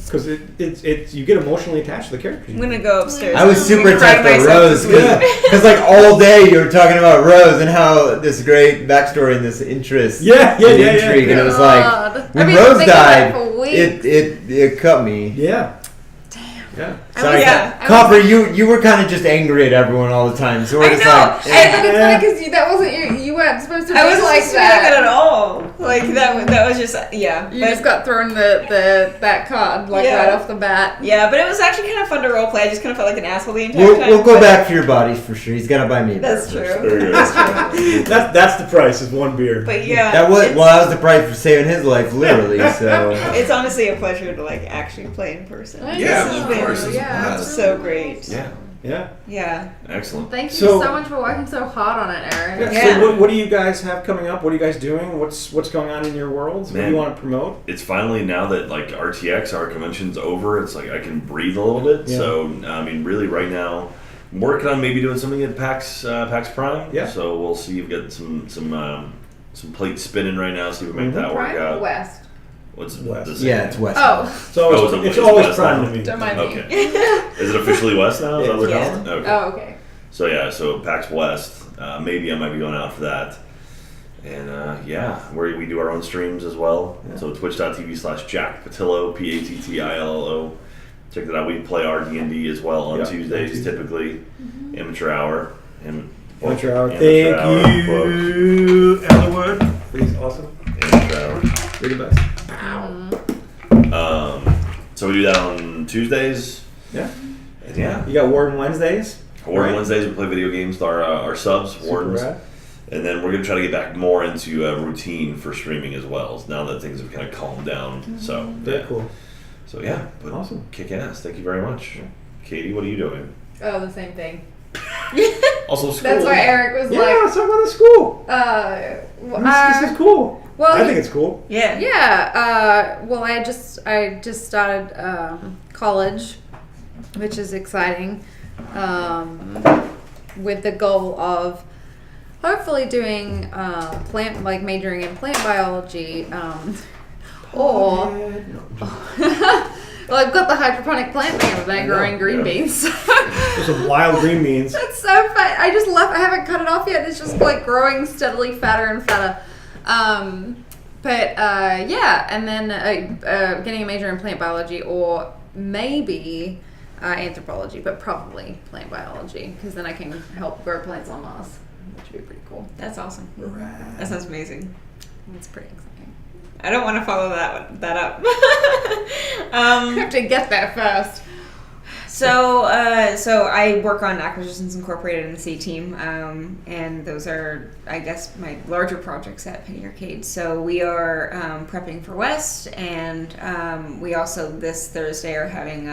B: Because it's you get emotionally attached to the character.
C: I'm gonna go upstairs.
E: I was super
C: and cry
E: attached to
C: myself
E: Rose
C: sleep.
E: because like all day you were talking about Rose and how this great backstory and this interest,
B: Yeah,
E: and intrigue, and it was like when Rose died, it cut me.
B: Yeah.
C: I
E: Sorry,
C: was- yeah.
E: Copper, you were kind of just angry at everyone all the time, so we're
C: I
E: just
C: know.
E: like,
D: And it's funny because that wasn't you weren't supposed to be
C: I wasn't
D: like
C: like that at all. Like that was just yeah.
D: You just got thrown that card right off the bat.
C: Yeah, but it was actually kind of fun to roleplay. I just kind of felt like an asshole the entire time.
E: We'll go back for your bodies for sure. He's got to buy me a beer
C: That's true.
E: first.
C: That's true.
B: That's the price, is one beer.
C: But yeah,
E: That was the price for saving his life, literally. So
C: it's honestly a pleasure to like actually play in person.
A: Yeah,
C: This has
A: of
C: been
A: course. It's
D: Yeah,
A: it's
C: so great.
A: Yeah,
B: Yeah.
C: Yeah.
A: excellent.
D: Thank you
B: So-
D: so much for working so hard on it, Eric.
C: Yeah.
B: So what do you guys have coming up? What are you guys doing? What's going on in your worlds? What do
A: Man.
B: you want to promote?
A: It's finally, now that like RTX, our convention's over, it's like I can breathe a little bit.
B: Yeah.
A: So I mean, really, right now, I'm working on maybe doing something at PAX Prime.
B: Yeah.
A: So we'll see. We've got some plates spinning right now. See if we make that work
D: Prime or
A: out.
D: West?
A: What's
B: West.
A: the
E: yeah, it's West.
D: Oh,
B: It's
A: it's
B: always
A: West
B: prime
A: now?
B: to me.
D: don't mind me.
A: Okay. Is it officially West now? Is that what
C: Yeah.
A: it's called? Okay.
D: Oh, okay.
A: So yeah, so PAX West. Maybe I might be going out for that. And yeah, where we do our own streams as well. So twitch.tv/Jack Patillo, Pattillo. Check that out. We play our D&D as well on
B: Yeah,
A: Tuesdays,
B: Tuesday.
A: typically. Amateur hour.
B: Amateur hour.
A: Amateur
B: Thank
A: hour,
B: you, Elderwood. Please, awesome.
A: Amateur hour.
B: You're the best.
A: So we do that on Tuesdays.
B: Yeah.
A: And yeah.
B: You got Warden Wednesdays.
A: Warden
B: Right.
A: Wednesdays, we play video games with our subs,
B: Super
A: Wardens.
B: rad.
A: And then we're going to try to get back more into a routine for streaming as well, now that things have kind of calmed down. So,
B: Very
A: yeah.
B: cool.
A: So, yeah. But
B: Awesome.
A: Kick ass. Thank you very much. Katie, what are you doing?
D: Oh, the same thing.
A: Also, school.
D: That's why Eric was
B: Yeah,
D: like,
B: let's talk about the school. This is cool.
D: well,
B: I think it's cool.
C: Yeah.
D: yeah. Well, I just started college, which is exciting, with the goal of hopefully doing majoring in plant biology, or well, I've got the hydroponic plant thing over there growing green beans.
B: There's some wild green beans.
D: It's so fun. I just left. I haven't cut it off yet. It's just like growing steadily fatter and fatter. Yeah, and then getting a major in plant biology, or maybe anthropology, but probably plant biology, because then I can help grow plants on Mars, which would be pretty cool.
C: That's awesome. That sounds amazing.
D: It's pretty exciting.
C: I don't want to follow that up.
D: I have to get there first.
C: So I work on Acquisitions Incorporated and the C team, and those are, I guess, my larger projects at Penny Arcade. So we are prepping for West, and we also this Thursday are having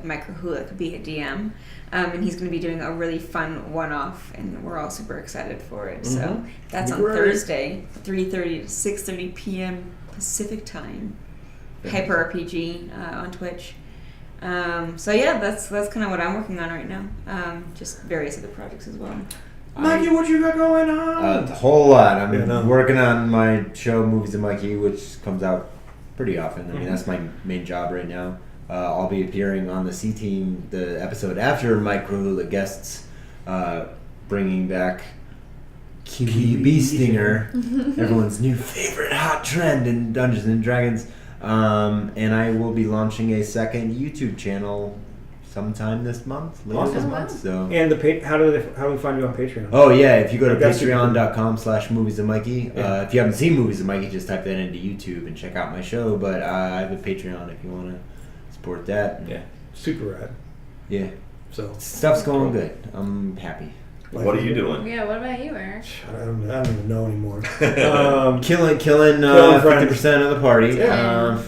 C: Micro Hulik be a DM, and he's going to be doing a really fun one-off, and we're all super excited for it. So that's on
B: Great.
C: Thursday, 3:30 to 6:30 p.m. Pacific time. Hyper RPG on Twitch. So yeah, that's kind of what I'm working on right now. Just various other projects as well.
B: Mikey, what you got going on?
E: A whole lot. I'm
B: Yeah, no.
E: working on my show, Movies and Mikey, which comes out pretty often. I mean, that's my main job right now. I'll be appearing on the C Team, the episode after Micro, the guests, bringing back QB Stinger, everyone's new favorite hot trend in Dungeons and Dragons. And I will be launching a second YouTube channel sometime this month, later this
B: Awesome.
E: month. So.
B: And how do we find you on Patreon?
E: Oh yeah, if you go to
B: That's super cool.
E: patreon.com/movies and Mikey,
B: Yeah.
E: if you haven't seen Movies and Mikey, just type that into YouTube and check out my show. But I have a Patreon if you want to support that.
B: Yeah, super rad.
E: Yeah,
B: So
E: stuff's going good. I'm happy.
A: What are you doing?
D: Yeah, what about you, Eric?
B: I don't even know anymore.
E: Killing
B: Killing
E: 50% of the party.
B: Yeah.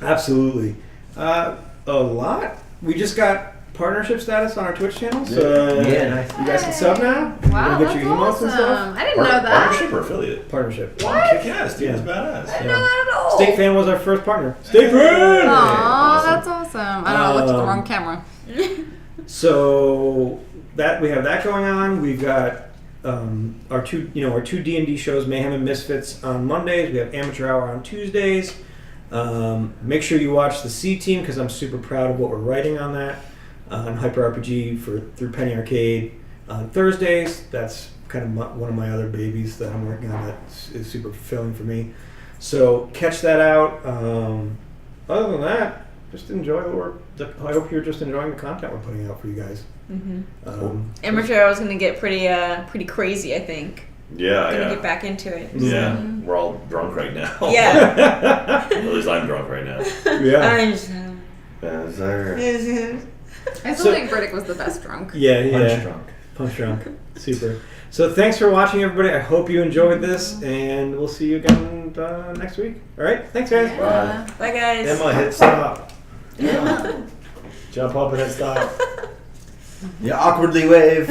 B: Absolutely. A lot. We just got partnership status on our Twitch channel, so
E: Yeah, nice.
B: you guys can sub now.
D: Wow,
B: You get your
D: that's
B: emails
D: awesome.
B: and stuff.
D: I didn't know that.
A: Partnership or affiliate?
B: Partnership.
A: What? Kick ass, dude.
B: Yeah.
A: That's badass.
D: I didn't know that at all.
B: State Fan was our first partner. State Fan.
D: Aw,
A: Awesome.
D: that's awesome. I know, I looked at the wrong camera.
B: So that we have that going on. We've got our two D&D shows, Mayhem and Misfits, on Mondays. We have Amateur Hour on Tuesdays. Make sure you watch the C Team, because I'm super proud of what we're writing on that, on Hyper RPG through Penny Arcade on Thursdays. That's kind of one of my other babies that I'm working on that is super fulfilling for me. So catch that out. Other than that, just enjoy the work. I hope you're just enjoying the content we're putting out for you guys.
C: Amateur Hour is going to get pretty crazy, I think.
A: Yeah,
C: gonna
A: yeah.
C: get back into it.
A: Yeah, we're all drunk right now.
C: Yeah.
A: At least I'm drunk right now.
B: Yeah.
C: I'm just,
A: Is there?
D: I still
B: So-
D: think Riddick was the best drunk.
B: Yeah,
E: Punch
B: yeah.
E: drunk.
B: Punch drunk. Super. So thanks for watching, everybody. I hope you enjoyed this, and we'll see you again next week. All right. Thanks, guys.
E: Bye.
C: bye guys.
F: Emma, hit stop. Jump up and hit stop.
E: You awkwardly wave.